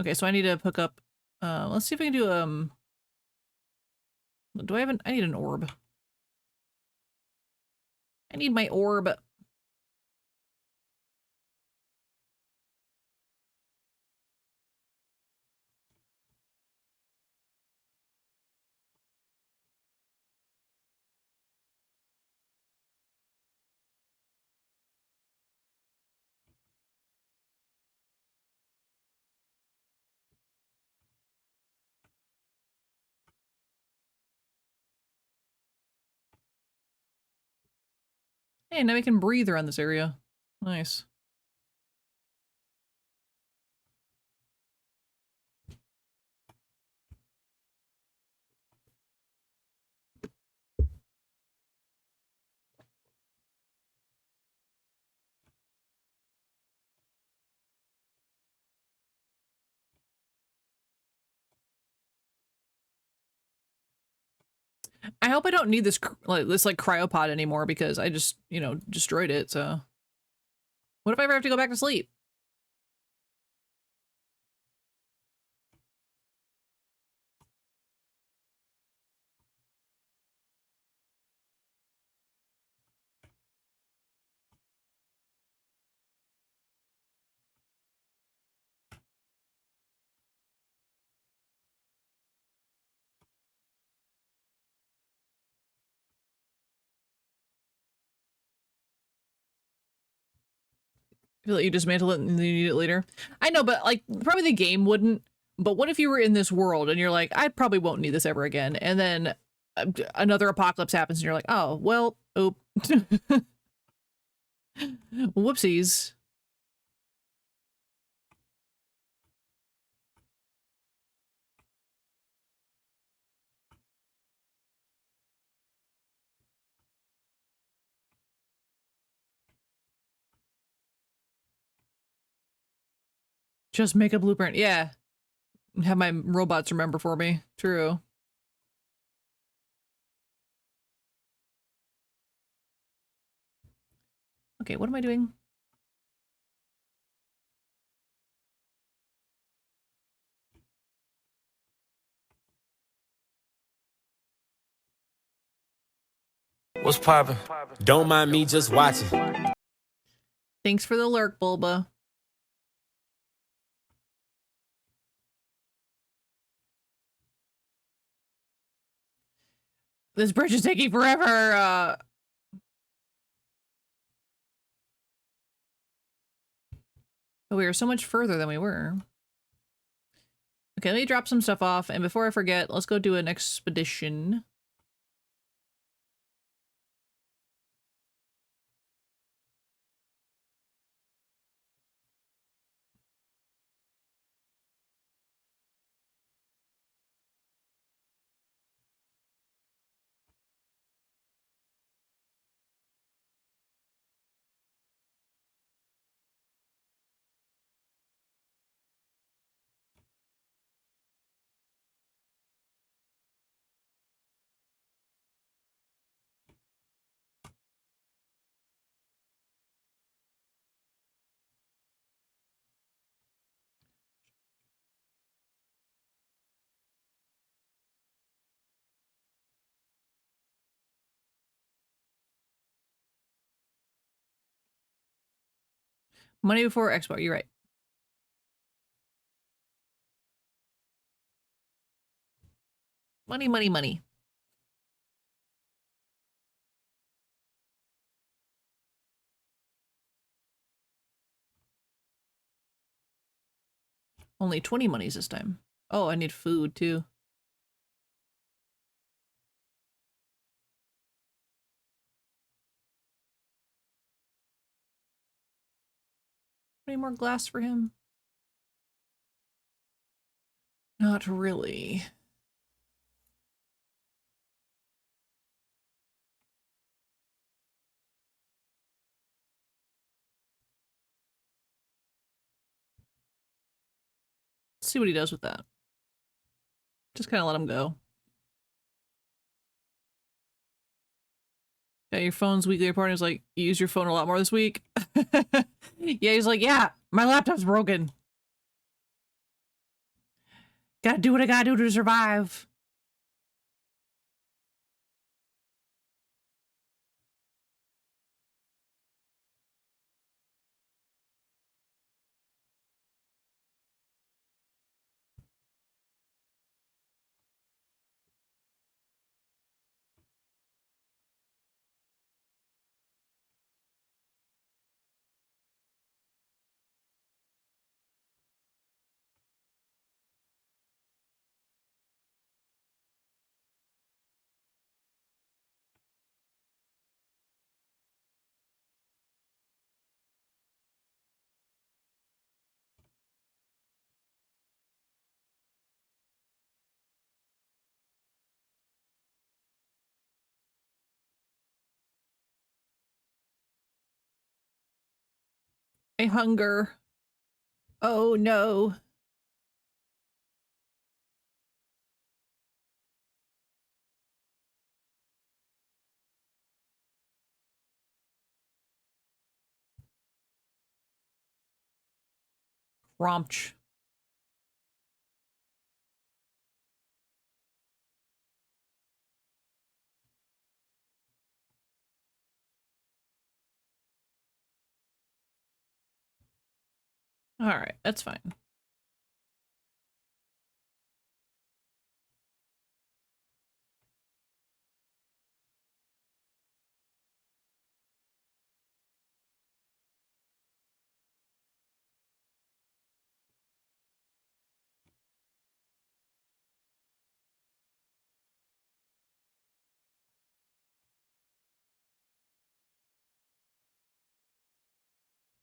Okay, so I need to hook up, let's see if I can do, do I have an, I need an orb. I need my orb. Hey, now we can breathe around this area. Nice. I hope I don't need this this cryopod anymore because I just, you know, destroyed it, so. What if I ever have to go back to sleep? I feel like you dismantle it and then you need it later. I know, but like probably the game wouldn't. But what if you were in this world and you're like, I probably won't need this ever again, and then another apocalypse happens and you're like, oh well, oh, whoopsies. Just make a blueprint. Yeah. Have my robots remember for me. True. Okay, what am I doing? What's poppin'? Don't mind me just watching. Thanks for the lurk, Bulba. This bridge is taking forever. But we are so much further than we were. Okay, let me drop some stuff off, and before I forget, let's go do an expedition. Money before expo, you're right. Money, money, money. Only 20 monies this time. Oh, I need food too. any more glass for him? Not really. Let's see what he does with that. Just kind of let him go. Yeah, your phone's weekly report is like, you use your phone a lot more this week. Yeah, he's like, yeah, my laptop's broken. Gotta do what I gotta do to survive. I hunger. Oh no. Cromch. All right, that's fine.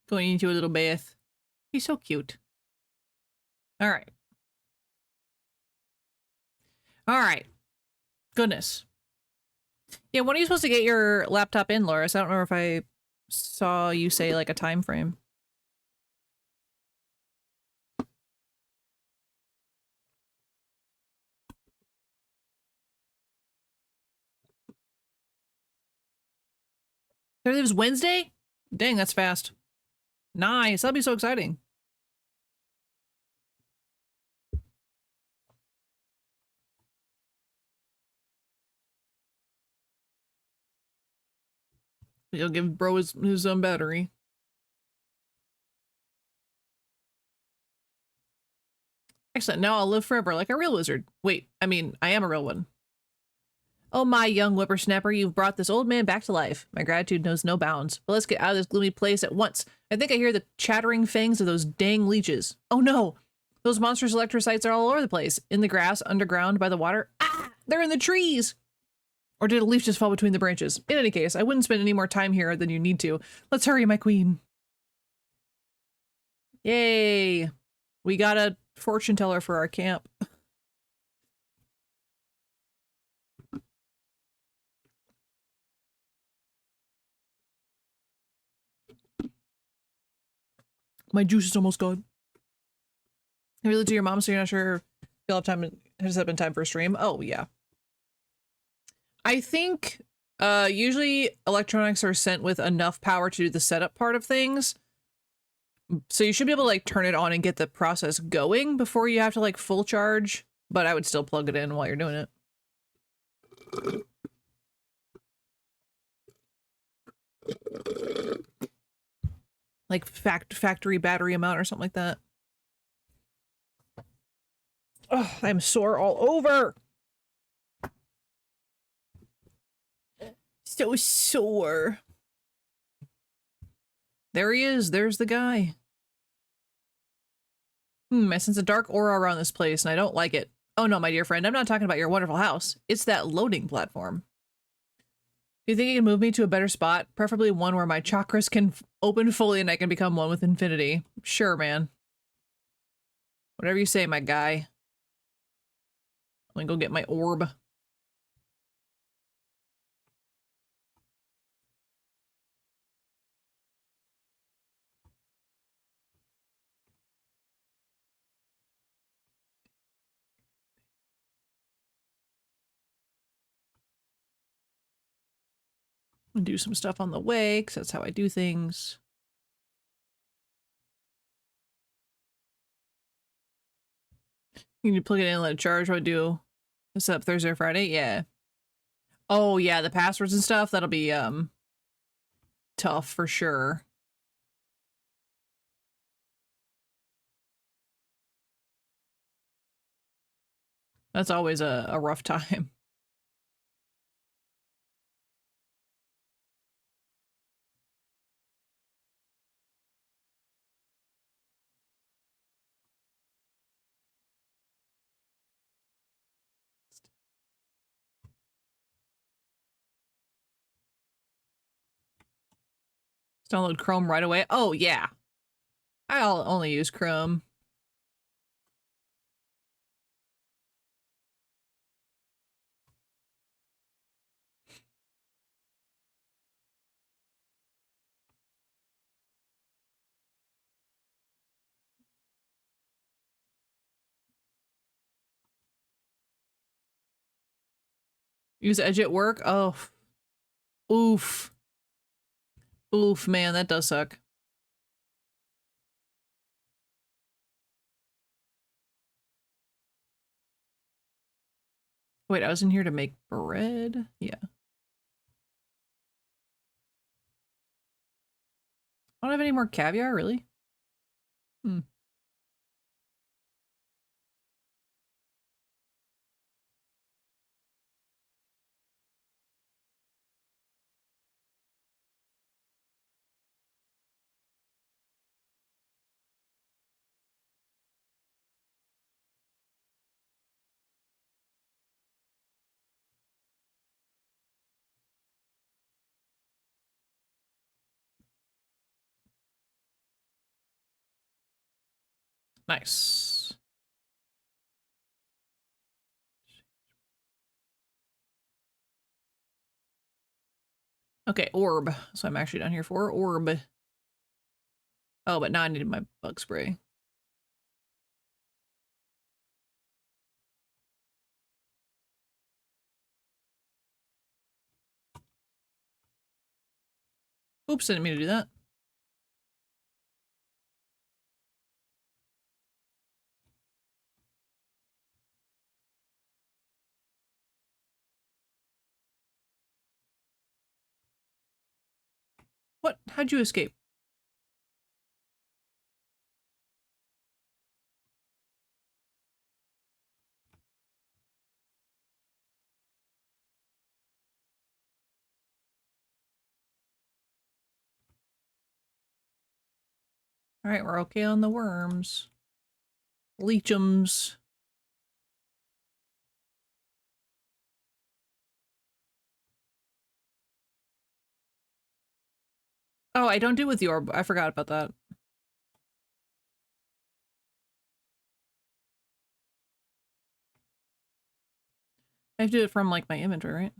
Going into a little bath. He's so cute. All right. All right. Goodness. Yeah, when are you supposed to get your laptop in, Loris? I don't remember if I saw you say like a time frame. It was Wednesday? Dang, that's fast. Nice. That'll be so exciting. You'll give bro his own battery. Excellent. Now I'll live forever like a real wizard. Wait, I mean, I am a real one. Oh, my young whippersnapper, you've brought this old man back to life. My gratitude knows no bounds. But let's get out of this gloomy place at once. I think I hear the chattering fangs of those dang leeches. Oh no! Those monstrous electrocytes are all over the place. In the grass, underground, by the water. Ah! They're in the trees! Or did a leaf just fall between the branches? In any case, I wouldn't spend any more time here than you need to. Let's hurry, my queen. Yay! We got a fortune teller for our camp. My juice is almost gone. I really to your mom, so you're not sure if you'll have time. Has that been time for a stream? Oh yeah. I think usually electronics are sent with enough power to do the setup part of things. So you should be able to like turn it on and get the process going before you have to like full charge, but I would still plug it in while you're doing it. Like factory battery amount or something like that. Oh, I'm sore all over. So sore. There he is. There's the guy. I sense a dark aura around this place, and I don't like it. Oh no, my dear friend, I'm not talking about your wonderful house. It's that loading platform. Do you think you can move me to a better spot? Preferably one where my chakras can open fully and I can become one with infinity. Sure, man. Whatever you say, my guy. Let me go get my orb. And do some stuff on the way, because that's how I do things. You need to plug it in and let it charge. What I do? This up Thursday or Friday? Yeah. Oh yeah, the passwords and stuff, that'll be tough for sure. That's always a rough time. Download Chrome right away. Oh yeah. I'll only use Chrome. Use Edge at work? Oh. Oof. Oof, man, that does suck. Wait, I was in here to make bread? Yeah. I don't have any more caviar, really? Hmm. Nice. Okay, orb. So I'm actually down here for orb. Oh, but now I needed my bug spray. Oops, didn't mean to do that. What? How'd you escape? Alright, we're okay on the worms. Leechums. Oh, I don't do it with the orb. I forgot about that. I have to do it from, like, my inventory, right?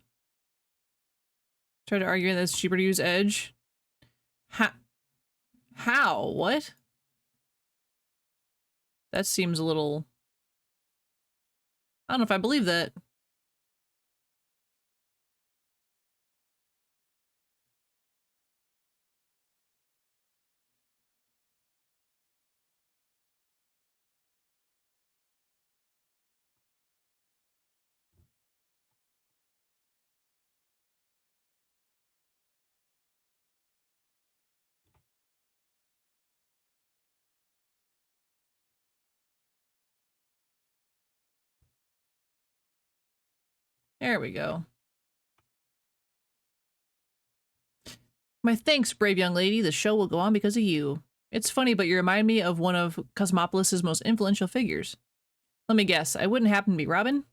Try to argue that it's cheaper to use Edge. How? What? That seems a little... I don't know if I believe that. There we go. My thanks, brave young lady. The show will go on because of you. It's funny, but you remind me of one of Cosmopolis's most influential figures. Let me guess, I wouldn't happen to be Robin?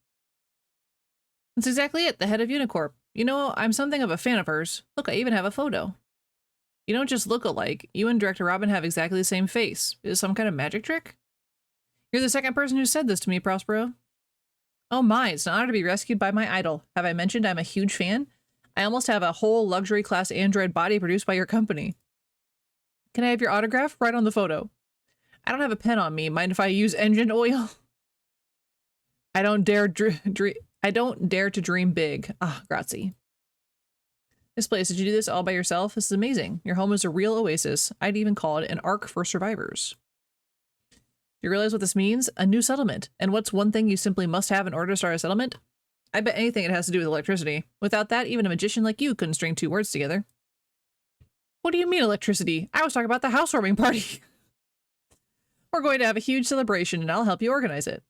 That's exactly it, the head of Unicorp. You know, I'm something of a fan of hers. Look, I even have a photo. You don't just look alike. You and Director Robin have exactly the same face. Is it some kind of magic trick? You're the second person who said this to me, Prospero. Oh my, it's an honor to be rescued by my idol. Have I mentioned I'm a huge fan? I almost have a whole luxury class android body produced by your company. Can I have your autograph? Right on the photo. I don't have a pen on me. Mind if I use engine oil? I don't dare to dream big. Ah, grazie. This place, did you do this all by yourself? This is amazing. Your home is a real oasis. I'd even call it an ark for survivors. Do you realize what this means? A new settlement. And what's one thing you simply must have in order to start a settlement? I bet anything it has to do with electricity. Without that, even a magician like you couldn't string two words together. What do you mean electricity? I was talking about the housewarming party. We're going to have a huge celebration and I'll help you organize it.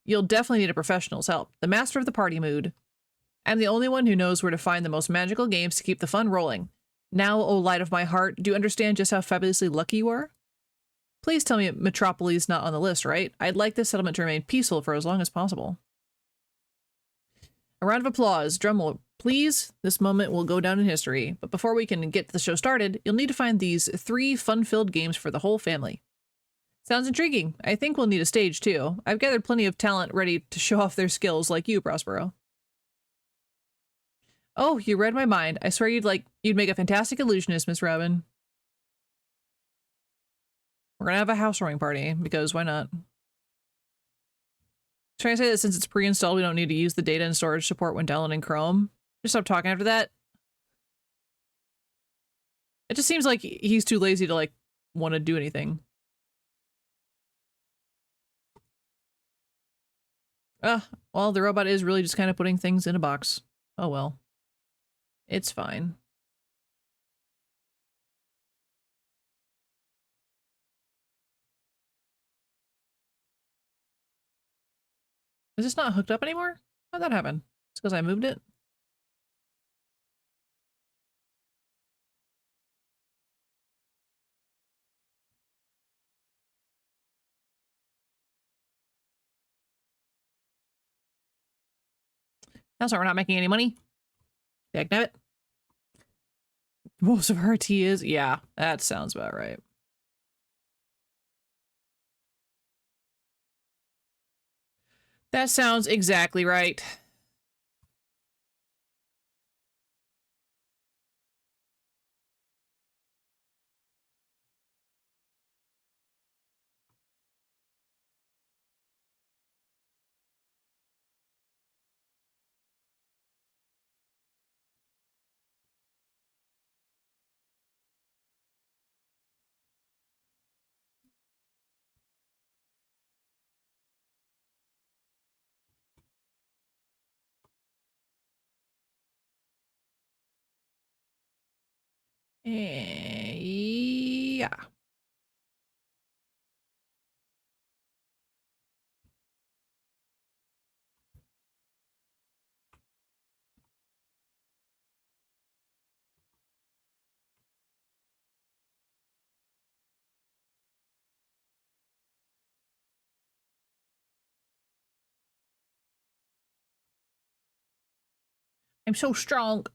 You'll definitely need a professional's help. The master of the party mood. I'm the only one who knows where to find the most magical games to keep the fun rolling. Now, oh light of my heart, do you understand just how fabulously lucky you are? Please tell me Metropolis not on the list, right? I'd like this settlement to remain peaceful for as long as possible. A round of applause. Drumroll, please. This moment will go down in history. But before we can get the show started, you'll need to find these 3 fun-filled games for the whole family. Sounds intriguing. I think we'll need a stage, too. I've gathered plenty of talent ready to show off their skills like you, Prospero. Oh, you read my mind. I swear you'd make a fantastic illusionist, Miss Robin. We're gonna have a housewarming party, because why not? Trying to say that since it's pre-installed, we don't need to use the data and storage support when downloading Chrome. Just stop talking after that. It just seems like he's too lazy to, like, want to do anything. Well, the robot is really just kind of putting things in a box. Oh well. It's fine. Is this not hooked up anymore? How'd that happen? It's because I moved it? That's why we're not making any money. Dagnabbit. Most of her tea is? Yeah, that sounds about right. That sounds exactly right. Yeah. I'm so strong.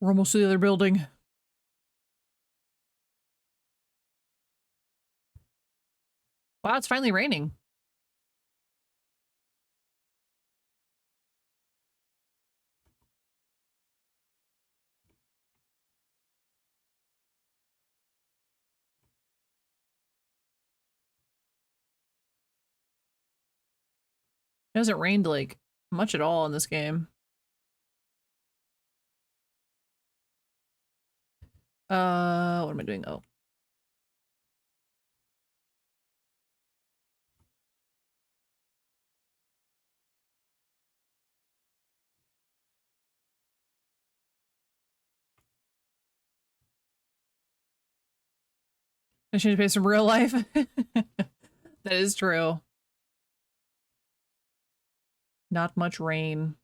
We're almost to the other building. Wow, it's finally raining. It hasn't rained, like, much at all in this game. What am I doing? Oh. I should pay some real life. That is true. Not much rain.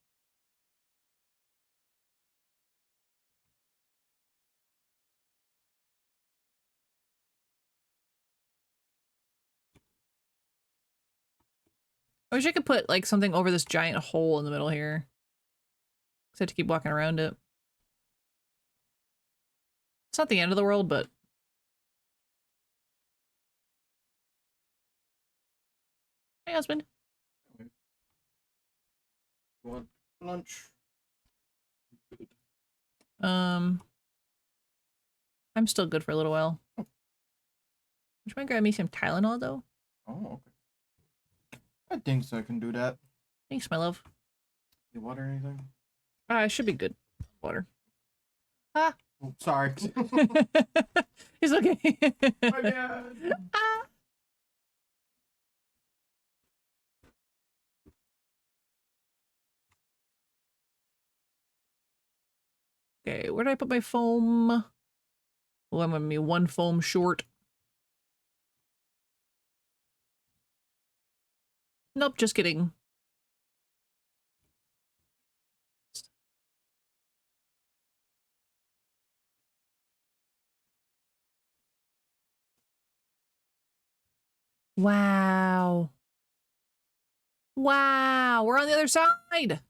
I wish I could put like something over this giant hole in the middle here. I have to keep walking around it. It's not the end of the world, but hey, husband. You want lunch? I'm still good for a little while. Would you mind grabbing me some Tylenol though? Oh, okay. I think so. I can do that. Thanks, my love. You water or anything? I should be good. Water. Ah. Oh, sorry. It's okay. My bad. Ah. Okay, where did I put my foam? Oh, I'm gonna be one foam short. Nope, just kidding. Wow. Wow, we're on the other side.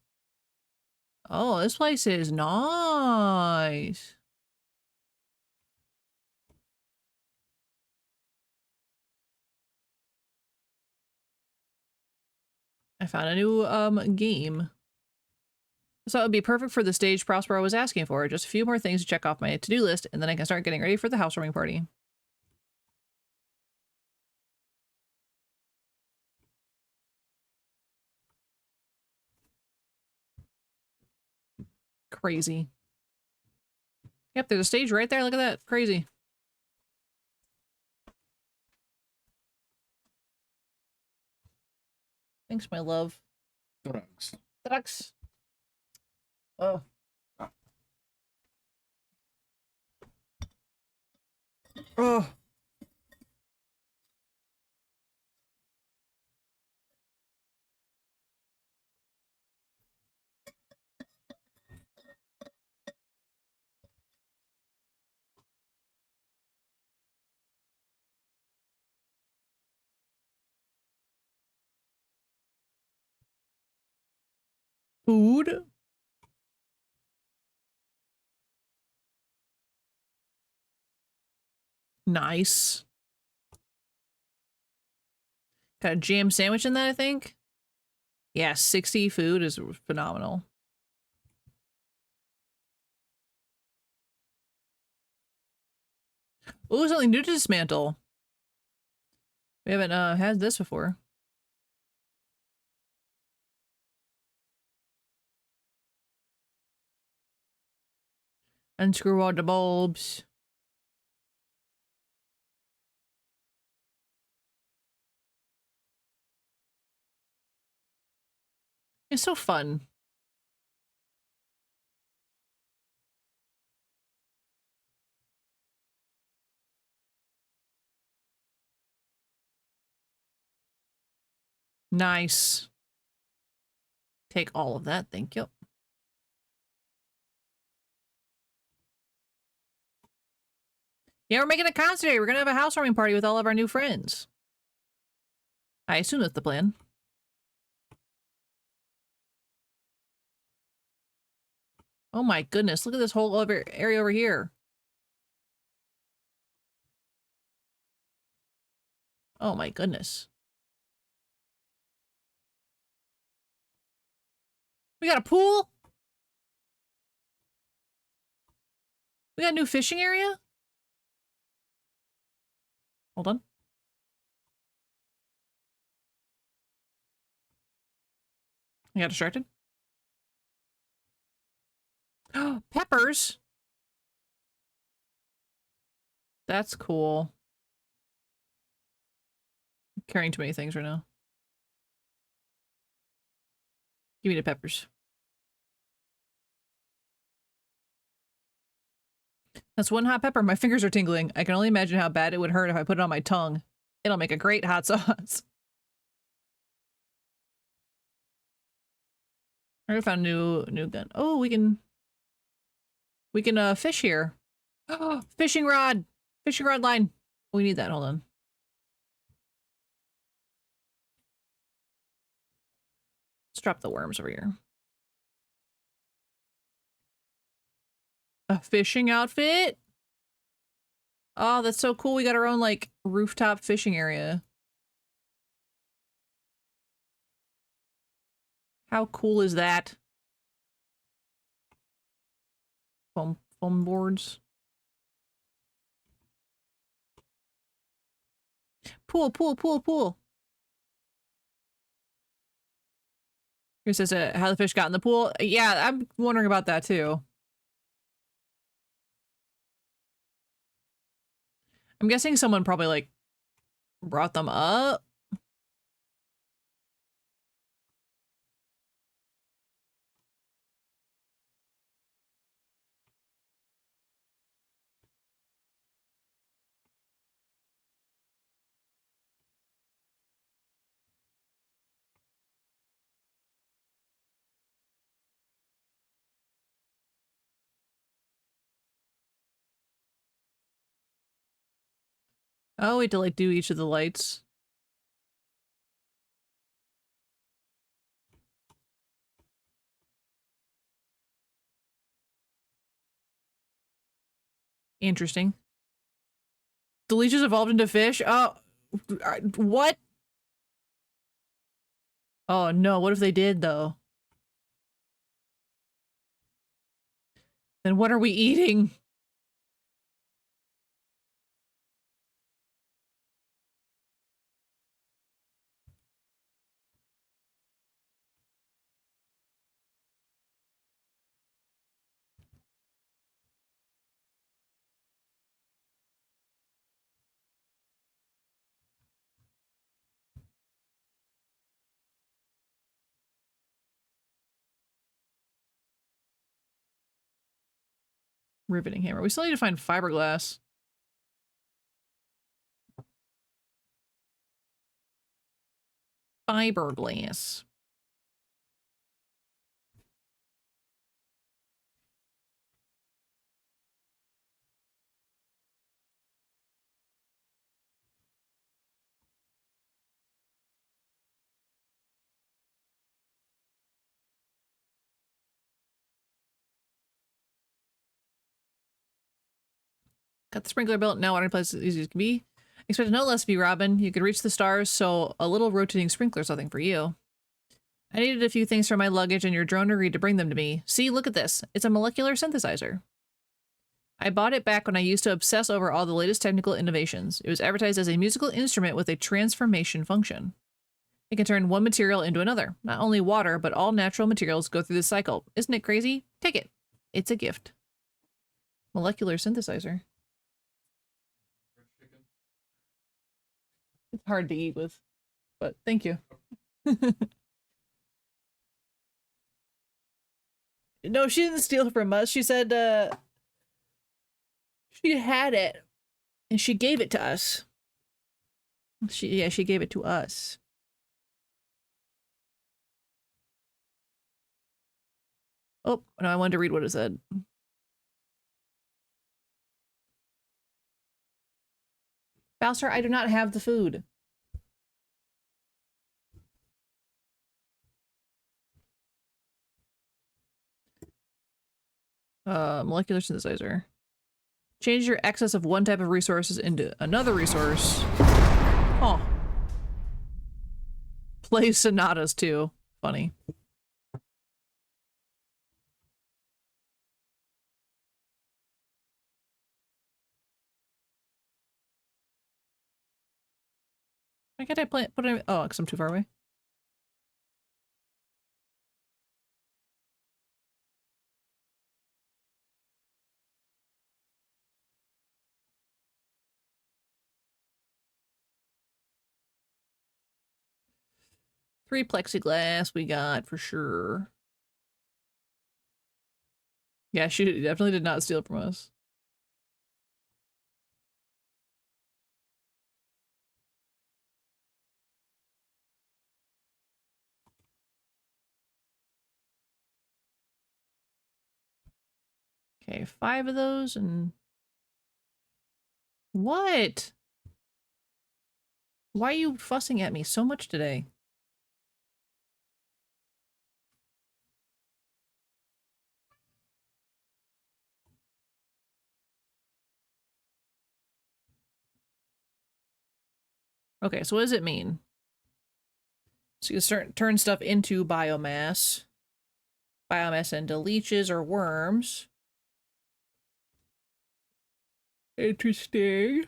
Oh, this place is nice. I found a new game. So it would be perfect for the stage Prospero was asking for. Just a few more things to check off my to-do list, and then I can start getting ready for the housewarming party. Crazy. Yep, there's a stage right there. Look at that. Crazy. Thanks, my love. Drugs. Drugs. Oh. Oh. Food. Nice. Got a jam sandwich in that, I think. Yeah, 60 food is phenomenal. Ooh, something new to dismantle. We haven't had this before. Unscrew all the bulbs. It's so fun. Nice. Take all of that, thank you. Yeah, we're making a concert today. We're gonna have a housewarming party with all of our new friends. I assume that's the plan. Oh my goodness, look at this whole area over here. Oh my goodness. We got a pool? We got a new fishing area? Hold on. I got distracted. Oh, peppers. That's cool. I'm carrying too many things right now. Give me the peppers. That's one hot pepper. My fingers are tingling. I can only imagine how bad it would hurt if I put it on my tongue. It'll make a great hot sauce. I found a new gun. Oh, we can fish here. Oh, fishing rod line. We need that. Hold on. Let's drop the worms over here. A fishing outfit? Oh, that's so cool. We got our own, like, rooftop fishing area. How cool is that? Foam boards. Pool. Here says how the fish got in the pool. Yeah, I'm wondering about that too. I'm guessing someone probably like brought them up. Oh, we had to like do each of the lights. Interesting. The leeches evolved into fish? Oh, what? Oh no, what if they did though? Then what are we eating? Riveting hammer. We still need to find fiberglass. Fiberglass. Got the sprinkler built. Now watering place as easy as can be. Expect no less to be Robin. You could reach the stars, so a little rotating sprinkler's nothing for you. I needed a few things for my luggage and your drone agreed to bring them to me. See, look at this. It's a molecular synthesizer. I bought it back when I used to obsess over all the latest technical innovations. It was advertised as a musical instrument with a transformation function. It can turn one material into another. Not only water, but all natural materials go through this cycle. Isn't it crazy? Take it. It's a gift. Molecular synthesizer. It's hard to eat with, but thank you. No, she didn't steal from us. She said she had it and she gave it to us. She gave it to us. Oh, no, I wanted to read what it said. Bowser, I do not have the food. Molecular synthesizer. Change your excess of one type of resources into another resource. Oh. Play sonatas too. Funny. Why can't I play? Put it? Oh, because I'm too far away. Three plexiglass we got for sure. Yeah, she definitely did not steal from us. Okay, 5 of those and... What? Why are you fussing at me so much today? Okay, so what does it mean? So you start turn stuff into biomass. Biomass into leeches or worms. Interesting.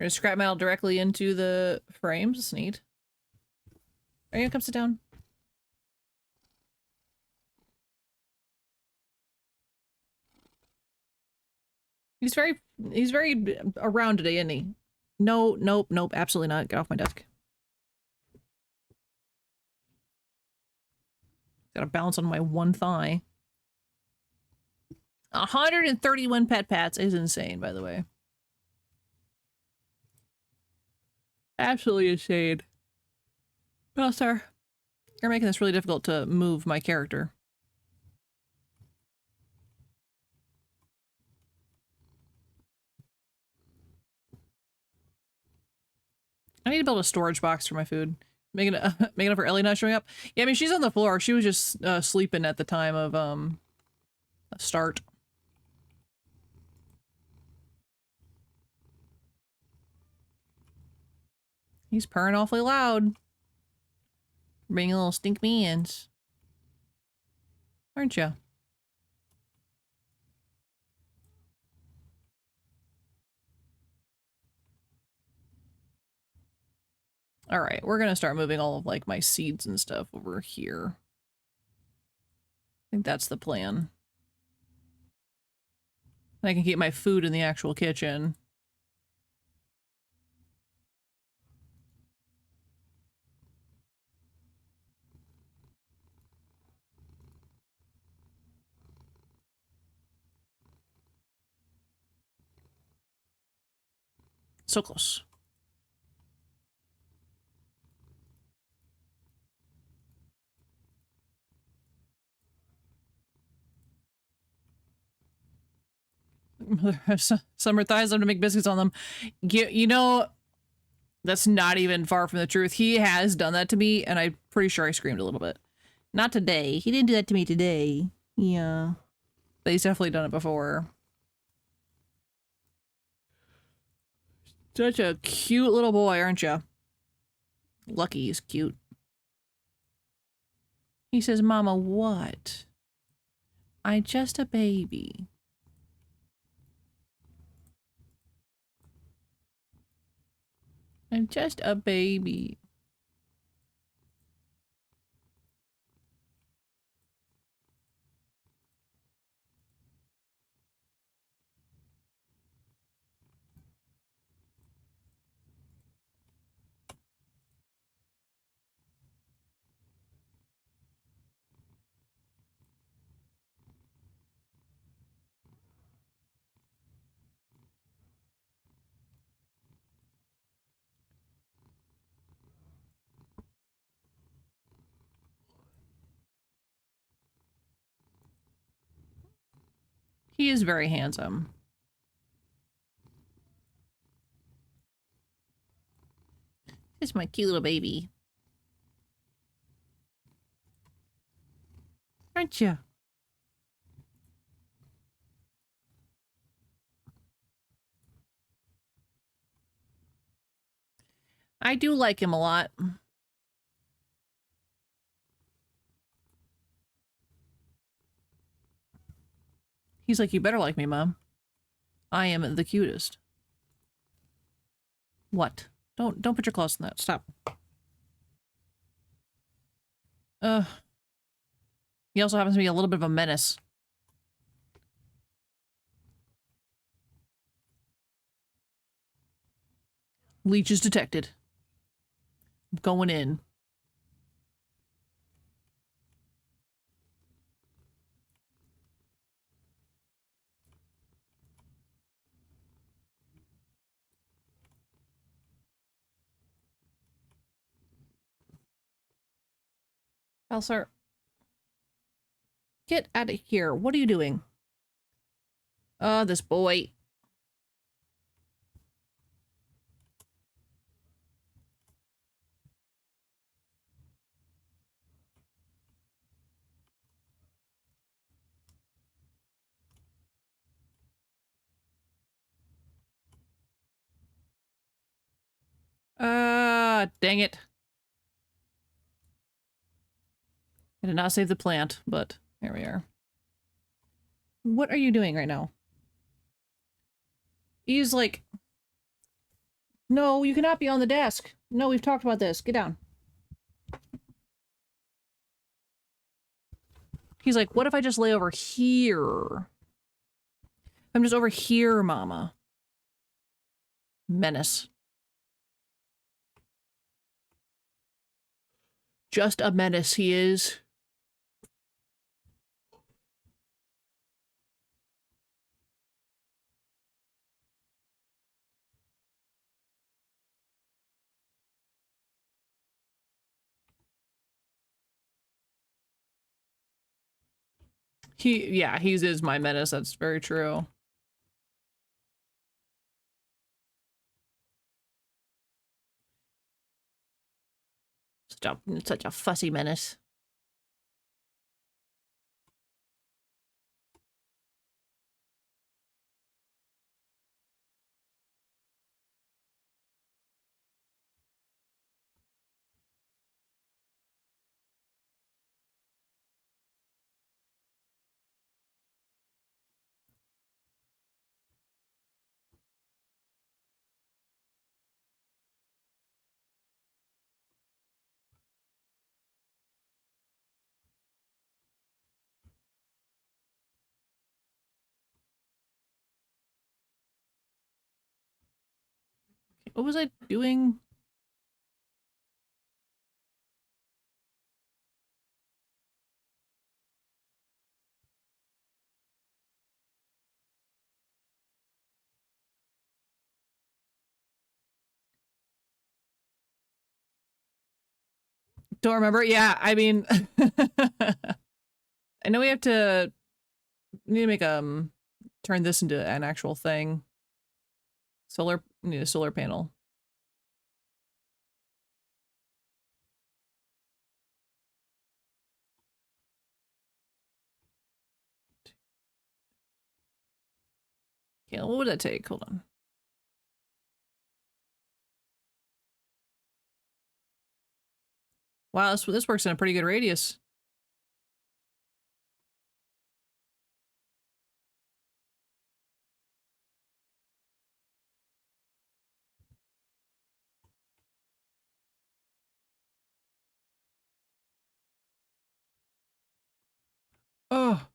Turn scrap metal directly into the frames. That's neat. Are you gonna come sit down? He's very around today, isn't he? No, nope, nope, absolutely not. Get off my desk. Gotta bounce on my one thigh. 131 pets is insane, by the way. Absolutely insane. Well, sir, you're making this really difficult to move my character. I need to build a storage box for my food. Making it, making up for Ellie not showing up. Yeah, I mean, she's on the floor. She was just sleeping at the time of start. He's purring awfully loud. Being a little stink means. Aren't you? All right, we're gonna start moving all of like my seeds and stuff over here. I think that's the plan. I can keep my food in the actual kitchen. So close. Summer thighs them to make biscuits on them. You know, that's not even far from the truth. He has done that to me, and I'm pretty sure I screamed a little bit. Not today. He didn't do that to me today. Yeah. But he's definitely done it before. Such a cute little boy, aren't you? Lucky he's cute. He says, Mama, what? I just a baby. I'm just a baby. He is very handsome. This is my cute little baby. Aren't you? I do like him a lot. He's like, you better like me, Mom. I am the cutest. What? Don't put your claws in that. Stop. He also happens to be a little bit of a menace. Leeches detected. I'm going in. Well, sir. Get out of here. What are you doing? This boy. Ah, dang it. I did not save the plant, but here we are. What are you doing right now? He's like, no, you cannot be on the desk. No, we've talked about this. Get down. He's like, what if I just lay over here? I'm just over here, mama. Menace. Just a menace he is. Yeah, he is my menace. That's very true. Such a fussy menace. What was I doing? Don't remember. Yeah, I mean, I know we have to need to make turn this into an actual thing. Need a solar panel. Okay, what would that take? Hold on. Wow, this works in a pretty good radius. Oh.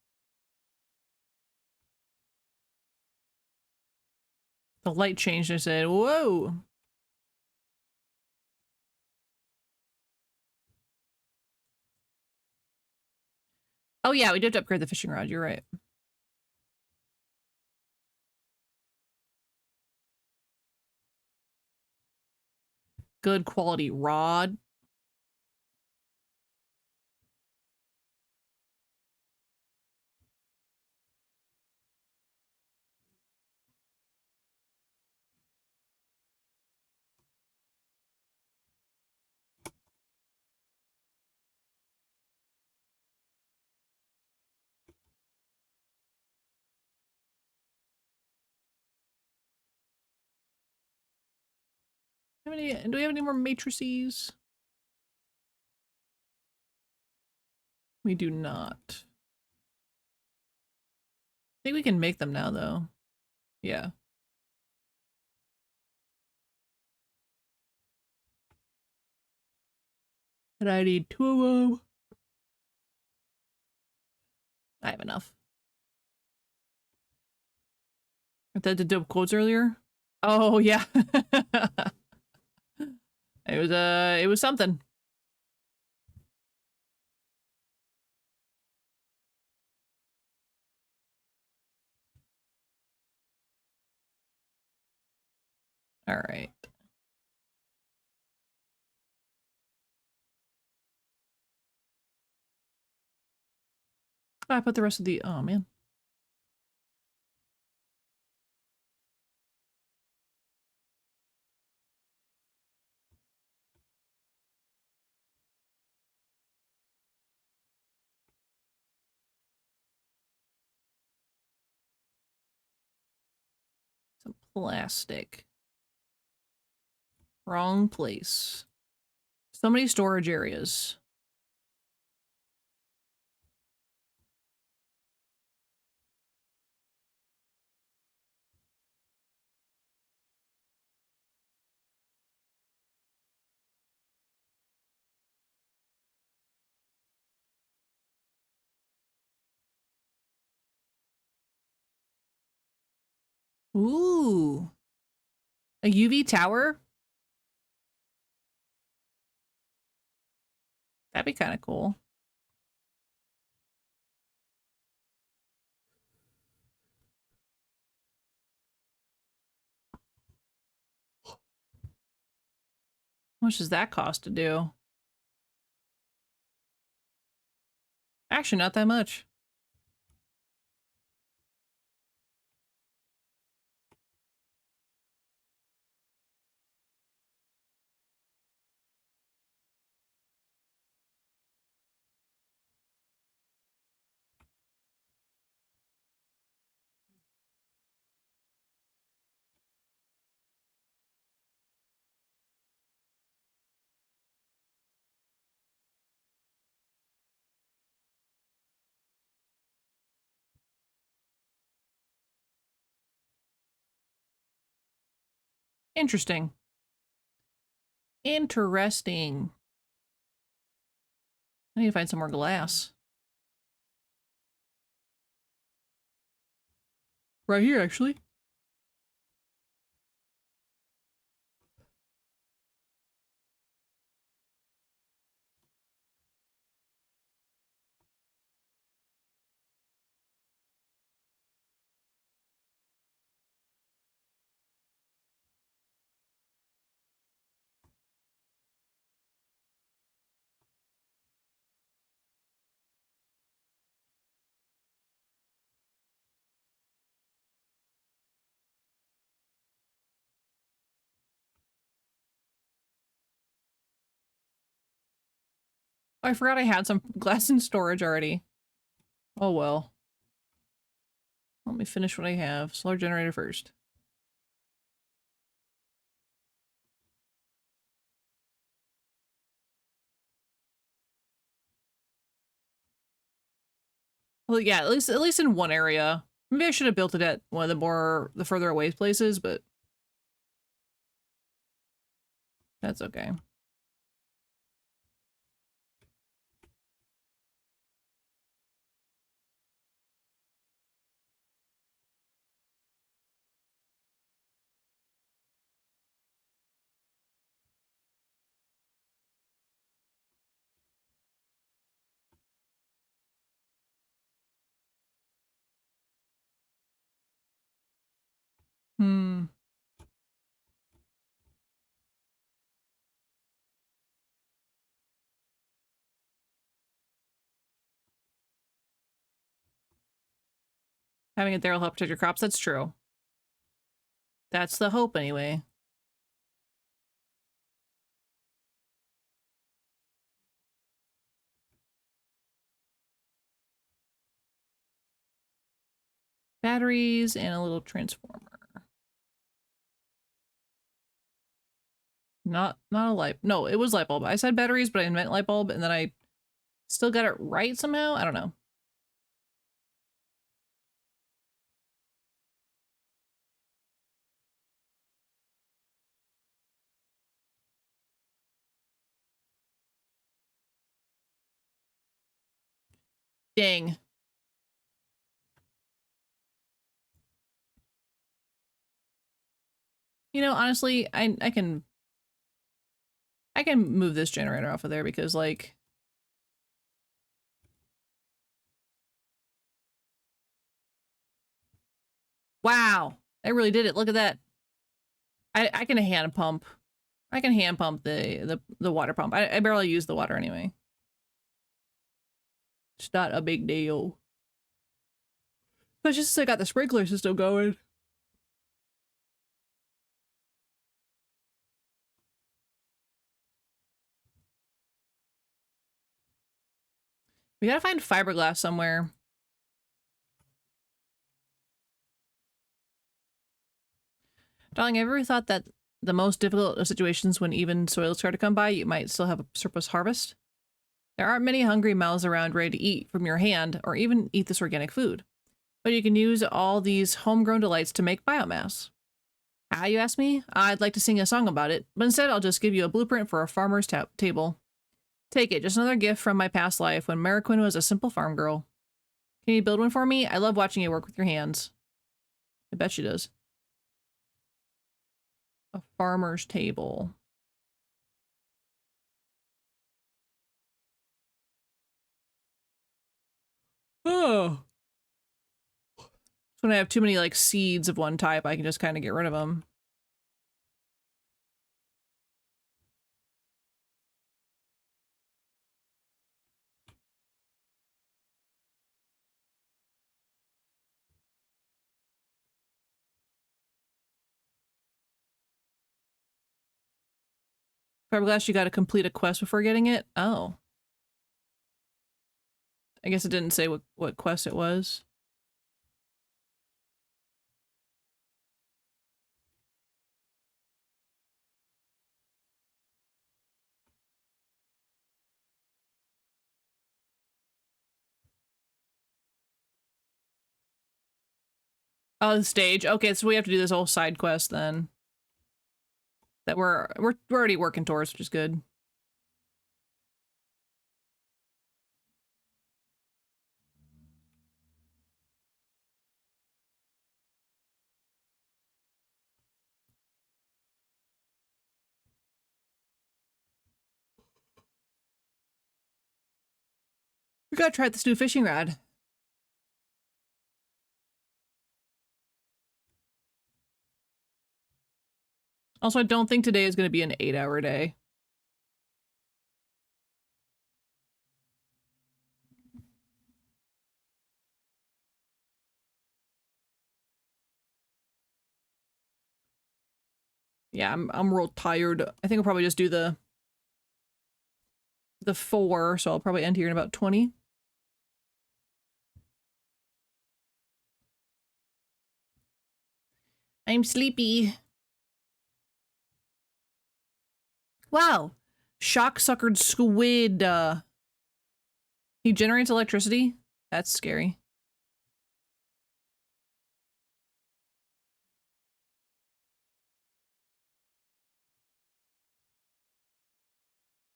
The light changed and I said, whoa. Oh yeah, we do have to upgrade the fishing rod, you're right. Good quality rod. Do we have any more matrices? We do not. I think we can make them now, though. Yeah. And I need 2 of them. I have enough. I had to do quotes earlier. Oh yeah. It was something. All right. I put the rest of the, oh man. Some plastic. Wrong place. So many storage areas. Ooh. A UV tower? That'd be kind of cool. How much does that cost to do? Actually, not that much. Interesting. Interesting. I need to find some more glass. Right here, actually. Oh, I forgot I had some glass in storage already. Oh well. Let me finish what I have. Solar generator first. Well, yeah, at least in one area. Maybe I should have built it at one of the further away places, but that's okay. Hmm. Having it there will help protect your crops. That's true. That's the hope, anyway. Batteries and a little transformer. Not a light. No, it was light bulb. I said batteries, but I meant light bulb, and then I still got it right somehow. I don't know. Dang. You know, honestly, I can move this generator off of there because, like, wow, I really did it. Look at that. I can hand pump. I can hand pump the water pump. I barely use the water anyway. It's not a big deal. But just so I got the sprinkler system going. We gotta find fiberglass somewhere. Darling, I ever thought that the most difficult of situations when even soils start to come by, you might still have a surplus harvest. There aren't many hungry mouths around ready to eat from your hand or even eat this organic food. But you can use all these homegrown delights to make biomass. How, you ask me? I'd like to sing a song about it, but instead I'll just give you a blueprint for a farmer's table. Take it, just another gift from my past life when Mariquin was a simple farm girl. Can you build one for me? I love watching you work with your hands. I bet she does. A farmer's table. Oh. So when I have too many like seeds of one type, I can just kind of get rid of them. Fiberglass, you got to complete a quest before getting it? Oh. I guess it didn't say what quest it was. Oh, the stage. Okay, so we have to do this whole side quest then. That we're already working towards, which is good. We gotta try this new fishing rod. Also, I don't think today is going to be an 8-hour day. Yeah, I'm real tired. I think I'll probably just do the 4, so I'll probably end here in about 20. I'm sleepy. Wow. Shock-suckered squid. He generates electricity? That's scary.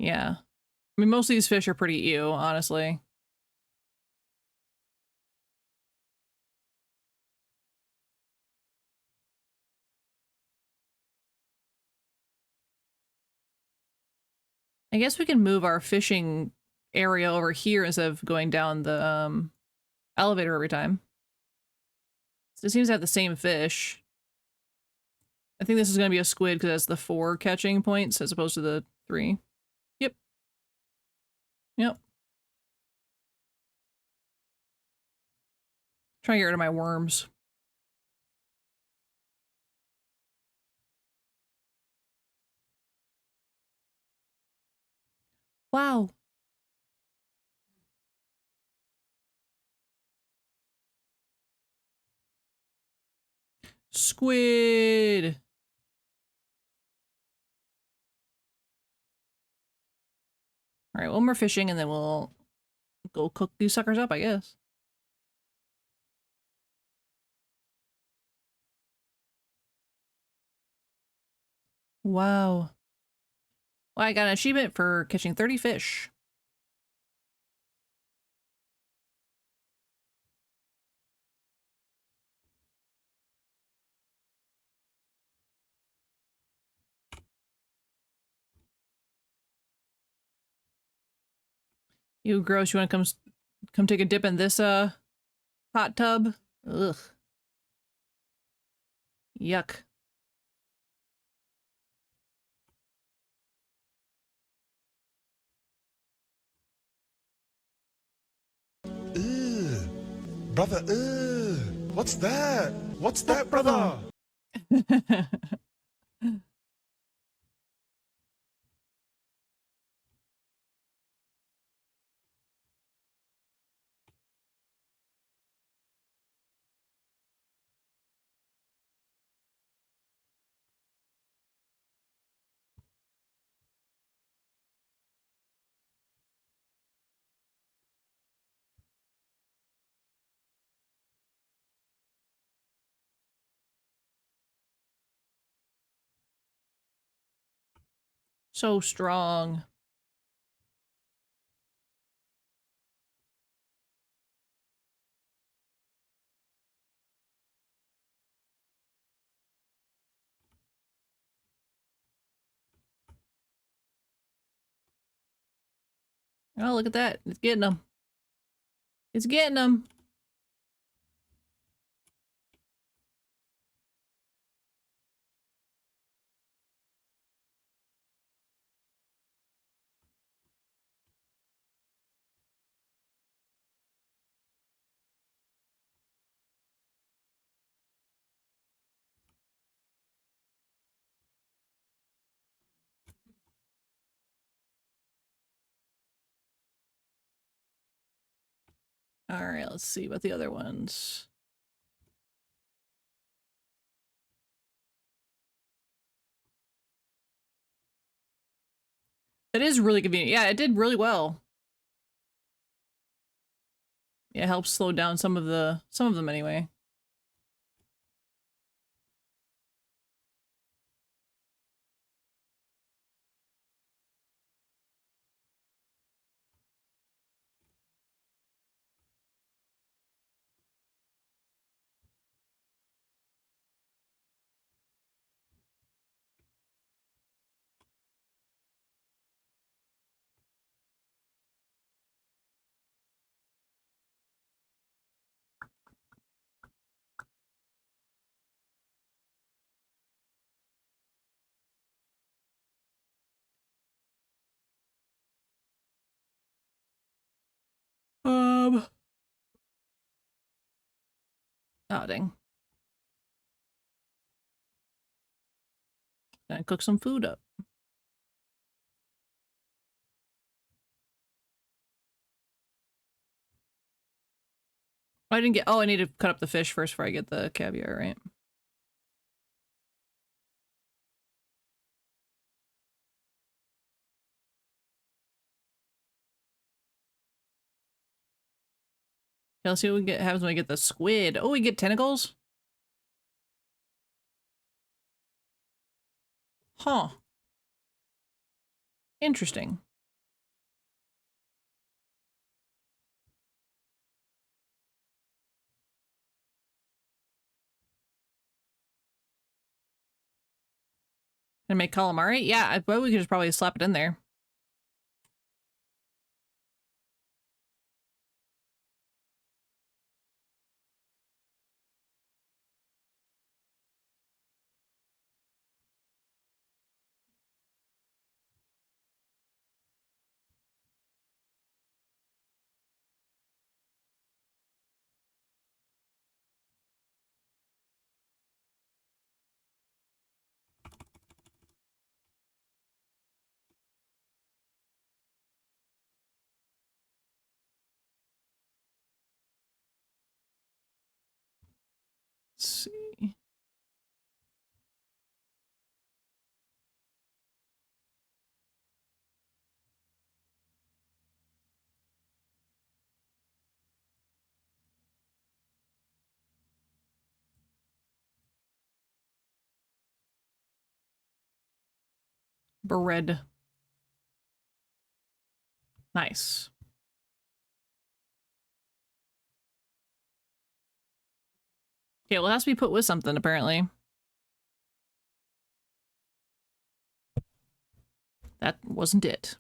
Yeah. I mean, most of these fish are pretty ew, honestly. I guess we can move our fishing area over here instead of going down the elevator every time. So it seems to have the same fish. I think this is going to be a squid because it has the 4 catching points as opposed to the 3. Yep. Yep. Trying to get rid of my worms. Wow. Squid. All right, one more fishing and then we'll go cook these suckers up, I guess. Wow. Well, I got an achievement for catching 30 fish. You gross, you want to come take a dip in this hot tub? Ugh. Yuck. Ugh. Brother, ugh. What's that? What's that, brother? So strong. Oh, look at that. It's getting them. It's getting them. All right, let's see what the other ones. That is really convenient. Yeah, it did really well. Yeah, it helps slow down some of them anyway. Oh, dang. Gonna cook some food up. I didn't get, oh, I need to cut up the fish first before I get the caviar, right? Okay, let's see what happens when we get the squid. Oh, we get tentacles? Huh. Interesting. And make calamari? Yeah, I bet we could just probably slap it in there. Let's see. Bread. Nice. Okay, well, it has to be put with something, apparently. That wasn't it.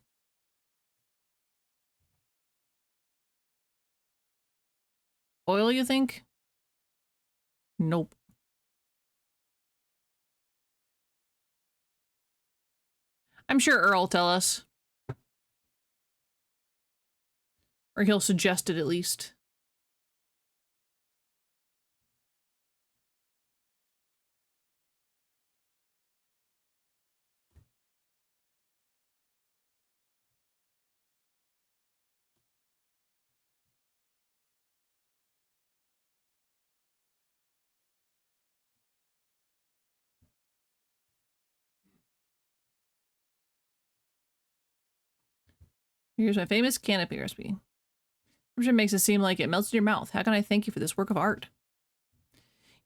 Oil, you think? Nope. I'm sure Earl will tell us. Or he'll suggest it at least. Here's my famous canopy recipe. It makes it seem like it melts in your mouth. How can I thank you for this work of art?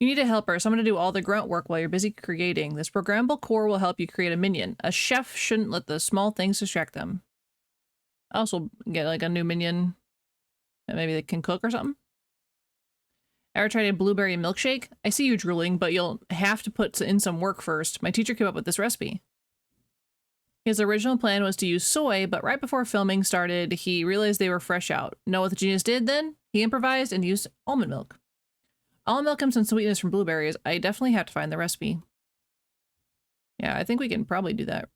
You need a helper, someone to do all the grunt work while you're busy creating. This programmable core will help you create a minion. A chef shouldn't let the small things distract them. I also get like a new minion that maybe they can cook or something. Ever tried a blueberry milkshake? I see you drooling, but you'll have to put in some work first. My teacher came up with this recipe. His original plan was to use soy, but right before filming started, he realized they were fresh out. Know what the genius did then? He improvised and used almond milk. Almond milk comes in sweetness from blueberries. I definitely have to find the recipe. Yeah, I think we can probably do that.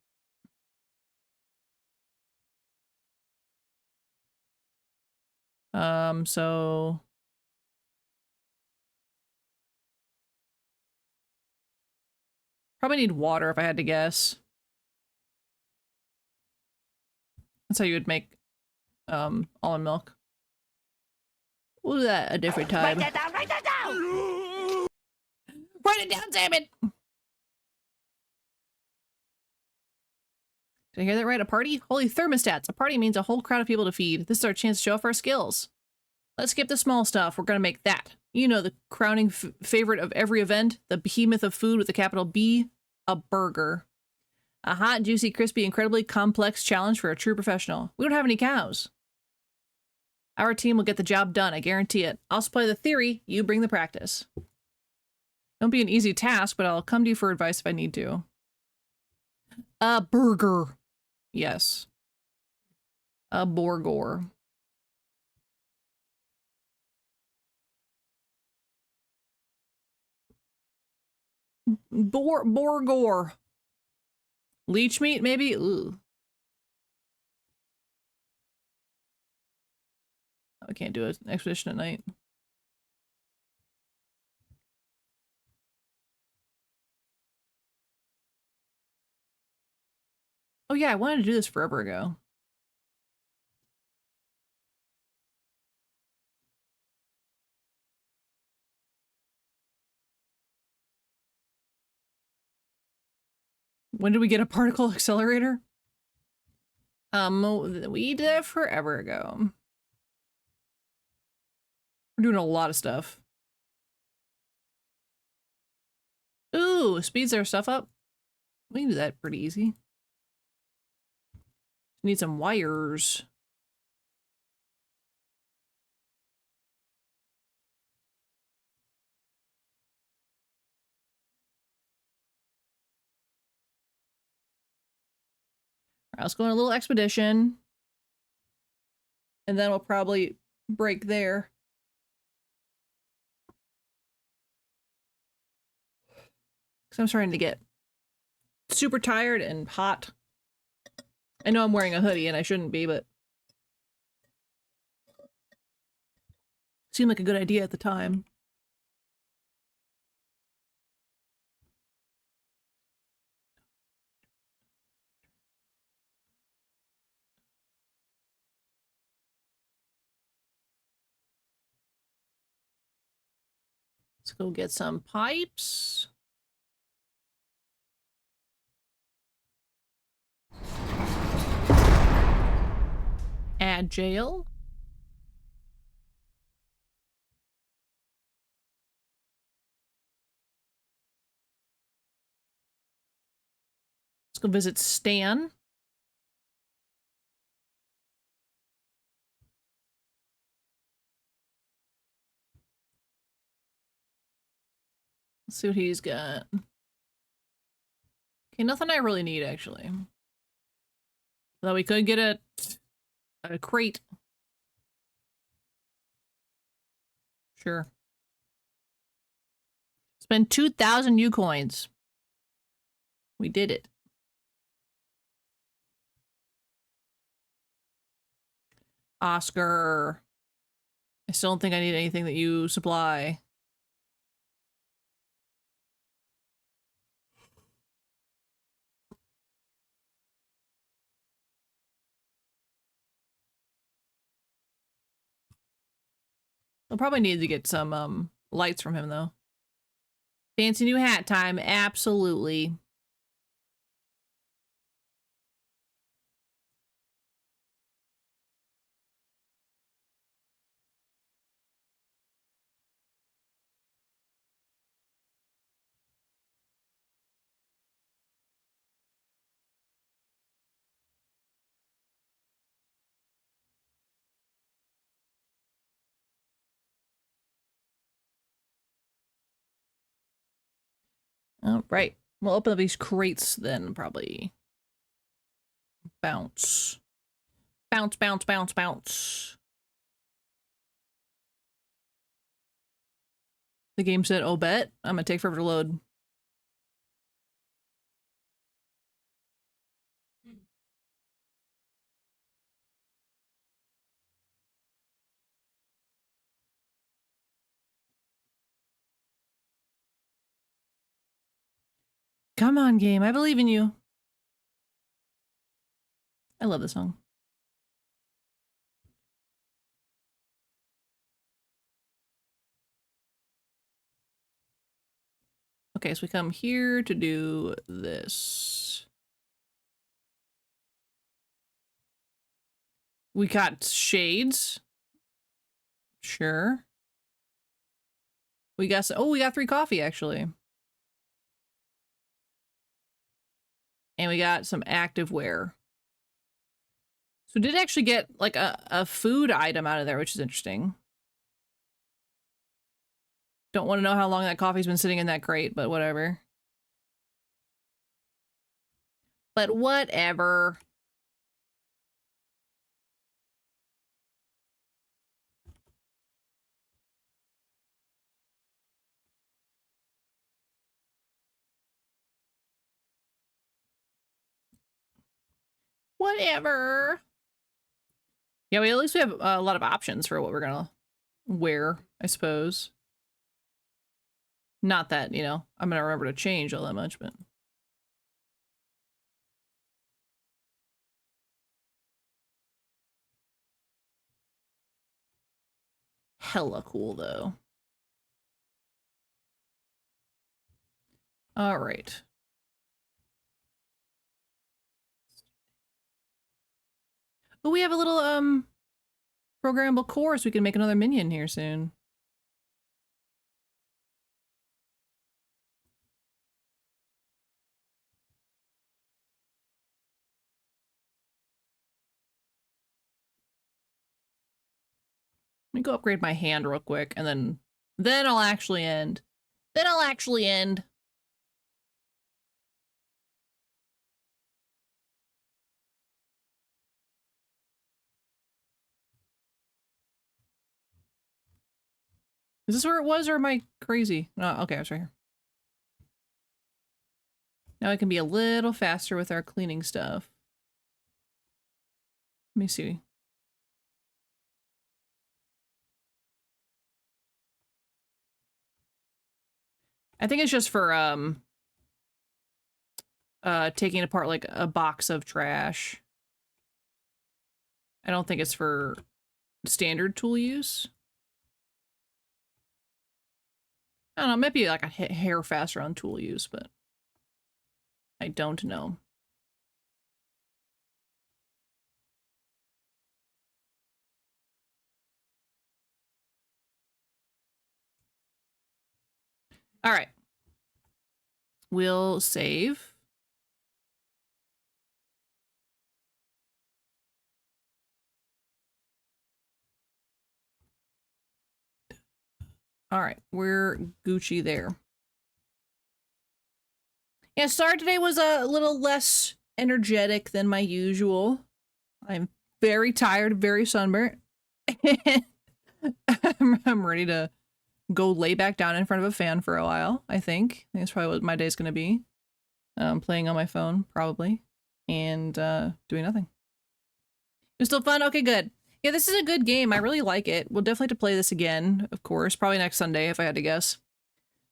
So... probably need water if I had to guess. That's how you would make almond milk. We'll do that a different time. Write that down, write that down! Write it down, Salmon! Did I hear that right? A party? Holy thermostats! A party means a whole crowd of people to feed. This is our chance to show off our skills. Let's skip the small stuff. We're gonna make that. You know, the crowning favorite of every event. The behemoth of food with a capital B. A burger. A hot, juicy, crispy, incredibly complex challenge for a true professional. We don't have any cows. Our team will get the job done, I guarantee it. I'll supply the theory, you bring the practice. It won't be an easy task, but I'll come to you for advice if I need to. A burger. Yes. A burger. Borgor. Leech meat, maybe? Ooh. I can't do an expedition at night. Oh yeah, I wanted to do this forever ago. When did we get a particle accelerator? We did that forever ago. We're doing a lot of stuff. Ooh, speeds our stuff up. We can do that pretty easy. Need some wires. All right, let's go on a little expedition. And then we'll probably break there. Because I'm starting to get super tired and hot. I know I'm wearing a hoodie and I shouldn't be, but seemed like a good idea at the time. Let's go get some pipes. Add jail. Let's go visit Stan. Let's see what he's got. Okay, nothing I really need, actually. Though we could get a crate. Sure. Spend 2,000 U coins. We did it. Oscar. I still don't think I need anything that you supply. I'll probably need to get some lights from him though. Fancy new hat time, absolutely. All right. We'll open up these crates then, probably. Bounce. Bounce, bounce, bounce, bounce. The game said, oh, bet. I'm gonna take forever to load. Come on, game. I believe in you. I love this song. Okay, so we come here to do this. We got shades. Sure. We got, oh, we got 3 coffee, actually. And we got some active wear. So we did actually get like a food item out of there, which is interesting. Don't want to know how long that coffee's been sitting in that crate, but whatever. But whatever. Whatever. Yeah, at least we have a lot of options for what we're gonna wear, I suppose. Not that, you know, I'm gonna remember to change all that much, but... Hella cool, though. All right. Oh, we have a little, programmable core, so we can make another minion here soon. Let me go upgrade my hand real quick, and then I'll actually end. Then I'll actually end. Is this where it was, or am I crazy? No, okay, it's right here. Now I can be a little faster with our cleaning stuff. Let me see. I think it's just for, taking apart, like, a box of trash. I don't think it's for standard tool use. I don't know, maybe like a hair faster on tool use, but I don't know. All right. We'll save. All right, we're Gucci there. Yeah, start today was a little less energetic than my usual. I'm very tired, very sunburnt. I'm ready to go lay back down in front of a fan for a while, I think. That's probably what my day's gonna be. Playing on my phone, probably. And doing nothing. It was still fun? Okay, good. Yeah, this is a good game. I really like it. We'll definitely have to play this again, of course. Probably next Sunday, if I had to guess.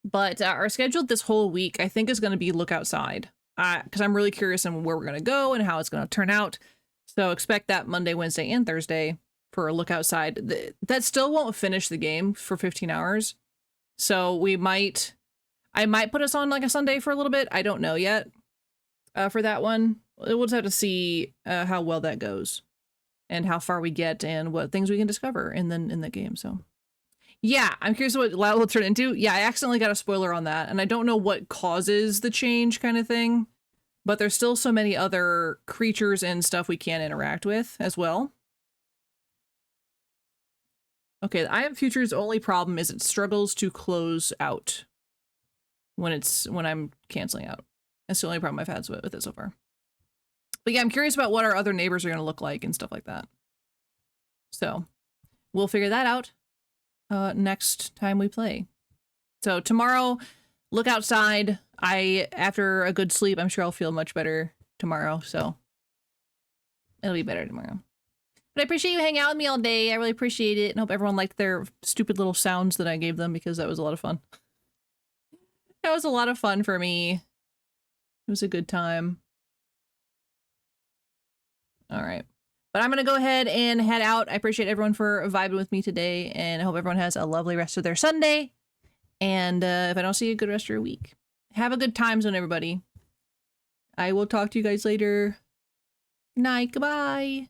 But our schedule this whole week, I think, is going to be Look Outside. Because I'm really curious on where we're going to go and how it's going to turn out. So expect that Monday, Wednesday, and Thursday for Look Outside. That still won't finish the game for 15 hours. So I might put us on like a Sunday for a little bit. I don't know yet for that one. We'll just have to see how well that goes. And how far we get and what things we can discover in the game. So yeah, I'm curious what Lyle will turn into. Yeah, I accidentally got a spoiler on that, and I don't know what causes the change kind of thing, but there's still so many other creatures and stuff we can interact with as well. Okay, the I Am Future's only problem is it struggles to close out. when I'm canceling out. That's the only problem I've had with it so far. But yeah, I'm curious about what our other neighbors are going to look like and stuff like that. So we'll figure that out next time we play. So tomorrow, look outside. After a good sleep, I'm sure I'll feel much better tomorrow. So it'll be better tomorrow. But I appreciate you hanging out with me all day. I really appreciate it. And hope everyone liked their stupid little sounds that I gave them, because that was a lot of fun. That was a lot of fun for me. It was a good time. All right. But I'm going to go ahead and head out. I appreciate everyone for vibing with me today. And I hope everyone has a lovely rest of their Sunday. And if I don't see you, a good rest of your week. Have a good time zone, everybody. I will talk to you guys later. Night. Goodbye.